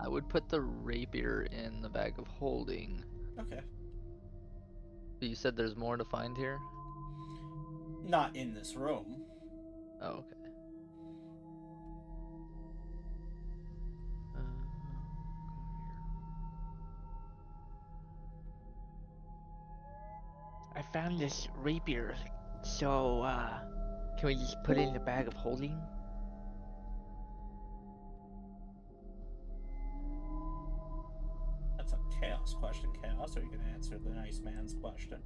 I would put the rapier in the bag of holding. Okay. But you said there's more to find here? Not in this room. Oh, okay. Go I found this rapier. So, can we just put it in the bag of holding? so you can answer the nice man's question.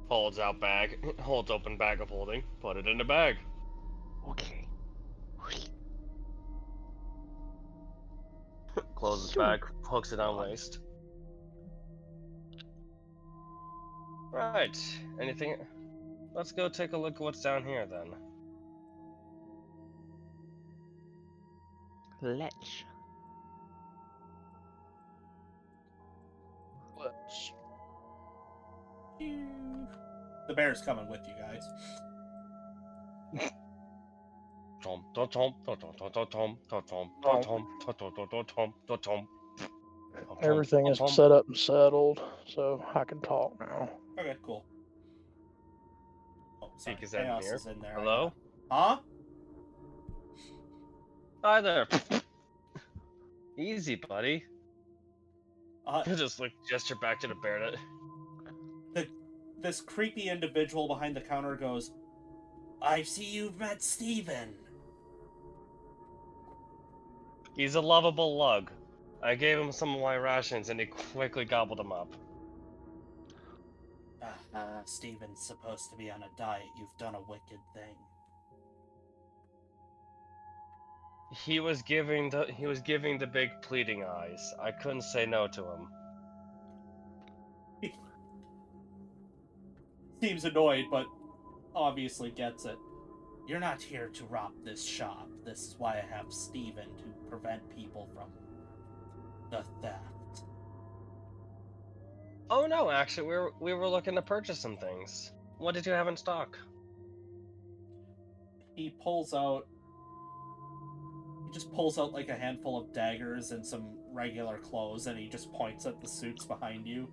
Holds open bag of holding. Put it in the bag. Okay. Closes Shoo. bag, hooks it on waist. Right. Anything? Let's go take a look at what's down here then. Let's. Let's. The bear's coming with you guys. Tom, tom, tom, tom, tom, tom, tom, tom, tom, tom, tom, tom, tom, tom. Everything is set up and settled, so I can talk now. Okay, cool. Oh, sorry. Peek his head in Chaos here. is in there. Hello? Huh? Hi there. Easy, buddy. Just like gesture back to the bear. This creepy individual behind the counter goes, I see you've met Steven. He's a lovable lug. I gave him some of my rations and he quickly gobbled them up. Steven's supposed to be on a diet. You've done a wicked thing. He was giving the big pleading eyes. I couldn't say no to him. Seems annoyed, but obviously gets it. You're not here to rob this shop. This is why I have Steven to prevent people from the theft. Oh no, actually, we were looking to purchase some things. What did you have in stock? He just pulls out like a handful of daggers and some regular clothes, and he just points at the suits behind you.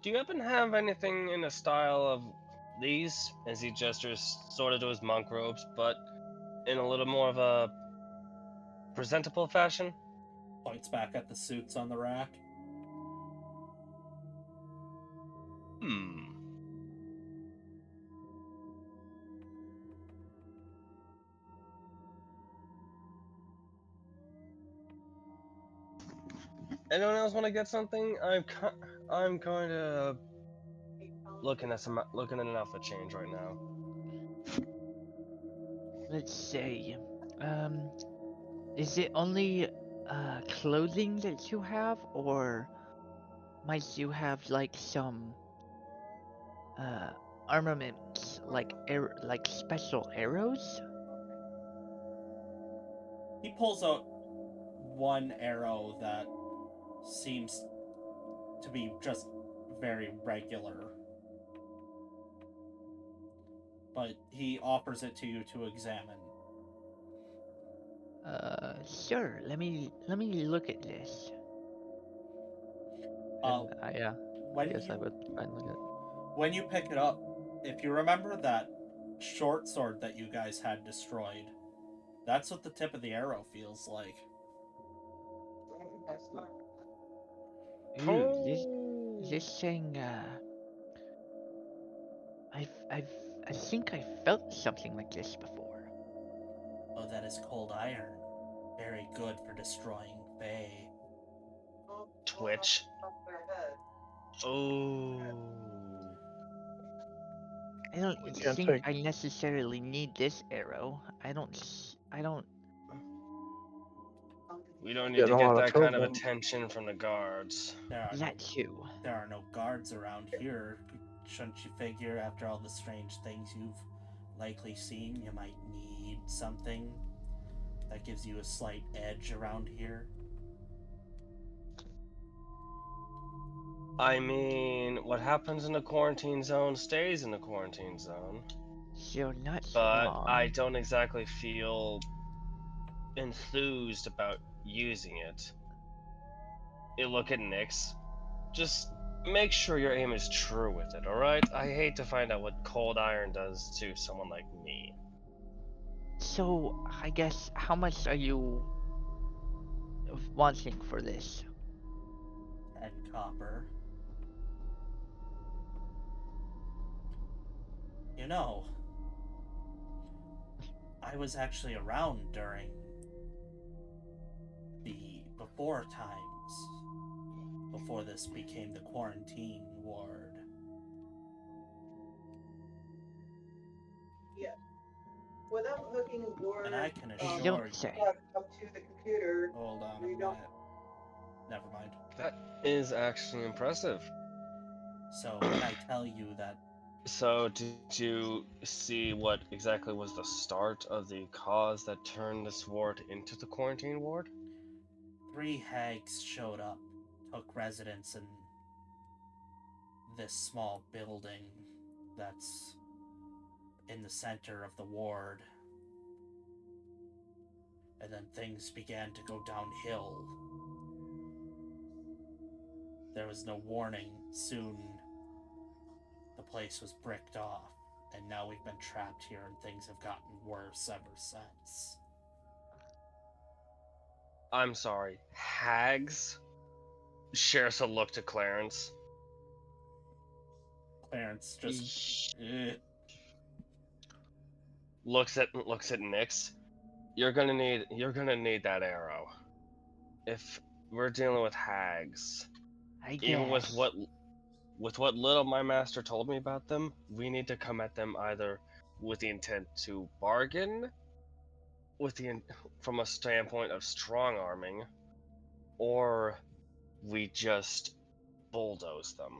Do you happen to have anything in the style of these? As he gestures sort of to his monk robes, but in a little more of a presentable fashion? Points back at the suits on the rack. Anyone else want to get something? I'm kind of looking at an outfit change right now. Let's say. Is it only clothing that you have, or might you have like some armaments, like special arrows? He pulls out one arrow that seems to be just very regular. But he offers it to you to examine. Sure. Let me look at this. Uh, And yeah, I guess I would try and look at it. When you pick it up, if you remember that short sword that you guys had destroyed, that's what the tip of the arrow feels like. Ooh, this thing. I think I felt something like this before. Oh, that is cold iron. Very good for destroying Fae. Twitch. Oh. I don't We can't think take- I necessarily need this arrow. I don't. We don't need Get to a get lot of that kind of trouble. attention from the guards. That too. There are no guards around here. Shouldn't you figure, after all the strange things you've likely seen, you might need something that gives you a slight edge around here? I mean, what happens in the quarantine zone stays in the quarantine zone. You're not But wrong. I don't exactly feel enthused about using it. You look at Nyx. Just make sure your aim is true with it, alright? I hate to find out what cold iron does to someone like me. So, I guess, how much are you wanting for this? 10 copper. You know, I was actually around during the before times, before this became the quarantine ward. Yeah. Without hooking your And I can You assure don't you. say. plug up to the computer, Hold on a you don't. minute. Never mind. That is actually impressive. So when I tell you that So, did you see what exactly was the start of the cause that turned this ward into the quarantine ward? 3 hags showed up, took residence in this small building that's in the center of the ward, and then things began to go downhill. There was no warning. Soon the place was bricked off, and now we've been trapped here and things have gotten worse ever since. I'm sorry, hags? Shares a look to Clarence. Clarence just Looks at Nyx. You're gonna need that arrow. If we're dealing with hags, I even guess. with what little my master told me about them, we need to come at them either with the intent to bargain, with the from a standpoint of strong arming, or we just bulldoze them.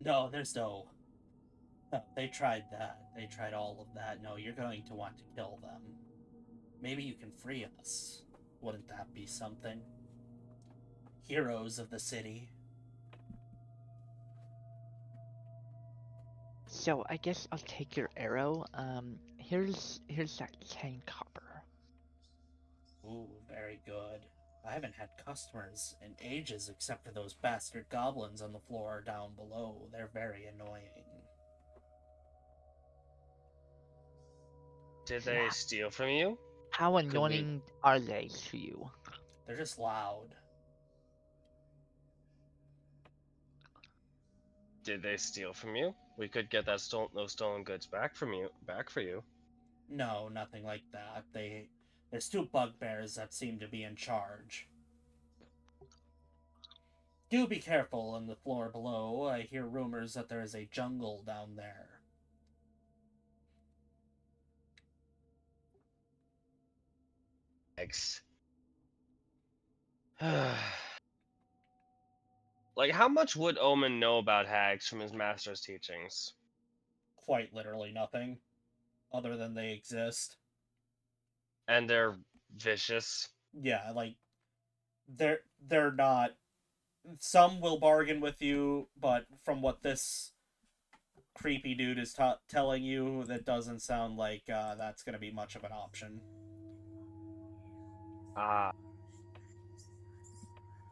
No, there's no. They tried that. They tried all of that. No, you're going to want to kill them. Maybe you can free us. Wouldn't that be something? Heroes of the city. So I guess I'll take your arrow. Here's that 10 copper. Ooh, very good. I haven't had customers in ages except for those bastard goblins on the floor down below. They're very annoying. Did they steal from you? How Could we? annoying are they to you? They're just loud. Did they steal from you? We could get those stolen goods back for you. No, nothing like that. There's 2 bugbears that seem to be in charge. Do be careful on the floor below. I hear rumors that there is a jungle down there. Eggs. Like, how much would Omen know about hags from his master's teachings? Quite literally nothing, other than they exist. And they're vicious. Yeah, like they're not. Some will bargain with you, but from what this creepy dude is telling you, that doesn't sound like that's going to be much of an option. Ah.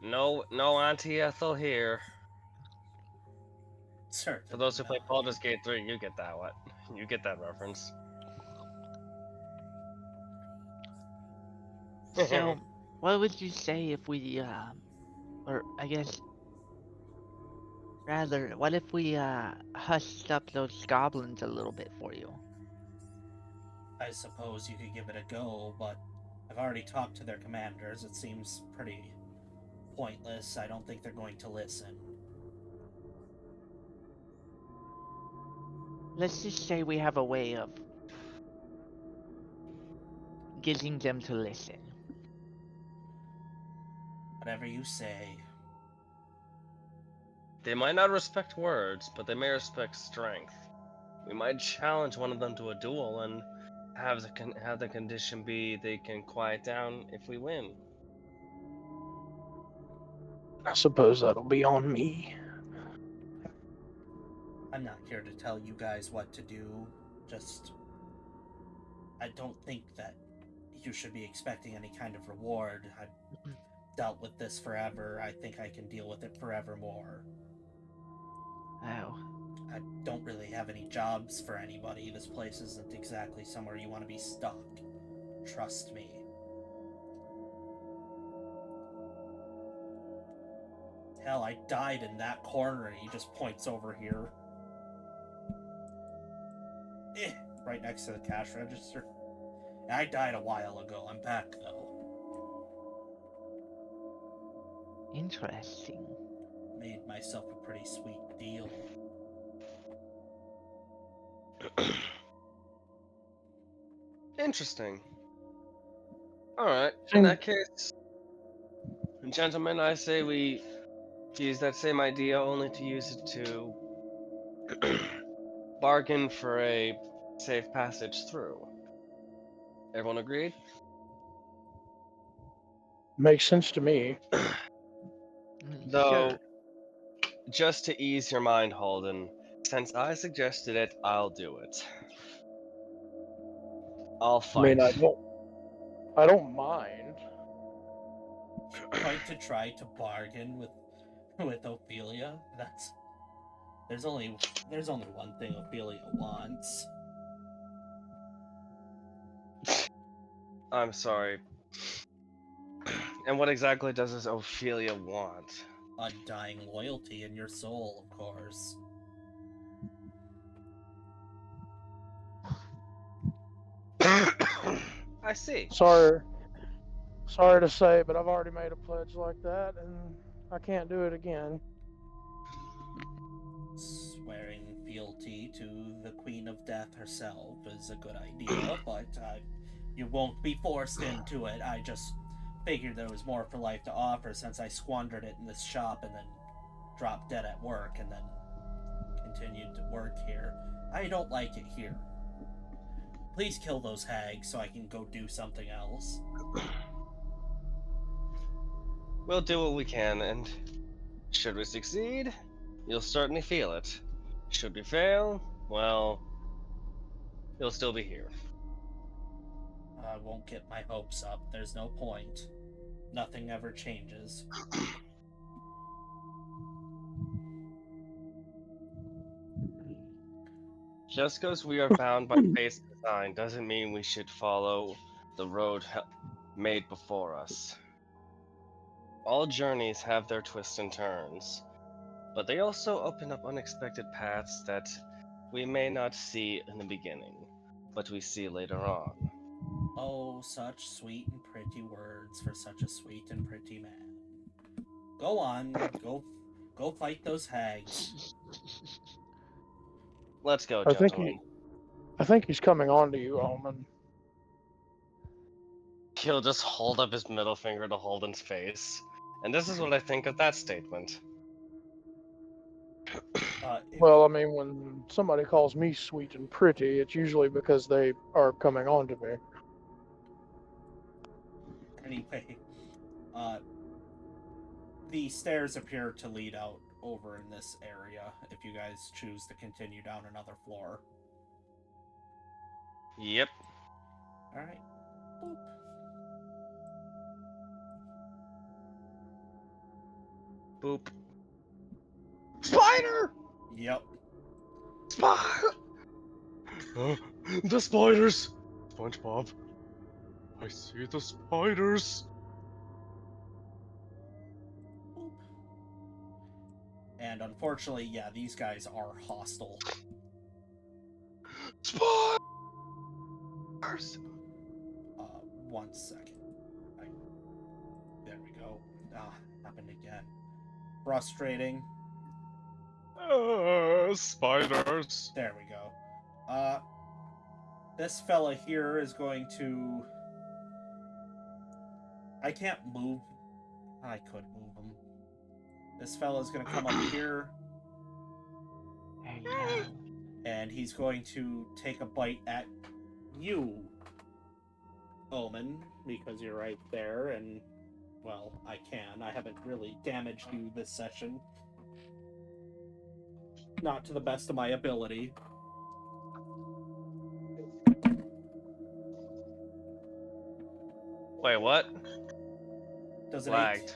No Auntie Ethel here. For Certainly those who play not. Baldur's Gate 3, you get that what? You get that reference. So, what would you say if we, or I guess, rather, what if we, hushed up those goblins a little bit for you? I suppose you could give it a go, but I've already talked to their commanders. It seems pretty pointless. I don't think they're going to listen. Let's just say we have a way of getting them to listen. Whatever you say. They might not respect words, but they may respect strength. We might challenge one of them to a duel and have the condition be they can quiet down if we win. I suppose that'll be on me. I'm not here to tell you guys what to do. Just, I don't think that you should be expecting any kind of reward. I've dealt with this forever. I think I can deal with it forevermore. Oh, I don't really have any jobs for anybody. This place isn't exactly somewhere you want to be stuck. Trust me. Hell, I died in that corner and he just points over here. Right next to the cash register. I died a while ago. I'm back, though. Interesting. Made myself a pretty sweet deal. Interesting. Alright, in Seems- that case, gentlemen, I say we use that same idea only to use it to bargain for a safe passage through. Everyone agreed? Makes sense to me. Though, Sure. just to ease your mind, Holden, since I suggested it, I'll do it. I'll I mean, fight. I don't mind. Going to try to bargain with Ophelia. There's only one thing Ophelia wants. I'm sorry. And what exactly does this Ophelia want? Undying loyalty in your soul, of course. I see. Sorry to say, but I've already made a pledge like that, and I can't do it again. Swearing fealty to the Queen of Death herself is a good idea, but you won't be forced into it. I just figured there was more for life to offer since I squandered it in this shop and then dropped dead at work and then continued to work here. I don't like it here. Please kill those hags so I can go do something else. We'll do what we can, and should we succeed, you'll certainly feel it. Should we fail, well, you'll still be here. I won't get my hopes up. There's no point. Nothing ever changes. Just because we are bound by fate's design doesn't mean we should follow the road made before us. All journeys have their twists and turns, but they also open up unexpected paths that we may not see in the beginning, but we see later on. Oh, such sweet and pretty words for such a sweet and pretty man. Go on, go fight those hags. Let's go, I think gentlemen. I think he's coming on to you, Omen. He'll just hold up his middle finger to Holden's face. And this is what I think of that statement. Well, I mean, when somebody calls me sweet and pretty, it's usually because they are coming on to me. Anyway, the stairs appear to lead out over in this area if you guys choose to continue down another floor. Yep. Alright. Boop. Boop. Spider! Yep. Spider! The spiders! SpongeBob. I see the spiders. Boop. And unfortunately, yeah, these guys are hostile. Spiders! 1 second. There we go. Happened again. Frustrating. Spiders. There we go. This fella here is going to... I can't move. I could move him. This fella's going to come up here, Oh no. and he's going to take a bite at you, Omen, because you're right there, and, well, I can. I haven't really damaged you this session. Not to the best of my ability. Wait, what? Does it Lagged.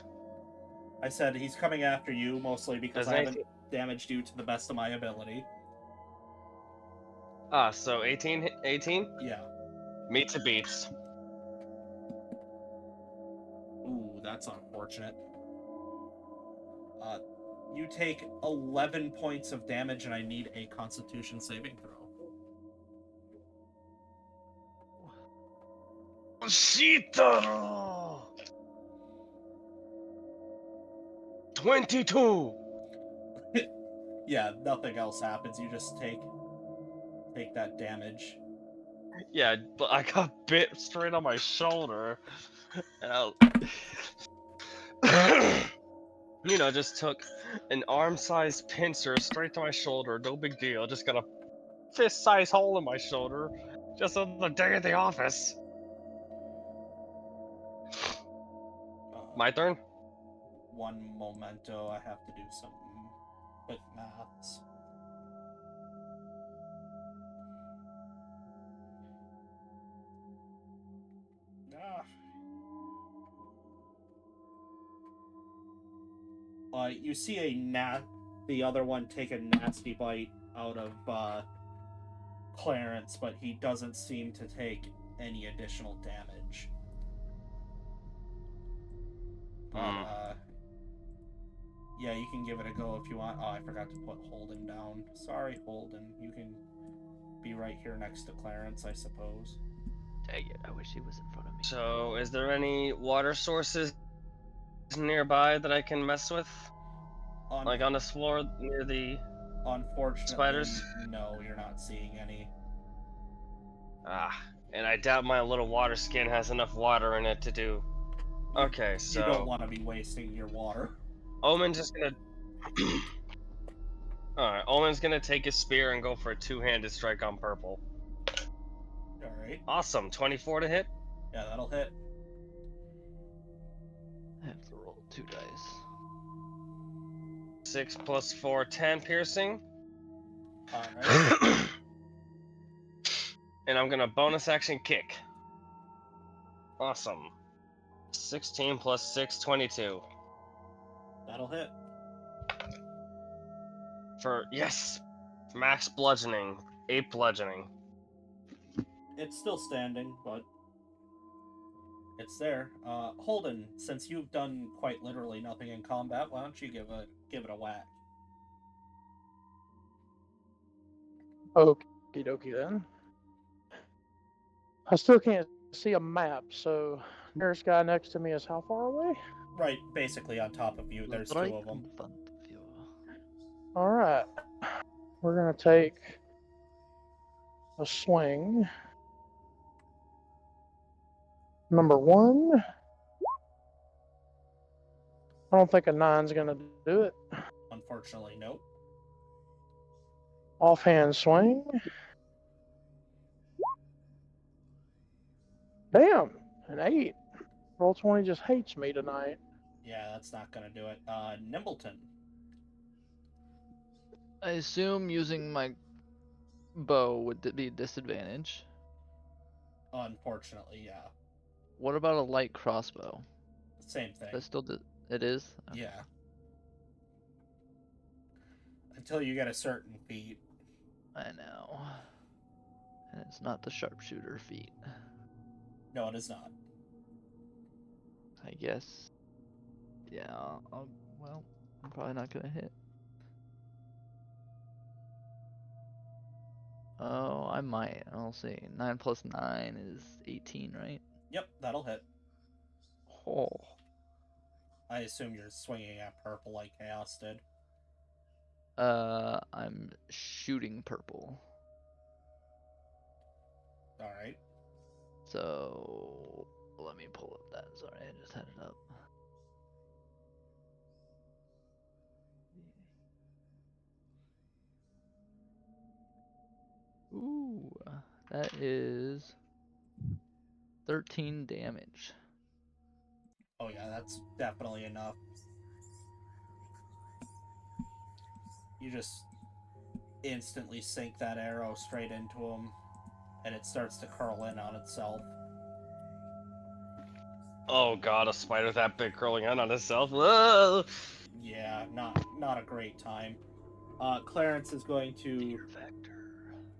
I said he's coming after you, mostly because Does I it haven't damaged you to the best of my ability. So 18? 18? Yeah. Meets a beats. Ooh, that's unfortunate. You take 11 points of damage, and I need a Constitution saving throw. Shitaro! 22. Yeah, nothing else happens. You just take that damage. Yeah, but I got bit straight on my shoulder. And just took an arm-sized pincer straight to my shoulder. No big deal. Just got a fist-sized hole in my shoulder. Just another day at the office. My turn? One momento. I have to do some quick maths. You see the other one take a nasty bite out of Clarence, but he doesn't seem to take any additional damage. But yeah, you can give it a go if you want. Oh, I forgot to put Holden down. Sorry, Holden. You can be right here next to Clarence, I suppose. Dang it, I wish he was in front of me. So, is there any water sources nearby that I can mess with? Like on this floor near the Unfortunately, spiders? no, you're not seeing any. And I doubt my little water skin has enough water in it to do. Okay, You don't so want to be wasting your water. Omen's just gonna. Alright, Omen's gonna take his spear and go for a two-handed strike on purple. Alright. Awesome, 24 to hit. Yeah, that'll hit. I have to roll 2 dice. 6 plus 4, 10 piercing. Alright. And I'm gonna bonus action kick. Awesome. 16 plus 6, 22. That'll hit. For, yes! Max bludgeoning. 8 bludgeoning. It's still standing, but it's there. Holden, since you've done quite literally nothing in combat, why don't you give it a whack? Okie dokie then. I still can't see a map, so nearest guy next to me is how far away? Right, basically on top of you. There's Right two of them. in front of you. All right. We're going to take a swing. Number 1. I don't think a 9's going to do it. Unfortunately, nope. Offhand swing. Damn, an 8. Roll20 just hates me tonight. Yeah, that's not gonna do it. Nimbleton. I assume using my bow would be a disadvantage. Unfortunately, yeah. What about a light crossbow? Same thing. That still it is? Okay. Yeah. Until you get a certain feat. I know. And it's not the sharpshooter feat. No, it is not. I guess. Yeah, well, I'm probably not gonna hit. Oh, I might. I'll see. 9 plus 9 is 18, right? Yep, that'll hit. Oh. I assume you're swinging at purple like Chaos did. I'm shooting purple. Alright. So, let me pull up that. Sorry, I just had it up. Ooh, that is 13 damage. Oh yeah, that's definitely enough. You just instantly sink that arrow straight into him, and it starts to curl in on itself. Oh god, a spider that big curling in on itself. Whoa! Yeah, not a great time. Clarence is going to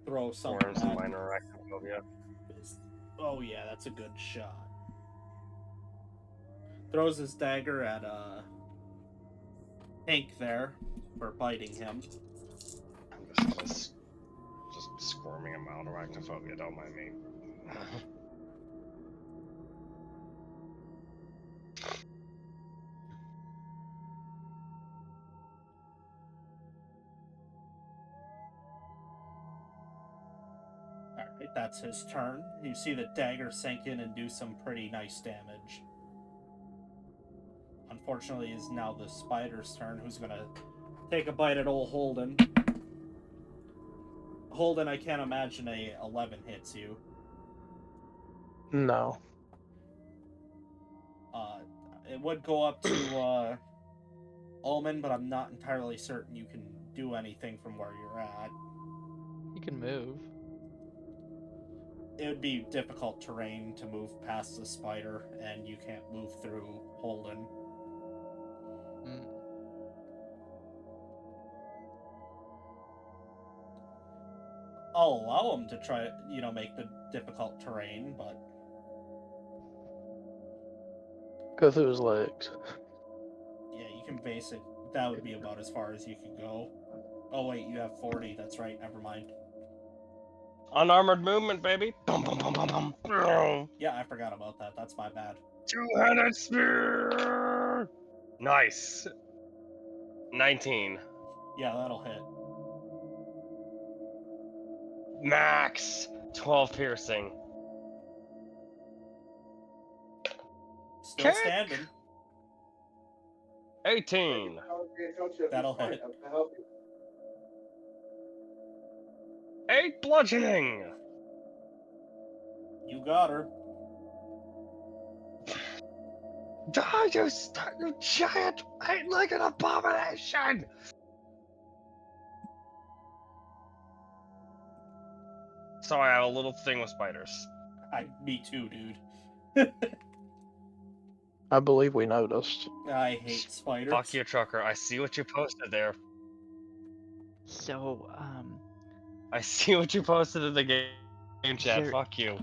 throw something Forms at... minor arachnophobia. Oh yeah, that's a good shot. Throws his dagger at Hank there for biting him. I'm just squirming him out. Arachnophobia, don't mind me. Right, that's his turn. You see the dagger sink in and do some pretty nice damage. Unfortunately, it's now the spider's turn, who's gonna take a bite at old Holden. Holden, I can't imagine a 11 hits you. No. It would go up to Omen, but I'm not entirely certain you can do anything from where you're at. You can move. It would be difficult terrain to move past the spider, and you can't move through Holden. Mm. I'll allow him to try, make the difficult terrain, but Go through his legs. yeah, you can basic. That would be about as far as you can go. Oh wait, you have 40. That's right. Never mind. Unarmored movement, baby. Bum, bum, bum, bum, bum. Yeah, I forgot about that. That's my bad. Two-handed spear. Nice. 19. Yeah, that'll hit. Max. 12 piercing. Still Kick. standing. 18. That'll hit. 8 bludgeoning. You got her. Die, you giant eight-legged abomination! Sorry, I have a little thing with spiders. Me too, dude. I believe we noticed. I hate spiders. Fuck you, trucker. I see what you posted there. So, I see what you posted in the game chat. There- Fuck you.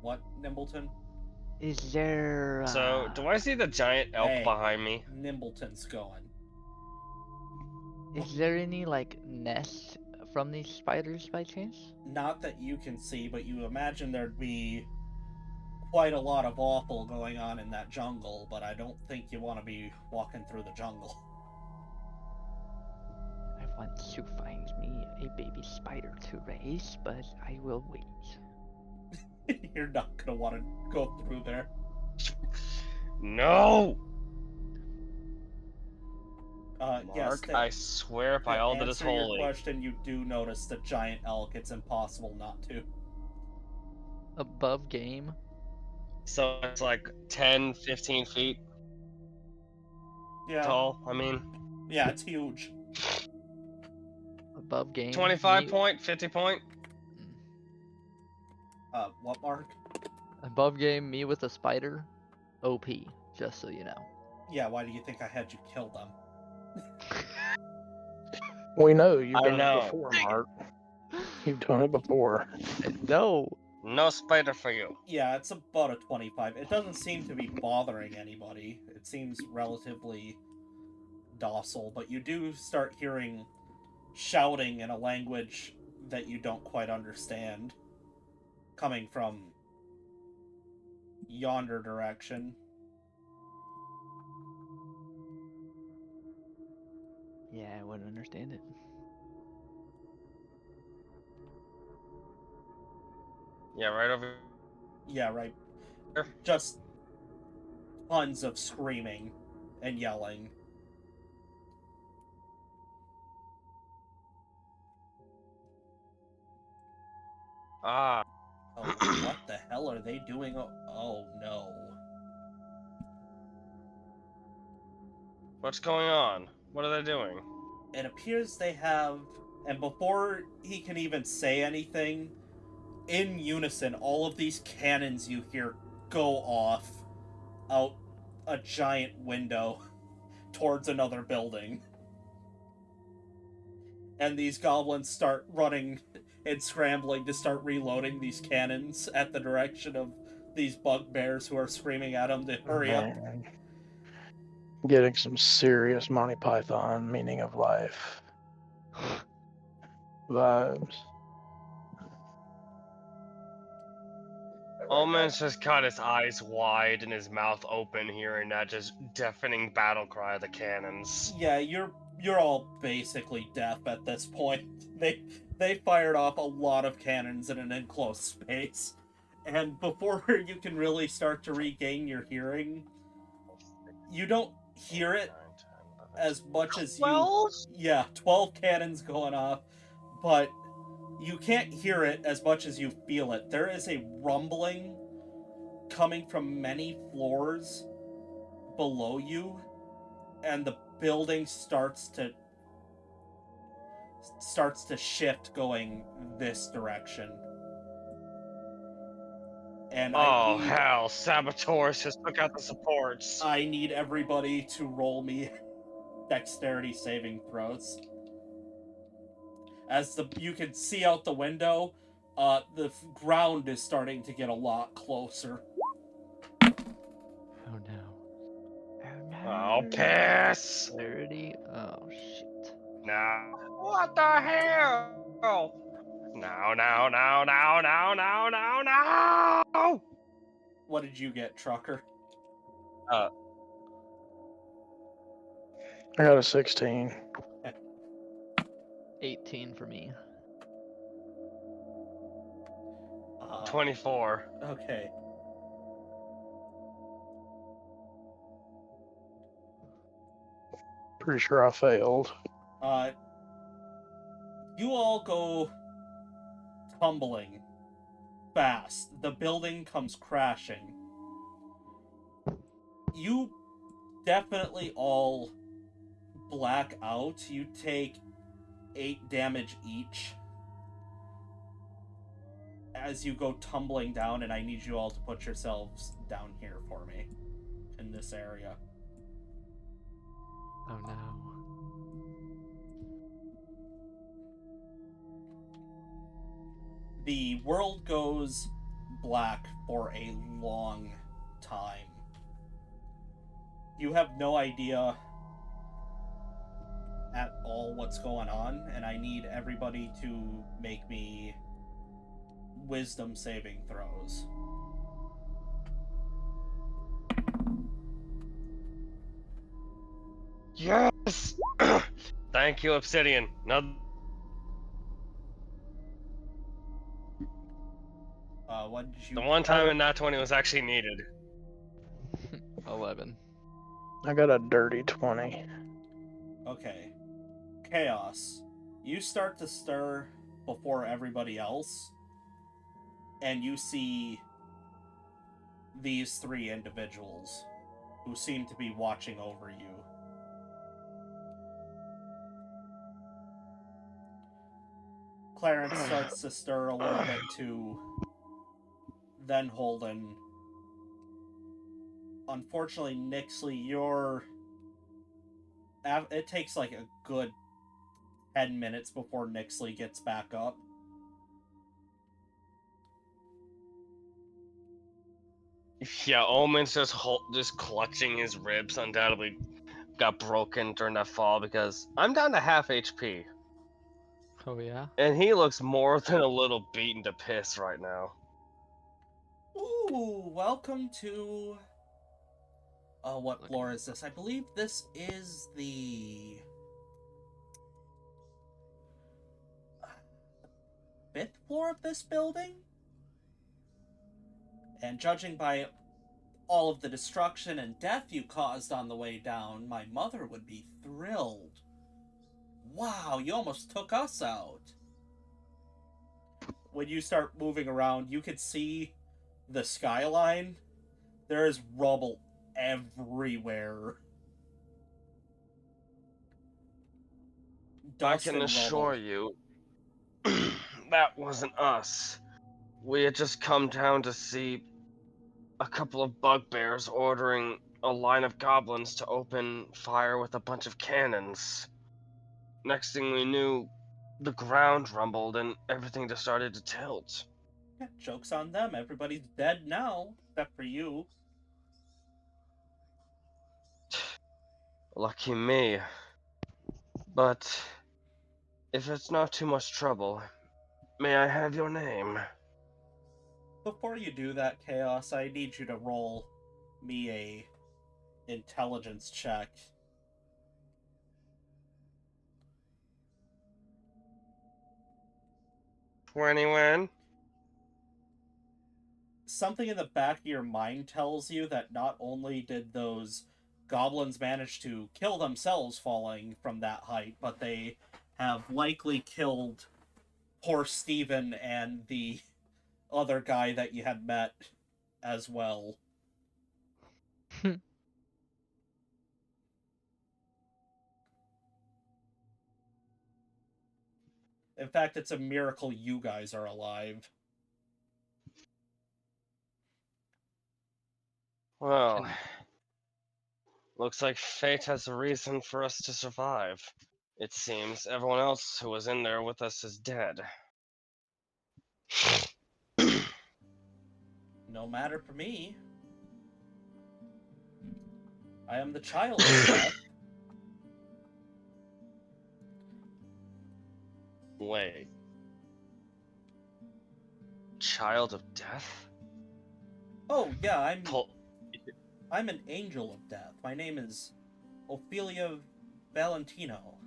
What, Nimbleton? is there? So, do I see the giant elk Hey. behind me? Nimbleton's going. Is there any like nests from these spiders by chance? Not that you can see, but you imagine there'd be quite a lot of offal going on in that jungle, but I don't think you want to be walking through the jungle. I want to find me a baby spider to raise, but I will wait. You're not gonna want to go through there. No! Yes, Mark, I swear by to all that is answer your holy. question, you do notice the giant elk. It's impossible not to. Above game. So it's like 10, 15 feet Yeah, tall. I mean, yeah, it's huge. Above game. 25 me- point, 50 point. What, Mark? Above game, me with a spider. OP, just so you know. Yeah, why do you think I had you kill them? We know you've I done know. it before, Mark. You've done it before. No. No spider for you. Yeah, it's about a 25. It doesn't seem to be bothering anybody. It seems relatively docile, but you do start hearing shouting in a language that you don't quite understand coming from yonder direction. Yeah, I wouldn't understand it. Yeah, right over Yeah, right. here. Just tons of screaming and yelling. Ah, Oh, what the hell are they doing? Oh no. what's going on? What are they doing? It appears they have, and before he can even say anything, in unison, all of these cannons you hear go off out a giant window towards another building. And these goblins start running and scrambling to start reloading these cannons at the direction of these bugbears who are screaming at them to hurry up. Man. Getting some serious Monty Python meaning of life vibes. Omen's just got his eyes wide and his mouth open, hearing that just deafening battle cry of the cannons. Yeah, you're all basically deaf at this point. they fired off a lot of cannons in an enclosed space. And before you can really start to regain your hearing, you don't hear it as much as you... 12? Yeah, 12 cannons going off, but you can't hear it as much as you feel it. There is a rumbling coming from many floors below you, and the building starts to shift going this direction. And Oh, hell. Saboteurs just took out the supports. I need everybody to roll me dexterity saving throws. As you can see out the window, the ground is starting to get a lot closer. Oh no. Oh no. Oh, piss! 30. Oh shit. No. What the hell? No, no, no, no, no, no, no, no! What did you get, Trucker? I got a 16. 18 for me. 24. Okay. Pretty sure I failed. You all go tumbling fast. The building comes crashing. You definitely all black out. You take 8 damage each as you go tumbling down, and I need you all to put yourselves down here for me in this area. Oh no. The world goes black for a long time. You have no idea at all what's going on, and I need everybody to make me wisdom saving throws. Yes! Thank you, Obsidian. Now, What did you... the one time in Nat 20 was actually needed. 11. I got a dirty 20. Okay. Chaos. You start to stir before everybody else, and you see these 3 individuals who seem to be watching over you. Clarence starts to stir a little bit too. Then Holden. Unfortunately, Nixley, it takes like a good 10 minutes before Nixley gets back up. Yeah, Omen's just clutching his ribs. Undoubtedly got broken during that fall because I'm down to half HP. Oh yeah. And he looks more than a little beaten to piss right now. Ooh, welcome to... what floor is this? I believe this is the 5th floor of this building? And judging by all of the destruction and death you caused on the way down, my mother would be thrilled. Wow, you almost took us out. When you start moving around, you can see the skyline. There is rubble everywhere. Dust I can and assure rubble. you, that wasn't us. We had just come down to see a couple of bugbears ordering a line of goblins to open fire with a bunch of cannons. Next thing we knew, the ground rumbled and everything just started to tilt. Yeah, joke's on them. Everybody's dead now, except for you. Lucky me. But if it's not too much trouble, may I have your name? Before you do that, Chaos, I need you to roll me a intelligence check. 21. Something in the back of your mind tells you that not only did those goblins manage to kill themselves falling from that height, but they have likely killed poor Steven and the other guy that you had met as well. In fact, it's a miracle you guys are alive. Well, looks like fate has a reason for us to survive. It seems everyone else who was in there with us is dead. No matter for me. I am the child of death. Wait. Child of death? Oh yeah, Pull. I'm an angel of death. My name is Ophelia Valentino.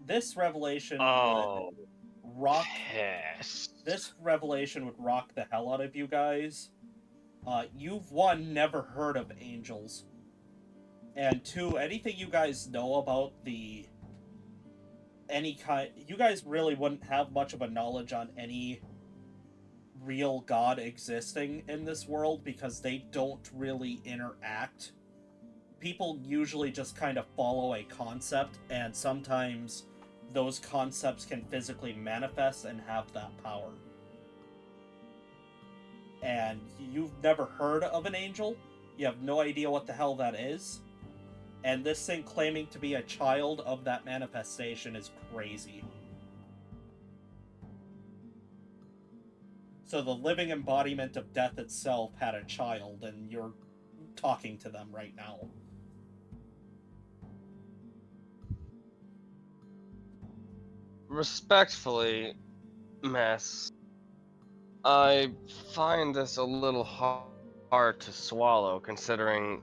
This revelation Oh, would rock. yes. This revelation would rock the hell out of you guys. You've one, never heard of angels, and two, anything you guys know about any kind, you guys really wouldn't have much of a knowledge on any real god existing in this world because they don't really interact. People usually just kind of follow a concept, and sometimes those concepts can physically manifest and have that power. And you've never heard of an angel, you have no idea what the hell that is, and this thing claiming to be a child of that manifestation is crazy. So the living embodiment of death itself had a child, and you're talking to them right now. Respectfully, Mess, I find this a little hard to swallow, considering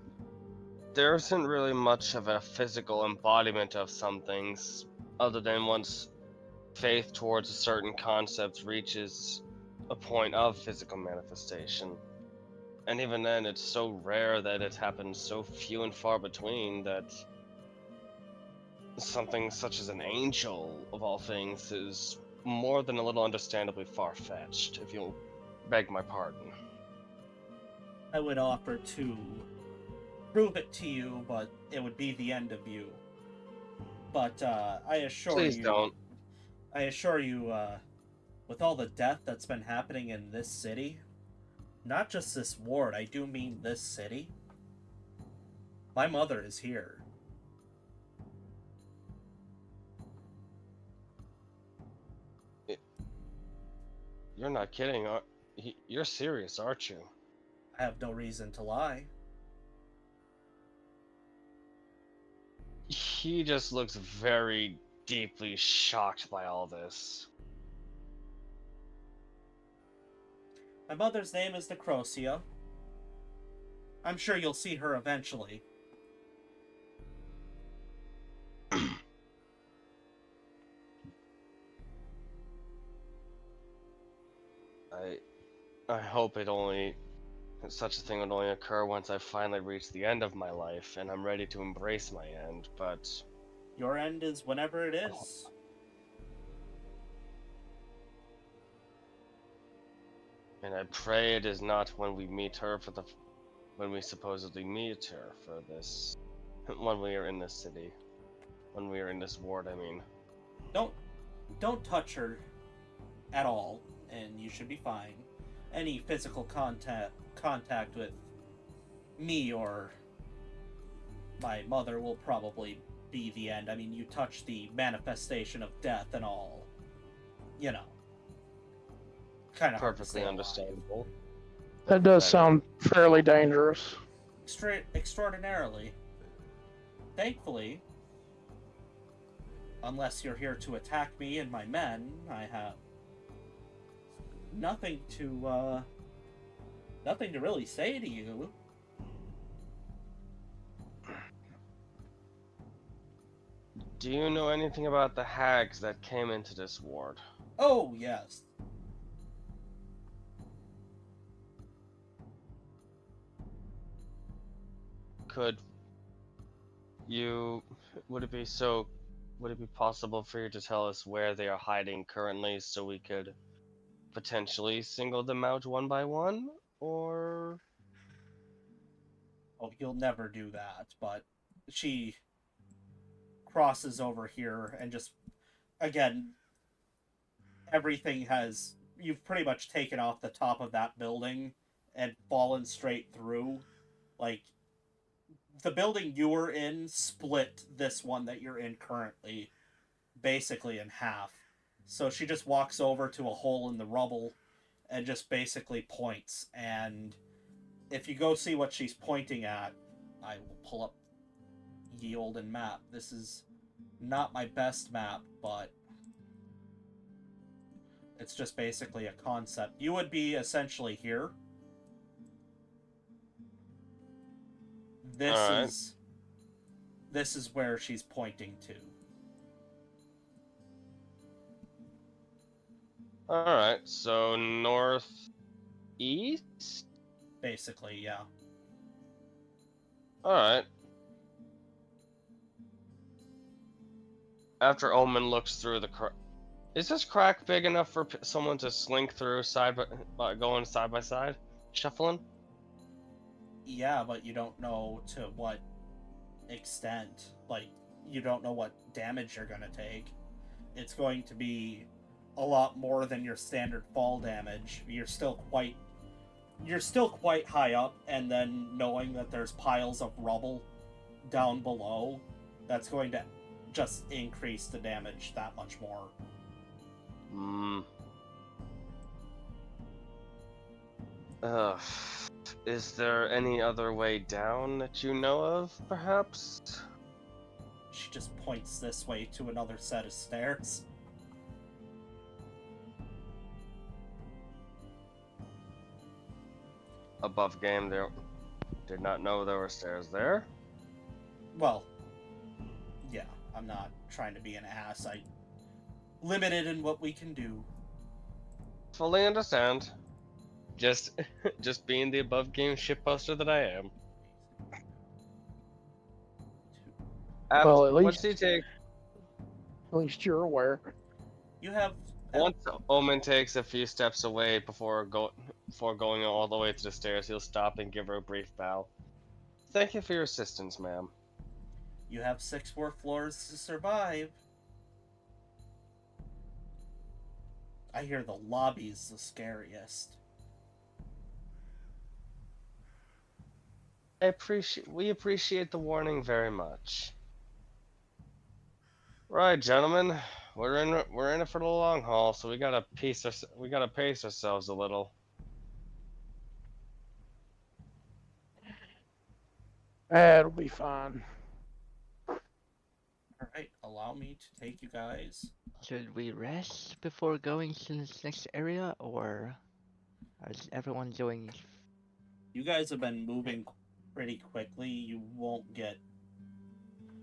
there isn't really much of a physical embodiment of some things, other than once faith towards a certain concept reaches a point of physical manifestation. And even then, it's so rare that it happens so few and far between that something such as an angel, of all things, is more than a little understandably far-fetched, if you'll beg my pardon. I would offer to prove it to you, but it would be the end of you. But I assure Please you, don't. with all the death that's been happening in this city, not just this ward, I do mean this city, my mother is here. You're not kidding, you're serious, aren't you? I have no reason to lie. He just looks very deeply shocked by all this. My mother's name is Necrosia. I'm sure you'll see her eventually. I hope such a thing would only occur once I finally reach the end of my life and I'm ready to embrace my end, but Your end is whenever it is. and I pray it is not when we meet her when we supposedly meet her for this, when we are in this city, when we are in this ward, I mean. Don't touch her at all, and you should be fine. Any physical contact with me or my mother will probably be the end. I mean, you touch the manifestation of death and all. You know. Kind of Perfectly understandable. That does sound fairly dangerous. Extraordinarily. Thankfully, unless you're here to attack me and my men, I have nothing to really say to you. Do you know anything about the hags that came into this ward? Oh, yes. Could you, would it be so, would it be possible for you to tell us where they are hiding currently so we could potentially single them out one by one? Or Oh, you'll never do that, but she crosses over here and just, again, everything has. You've pretty much taken off the top of that building and fallen straight through. Like, the building you were in split this one that you're in currently basically in half. So she just walks over to a hole in the rubble and just basically points. And if you go see what she's pointing at, I will pull up ye olden map. This is not my best map, but it's just basically a concept. You would be essentially here. This Alright. is where she's pointing to. Alright, so northeast? Basically, yeah. Alright. After Omen looks through the crack. Is this crack big enough for someone to slink through going side by side? Shuffling? Yeah, but you don't know to what extent. Like, you don't know what damage you're gonna take. It's going to be a lot more than your standard fall damage. You're still quite high up, and then knowing that there's piles of rubble down below, that's going to just increase the damage that much more. Hmm. Ugh. Is there any other way down that you know of, perhaps? She just points this way to another set of stairs. Above game there. Did not know there were stairs there. Well, yeah, I'm not trying to be an ass. I limited in what we can do. Fully understand. Just just being the above game shitposter that I am. After, Well, at what's least he take? you're aware. You have Once Omen takes a few steps away before going all the way to the stairs, he'll stop and give her a brief bow. Thank you for your assistance, ma'am. 6 more floors to survive. I hear the lobby's the scariest. We appreciate the warning very much. Right, gentlemen, we're in it for the long haul, so we gotta pace ourselves a little. It'll be fine. Alright, allow me to take you guys. Should we rest before going to this next area, or is everyone doing? You guys have been moving pretty quickly. You won't get.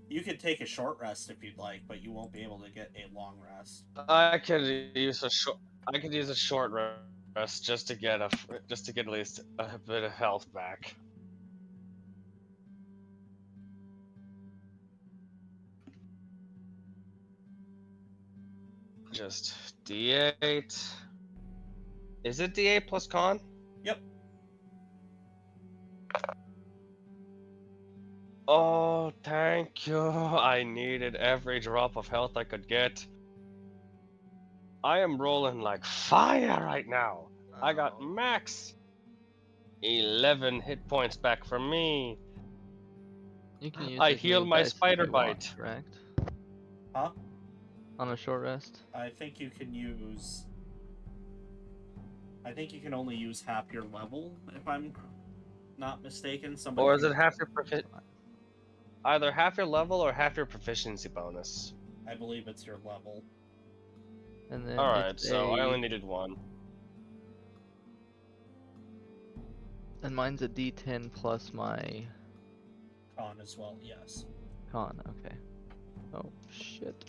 You could take a short rest if you'd like, but you won't be able to get a long rest. I could use a short rest just to get at least a bit of health back. Just D8. Is it D8 plus con? Yep. Oh, thank you. I needed every drop of health I could get. I am rolling like fire right now. I got max 11 hit points back from me. You can use I as heal many my dice as spider you want, bite. correct? Huh? On a short rest. I think you can use. I think you can only use half your level, if I'm not mistaken. Somebody. Or is it either half your level or half your proficiency bonus? I believe it's your level. And then Alright, so I only needed one. And mine's a D10 plus my Con as well, yes. con. Okay. Oh shit.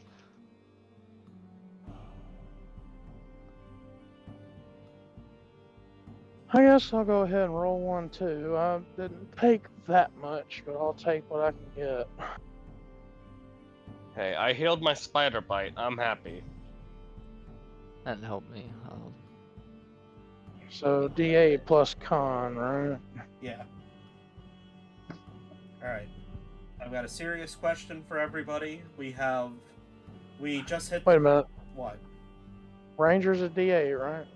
I guess I'll go ahead and roll one too. I didn't take that much, but I'll take what I can get. Hey, I healed my spider bite. I'm happy. That helped me. So D8 plus con, right? Yeah. Alright. I've got a serious question for everybody. We just hit Wait a minute. what? Ranger's a D8, right?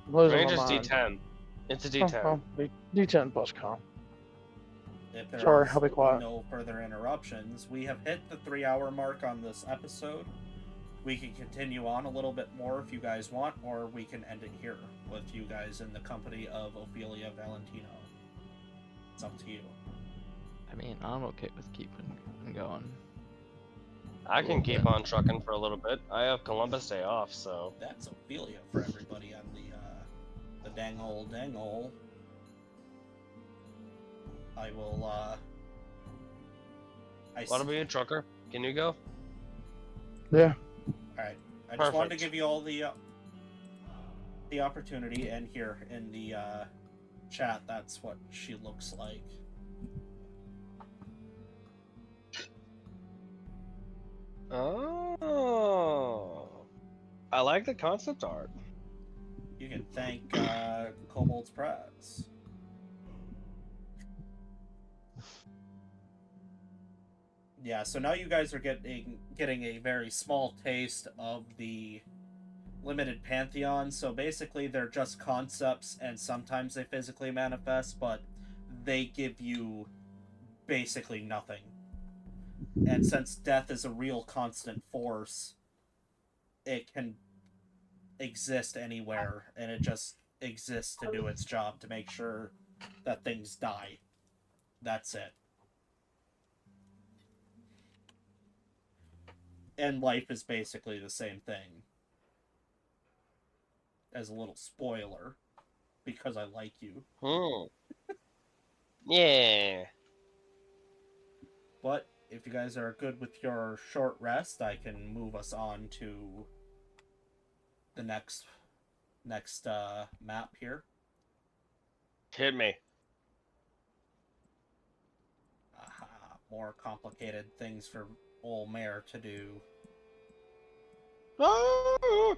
I'm losing Ranger's my mind. D10. It's a Oh, D10. well, D10 plus con. If there Sorry, is I'll be quiet. no further interruptions, we have hit the 3-hour mark on this episode. We can continue on a little bit more if you guys want, or we can end it here with you guys in the company of Ophelia Valentino. It's up to you. I mean, I'm okay with keeping going. I can Cool, keep then. on trucking for a little bit. I have Columbus Day off, so. That's Ophelia for everybody on the dang hole. I will, What about you, trucker? Can you go? Yeah. Alright. I just wanted to Perfect. give you all the opportunity, and here in the chat, that's what she looks like. Oh. I like the concept art. You can thank Kobold's Press. Yeah, so now you guys are getting a very small taste of the limited pantheon. So basically they're just concepts, and sometimes they physically manifest, but they give you basically nothing. And since death is a real constant force, it can exist anywhere, and it just exists to do its job, to make sure that things die. That's it. And life is basically the same thing. As a little spoiler, because I like you. Yeah. But if you guys are good with your short rest, I can move us on to the next map here. Hit me. Aha, more complicated things for old Mare to do. Ah!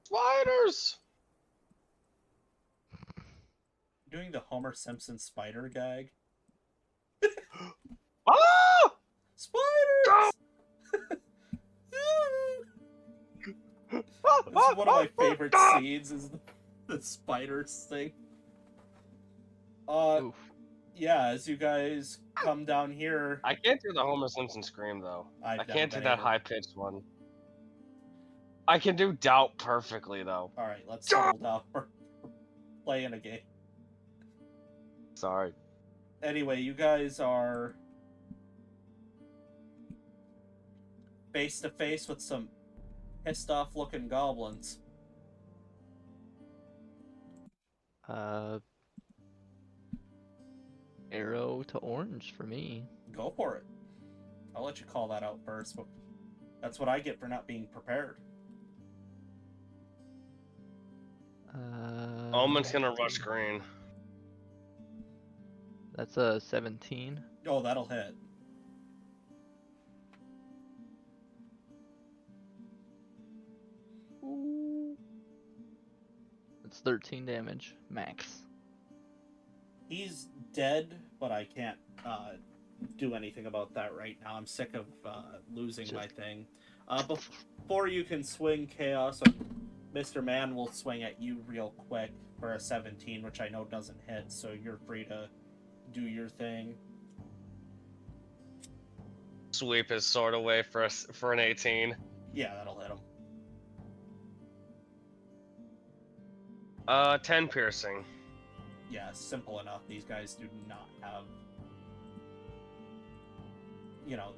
Spiders! Doing the Homer Simpson spider gag. Ah! Spiders! It's one of my favorite scenes, is the spiders thing. Oof. Yeah, as you guys come down here, I can't do the Homer Simpson scream though. I can't do that high pitched one. I can do doubt perfectly though. Alright, let's settle down. We're playing a game. Sorry. Anyway, you guys are face to face with some pissed off looking goblins. Arrow to orange for me. Go for it. I'll let you call that out first, but that's what I get for not being prepared. Omen's gonna rush green. That's a 17. Oh, that'll hit. It's 13 damage max. He's dead, but I can't do anything about that right now. I'm sick of losing my thing. Before you can swing Chaos, Mr. Man will swing at you real quick for a 17, which I know doesn't hit, so you're free to do your thing. Sweep his sword away for an 18. Yeah, that'll hit him. 10 piercing. Yeah, simple enough. These guys do not have,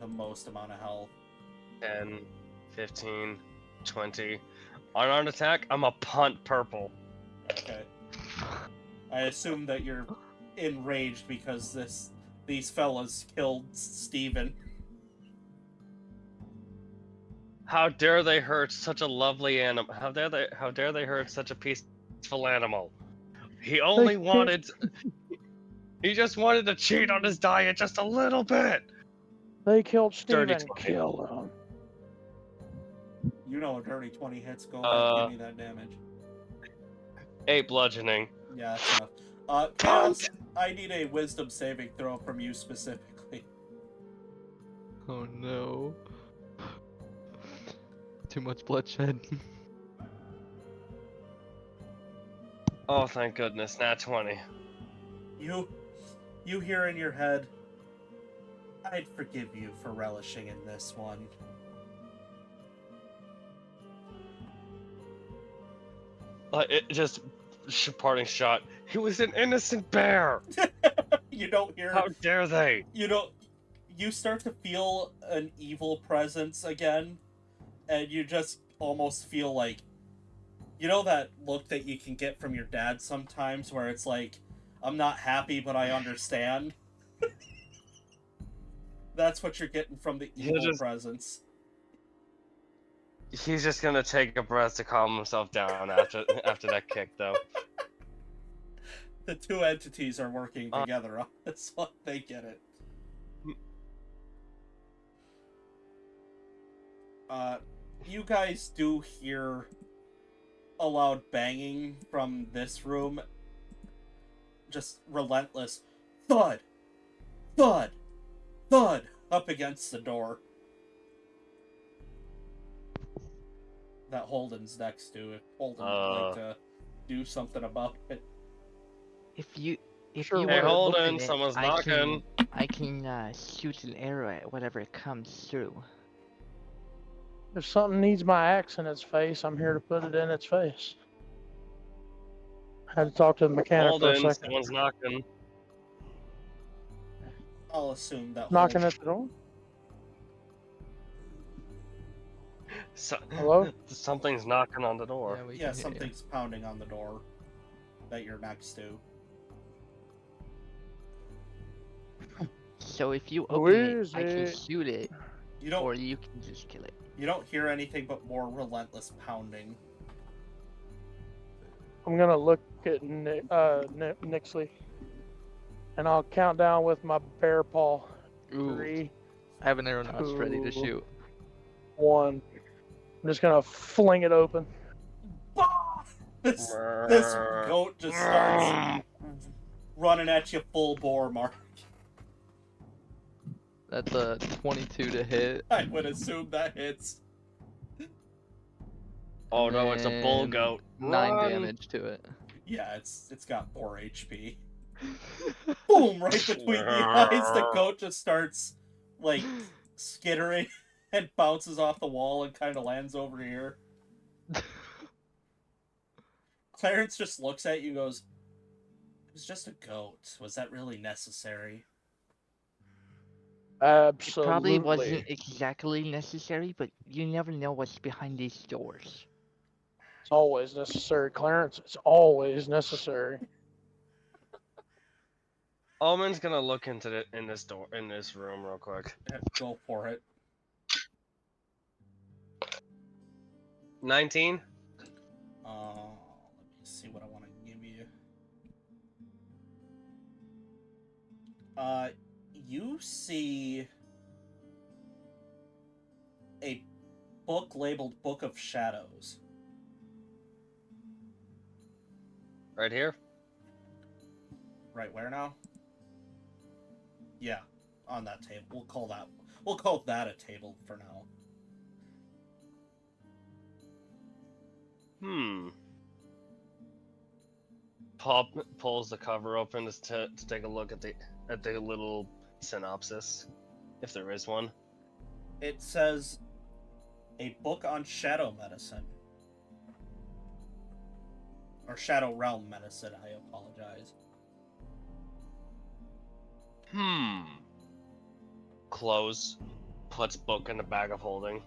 the most amount of health. 10, 15, 20. Unarmed attack, I'm a punt purple. Okay. I assume that you're enraged because this these fellas killed Steven. How dare they hurt such a lovely animal? How dare they hurt such a peaceful animal? He only wanted. He just wanted to cheat on his diet just a little bit. They killed Dirty Steven. 20. Kill him. You know a dirty 20 hits. Go ahead, give me that damage. 8 bludgeoning. Yeah, that's enough. Chaos, I need a wisdom saving throw from you specifically. Oh no. Too much bloodshed. Oh, thank goodness, nat 20. You hear in your head, I'd forgive you for relishing in this one. It just parting shot. He was an innocent bear. You don't hear. How dare they? You start to feel an evil presence again, and you just almost feel like, you know that look that you can get from your dad sometimes, where it's like, I'm not happy, but I understand. That's what you're getting from the evil presence. He's just gonna take a breath to calm himself down after that kick, though. The two entities are working together on this one. They get it. You guys do hear a loud banging from this room. Just relentless thud, thud, thud up against the door that Holden's next to. If Holden would like to do something about it. If you Sure, wanna Hey, look Holden, at it, someone's I knocking. can shoot an arrow at whatever comes through. If something needs my axe in its face, I'm here to put it in its face. I had to talk to the mechanic for a Holden, second. someone's knocking. I'll assume that Knocking Holden... at the door? So, Hello? something's knocking on the door. we Yeah, can hear you. something's pounding on the door that you're next to. So if you Who open is it, I can it? shoot it, You don't or you can just kill it. You don't hear anything but more relentless pounding. I'm gonna look at Nixley, and I'll count down with my bear paw. Ooh. 3, I have an arrow notch ready to 2, shoot. 1. I'm just gonna fling it open. This goat just starts running at you full bore, Mark. That's a 22 to hit. I would assume that hits. Oh no, it's a bull and goat. 9 Run! damage to it. Yeah, it's got 4 HP. Boom! Right between the eyes, the goat just starts, like, skittering and bounces off the wall and kind of lands over here. Clarence just looks at you and goes, it was just a goat. Was that really necessary? Absolutely. It probably wasn't exactly necessary, but you never know what's behind these doors. It's always necessary, Clarence. It's always necessary. Almond's gonna look into in this room real quick. Yeah, go for it. 19. Let me see what I want to give you. You see a book labeled Book of Shadows. Right here. Right where now? Yeah, on that table. We'll call that a table for now. Paul pulls the cover open to take a look at the little synopsis, if there is one. It says a book on shadow medicine. Or Shadow Realm medicine, I apologize. Close. Puts book in the bag of holding.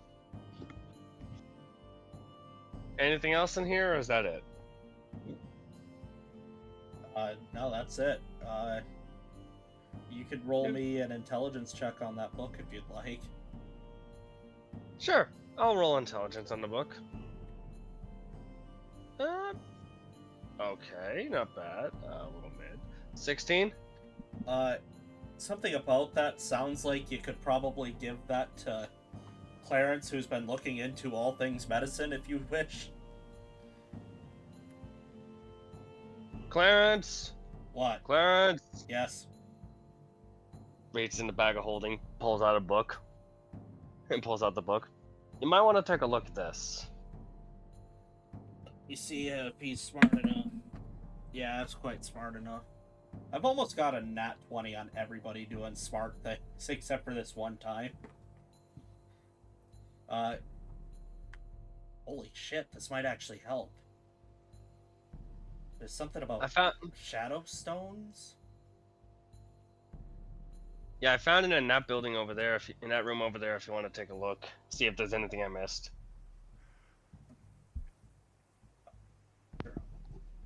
Anything else in here, or is that it? No, that's it. You could roll me an intelligence check on that book if you'd like. Sure, I'll roll intelligence on the book. Okay, not bad. A little mid. 16? Something about that sounds like you could probably give that to Clarence, who's been looking into all things medicine, if you wish. Clarence! What? Clarence! Yes. Reaches in the bag of holding, pulls out a book, and pulls out the book. You might want to take a look at this. You see if he's smart enough. Yeah, that's quite smart enough. I've almost got a nat 20 on everybody doing smart things, except for this one time. Holy shit, this might actually help. There's something about I found shadow stones? Yeah, I found it in that building over there. In that room over there, if you want to take a look, see if there's anything I missed.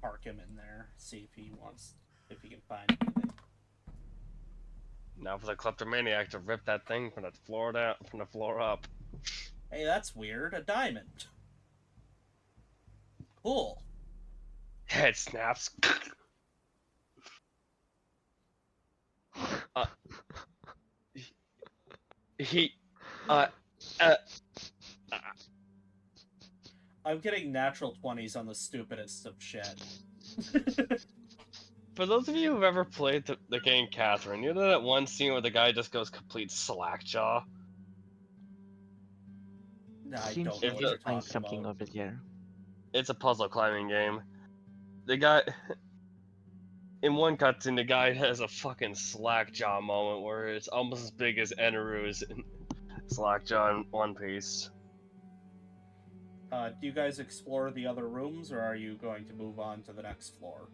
Park him in there, see if he can find anything. Now for the kleptomaniac to rip that thing from the floor down, from the floor up. Hey, that's weird. A diamond. Cool. Head snaps. He, uh, uh, I'm getting natural 20s on the stupidest of shit. For those of you who've ever played the game Catherine, you know that one scene where the guy just goes complete slackjaw? I Seems don't know If what the- you're find talking something about. over there. It's a puzzle climbing game. The guy, in one cutscene, the guy has a fucking slackjaw moment where it's almost as big as Eneru's slackjaw in One Piece. Do you guys explore the other rooms, or are you going to move on to the next floor?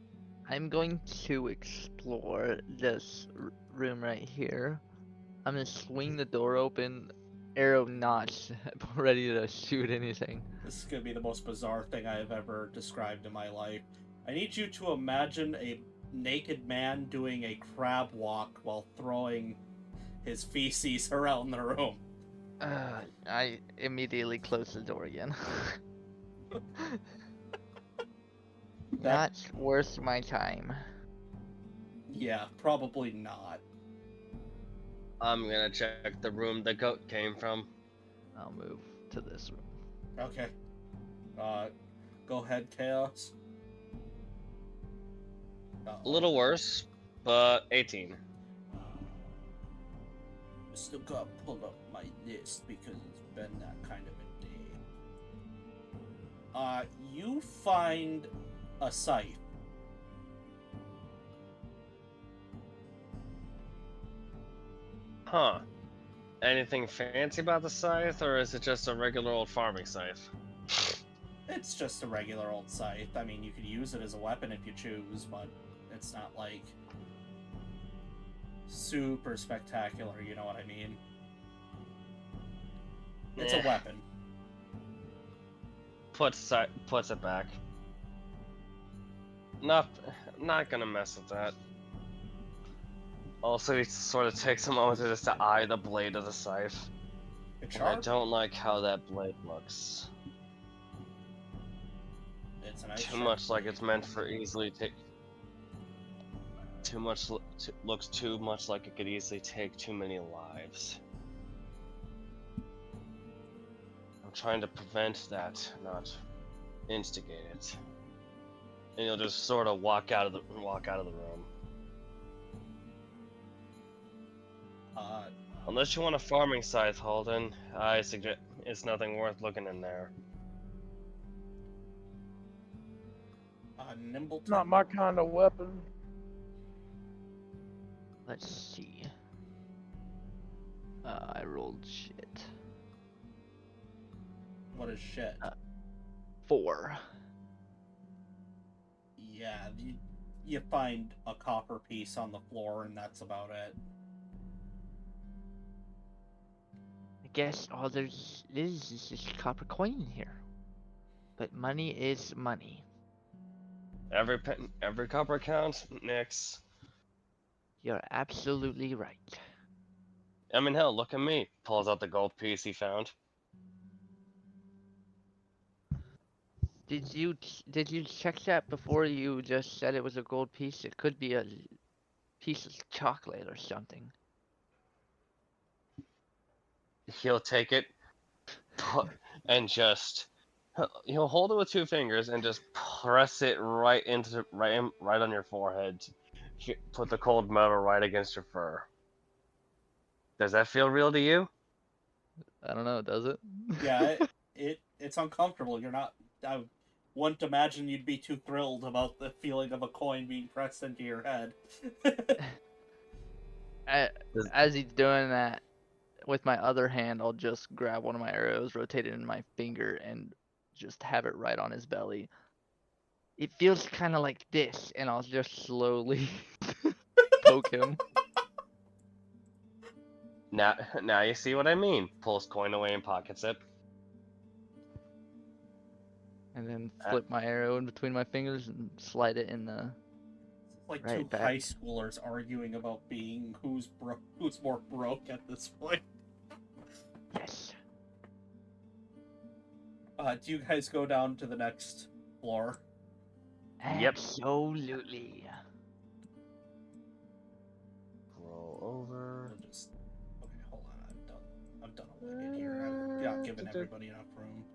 I'm going to explore this room right here. I'm gonna swing the door open, arrow notch, ready to shoot anything. This is going to be the most bizarre thing I have ever described in my life. I need you to imagine a naked man doing a crab walk while throwing his feces around the room. I immediately close the door again. Not worth my time. Yeah, probably not. I'm gonna check the room the goat came from. I'll move to this room. Okay. Go ahead, Chaos. A little worse, but 18. I still gotta pull up my list because it's been that kind of a day. You find a scythe. Huh. Anything fancy about the scythe, or is it just a regular old farming scythe? It's just a regular old scythe. I mean, you could use it as a weapon if you choose, but it's not like super spectacular, you know what I mean? It's a Eh. weapon. Puts it back. Not gonna mess with that. Also, he sort of takes a moment to just to eye the blade of the scythe. It's And I sharp. don't like how that blade looks. It's a nice Too sharp much like blade. it's meant for easily take. Too much looks too much like it could easily take too many lives. I'm trying to prevent that, not instigate it. And you'll just sort of walk out of the room. Unless you want a farming scythe, Holden, I suggest it's nothing worth looking in there. Nimble. Not my kind of weapon. Let's see. I rolled shit. What is shit? 4. Yeah, you find a copper piece on the floor, and that's about it. I guess all there's is just copper coin in here. But money is money. Every copper counts, Nix. You're absolutely right. I mean, hell, look at me. Pulls out the gold piece he found. Did you check that before you just said it was a gold piece? It could be a piece of chocolate or something. He'll take it, and just he'll hold it with 2 fingers and just press it right into right on your forehead. Put the cold metal right against your fur. Does that feel real to you? I don't know, does it? Yeah, it's uncomfortable. You're not. I wouldn't imagine you'd be too thrilled about the feeling of a coin being pressed into your head. As he's doing that, with my other hand, I'll just grab one of my arrows, rotate it in my finger, and just have it right on his belly. It feels kind of like this, and I'll just slowly poke him. Now you see what I mean. Pulls coin away and pockets it. And then flip my arrow in between my fingers and slide it in the It's like right two back. high schoolers arguing about being who's more broke at this point. Yes. Do you guys go down to the next floor? Yep. Absolutely. Roll over. I'll just okay. Hold on, I'm done in here. I'm not giving everybody enough room.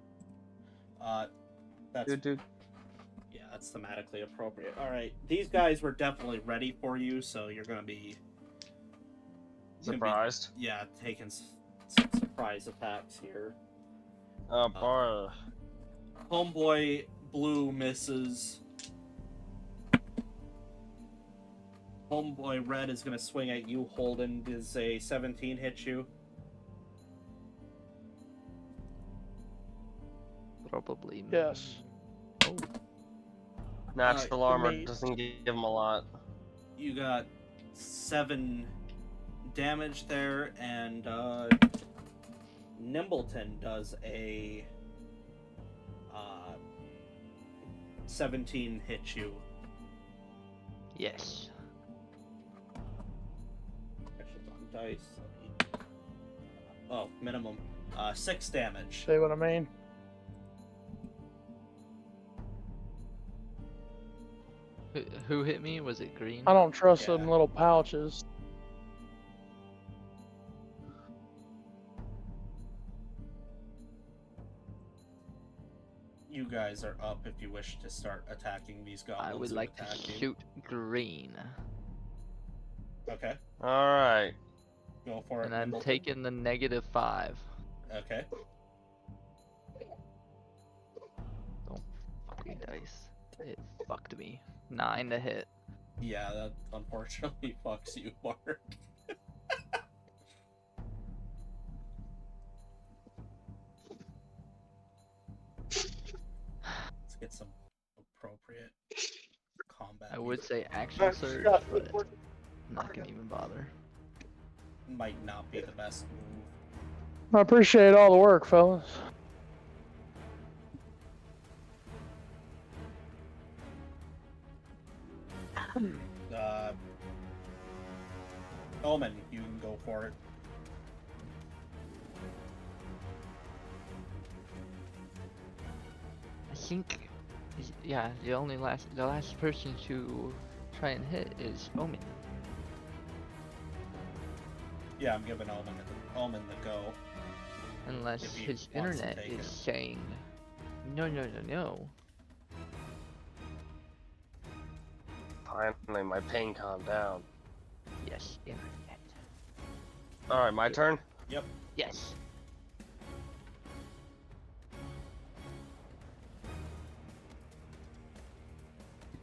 That's yeah, that's thematically appropriate. All right, these guys were definitely ready for you, so you're gonna be Surprised. yeah, taking some surprise attacks here. Oh boy. Homeboy Blue misses. Homeboy Red is gonna swing at you, Holden. Does a 17 hit you? Probably. Yes. Oh, Natural armor meat. doesn't give him a lot. You got 7 damage there, and Nimbleton does a 17 hit you. Yes. Actually, it's on dice. Oh, minimum. 6 damage. See what I mean? who hit me? Was it green? I don't trust Yeah. them little pouches. You guys are up if you wish to start attacking these goblins. I would who like to attack you. shoot green. Okay, Alright. go for it. And I'm Nimbleton. taking the -5. Okay. Don't fucking dice. It fucked me. 9 to hit. Yeah, that unfortunately fucks you, Mark. Let's get some appropriate combat. I would say music going. action surge, but I'm not gonna even bother. Might not be the best move. I appreciate all the work, fellas. Omen, you can go for it. I think, yeah, the last person to try and hit is Omen. Yeah, I'm giving Omen the go. Unless If he his wants to internet take is it. saying, no. Finally, my pain calmed down. Yes, internet. Alright, my turn? Yes.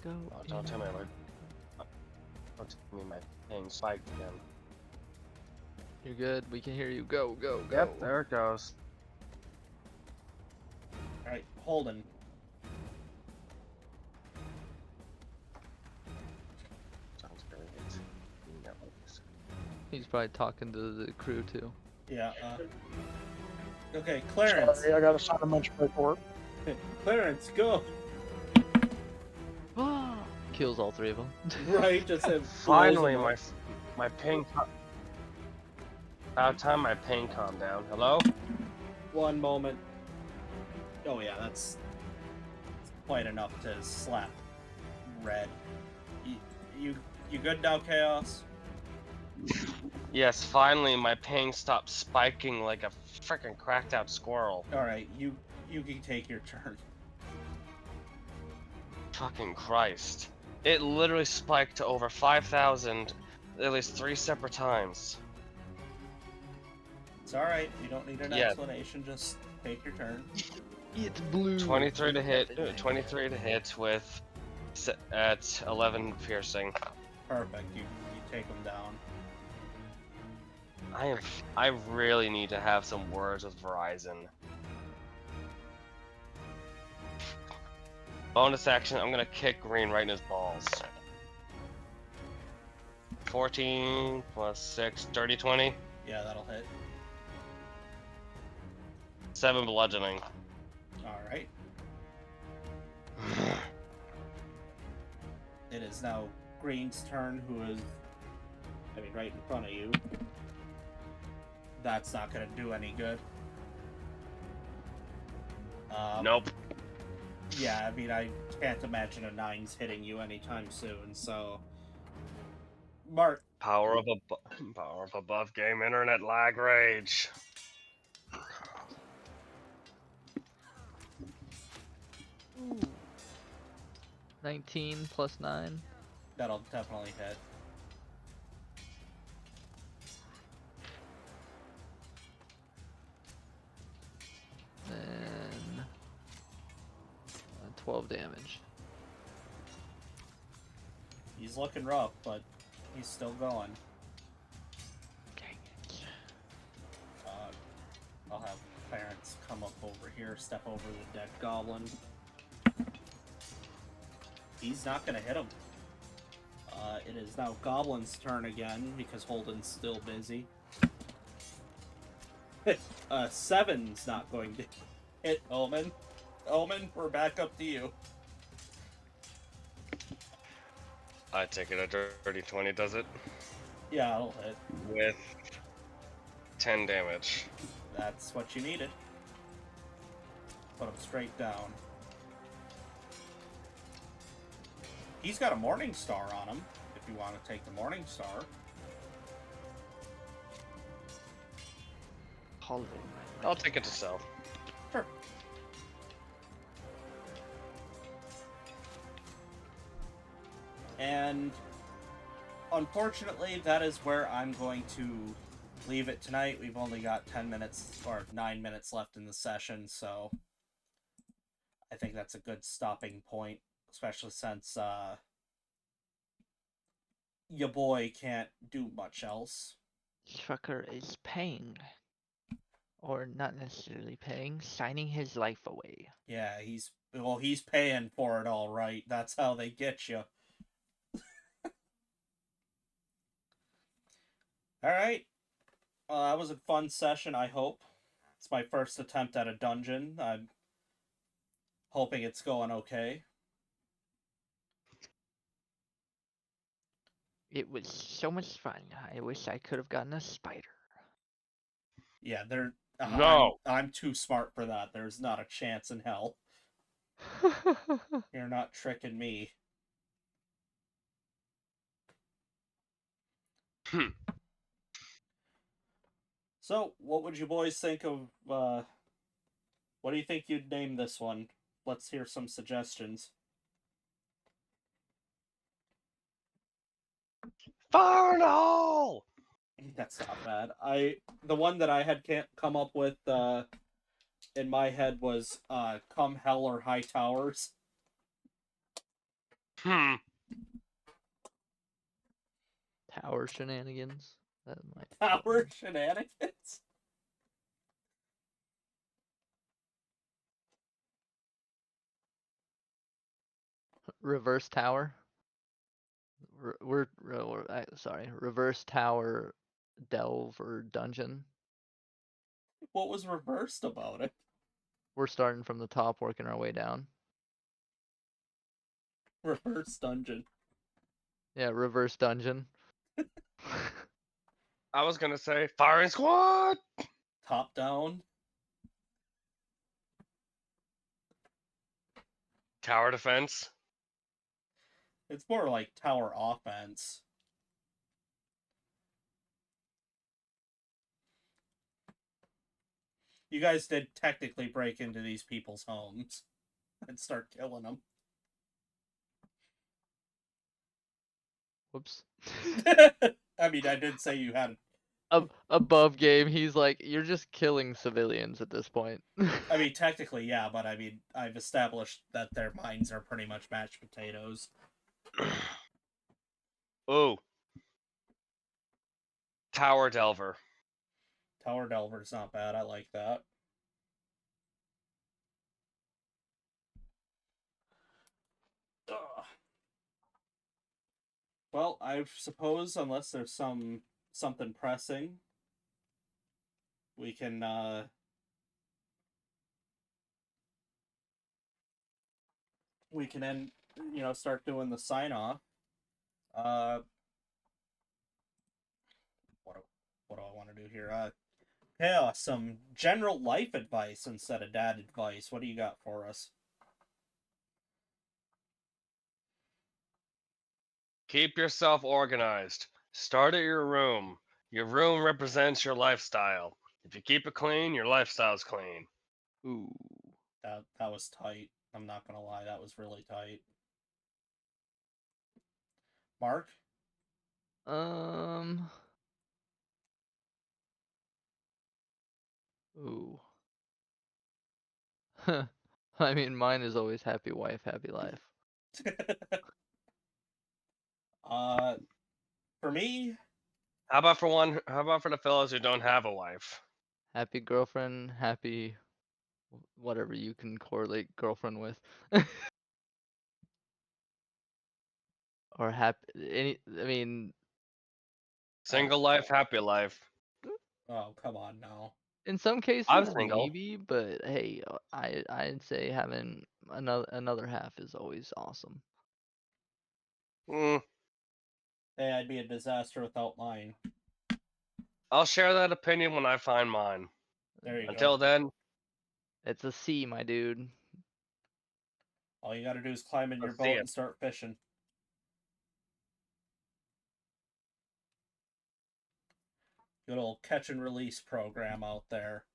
Go. Oh, don't tell me don't tell me my pain spiked again. You're good. We can hear you. Go, go, go. Yep, there it goes. Alright, Holden. Sounds great. No. He's probably talking to the crew too. Yeah, okay, Clarence. Sorry, I gotta sign a bunch of paperwork. Clarence, go! Kills all 3 of them. Right, just have Finally, My ping. About time my ping calmed down. Hello? One moment. Oh yeah, that's quite enough to slap red. You, you, you good now, Chaos? Yes, finally my ping stopped spiking like a freaking cracked out squirrel. All right, you can take your turn. Fucking Christ. It literally spiked to over 5,000 at least 3 separate times. It's all right. You don't need an Yeah. explanation. Just take your turn. It's blue. 23 to hit, Captain 23 to hit with at 11 piercing. Perfect. You take them down. I really need to have some words with Verizon. Bonus action, I'm gonna kick green right in his balls. 14 plus 6, dirty 20. Yeah, that'll hit. 7 bludgeoning. All right. It is now Green's turn, who is, I mean, right in front of you. That's not going to do any good. Nope. Yeah, I mean, I can't imagine a 9's hitting you anytime soon, so... Mark, Power of above game internet lag rage. 19 plus 9. that'll definitely hit. Then 12 damage. He's looking rough, but he's still going. Dang it. I'll have Clarence come up over here, step over the dead goblin. He's not going to hit him. It is now Goblin's turn again, because Holden's still busy. 7's not going to hit Omen. Omen, we're back up to you. I take it a dirty 20 does it? Yeah, it'll hit. With 10 damage. That's what you needed. Put him straight down. He's got a Morning Star on him, if you want to take the Morning Star. Hollow. I'll take it to sell. Sure. And unfortunately, that is where I'm going to leave it tonight. We've only got 10 minutes or 9 minutes left in the session, so I think that's a good stopping point, especially since your boy can't do much else. Trucker is paying. Or not necessarily paying, signing his life away. Yeah, he's paying for it all right. That's how they get you. All right. That was a fun session, I hope. It's my first attempt at a dungeon. I'm hoping it's going okay. It was so much fun. I wish I could have gotten a spider. Yeah, No! I'm too smart for that. There's not a chance in hell. You're not tricking me. So, what would you boys think of, what do you think you'd name this one? Let's hear some suggestions. Farnall! That's not bad. The one that I had can't come up with, in my head was, Come Hell or High Towers. Tower shenanigans. That might fit. Tower Shenanigans? Reverse tower. Sorry. Reverse tower delve or dungeon. What was reversed about it? We're starting from the top, working our way down. Reverse dungeon. Yeah, reverse dungeon. I was gonna say firing squad. Top down. Tower defense. It's more like tower offense. You guys did technically break into these people's homes and start killing them. Whoops. I mean, I did say you had. Above game, he's like, you're just killing civilians at this point. I mean, technically, yeah, but I mean, I've established that their minds are pretty much mashed potatoes. Ooh. Tower Delver. Tower Delver's not bad. I like that. Ugh. Well, I suppose unless there's something pressing, we can end, start doing the sign off. Uh, what do I want to do here? Yeah, some general life advice instead of dad advice. What do you got for us? Keep yourself organized. Start at your room. Your room represents your lifestyle. If you keep it clean, your lifestyle's clean. Ooh. That was tight. I'm not gonna lie, that was really tight. Mark? Um. Ooh. I mean, mine is always happy wife, happy life. uh, for me, How about for the fellows who don't have a wife? Happy girlfriend, happy whatever you can correlate girlfriend with. Or happy I mean, Single life, happy life. oh come on now. in some I'm cases single. maybe, but hey, I'd say having another half is always awesome. Mm, Hey, I'd be a disaster without mine. I'll share that opinion when I find mine. There you go. Until then, It's a C, my dude. All you gotta do is climb in your Let's see boat it. and start fishing. Good old catch and release program out there.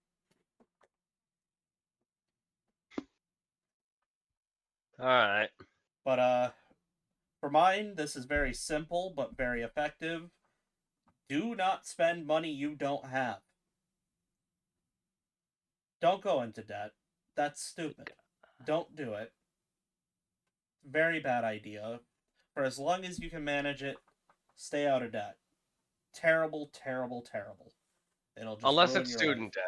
alright. But for mine, this is very simple but very effective. Do not spend money you don't have. Don't go into debt. That's stupid. Don't do it. Very bad idea. For as long as you can manage it, stay out of debt. Terrible, terrible, terrible. It'll just Unless ruin it's your life. student debt.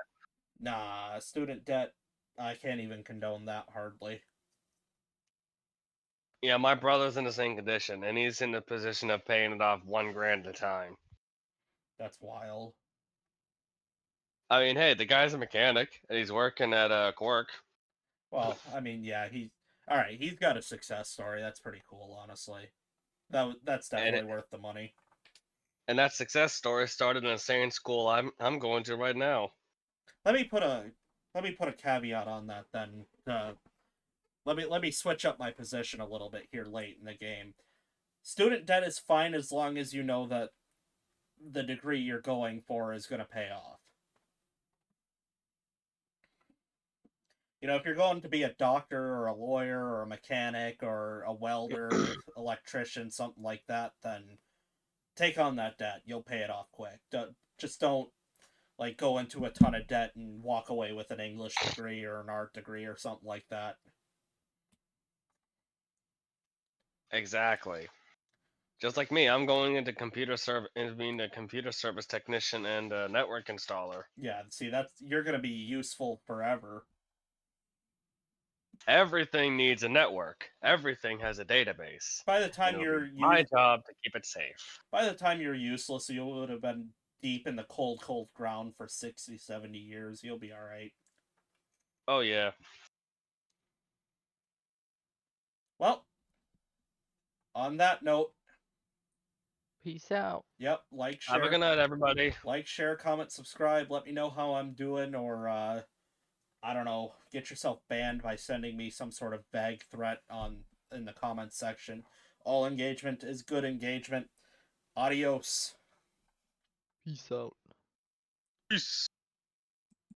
Nah, student debt, I can't even condone that hardly. Yeah, my brother's in the same condition, and he's in the position of paying it off $1,000 at a time. That's wild. I mean, hey, the guy's a mechanic, and he's working at Quark. Well, I mean, yeah, alright. He's got a success story. That's pretty cool, honestly. That's definitely worth the money. And that success story started in the same school I'm going to right now. Let me put a caveat on that then. Let me switch up my position a little bit here late in the game. Student debt is fine as long as you know that the degree you're going for is going to pay off. If you're going to be a doctor or a lawyer or a mechanic or a welder, electrician, something like that, then take on that debt. You'll pay it off quick. Just don't go into a ton of debt and walk away with an English degree or an art degree or something like that. Exactly. Just like me, I'm going into being a computer service technician and a network installer. Yeah, see, you're going to be useful forever. Everything needs a network. Everything has a database. By the And time it'll be you're my job to keep it safe. by the time you're useless, you would have been deep in the cold, cold ground for 60, 70 years. You'll be all right. Oh yeah. Well, on that note, Peace out. Yep, like, Have a share, good night, everybody. like, share, comment, subscribe. Let me know how I'm doing, or I don't know, get yourself banned by sending me some sort of vague threat in the comments section. All engagement is good engagement. Adios. Peace out. Peace.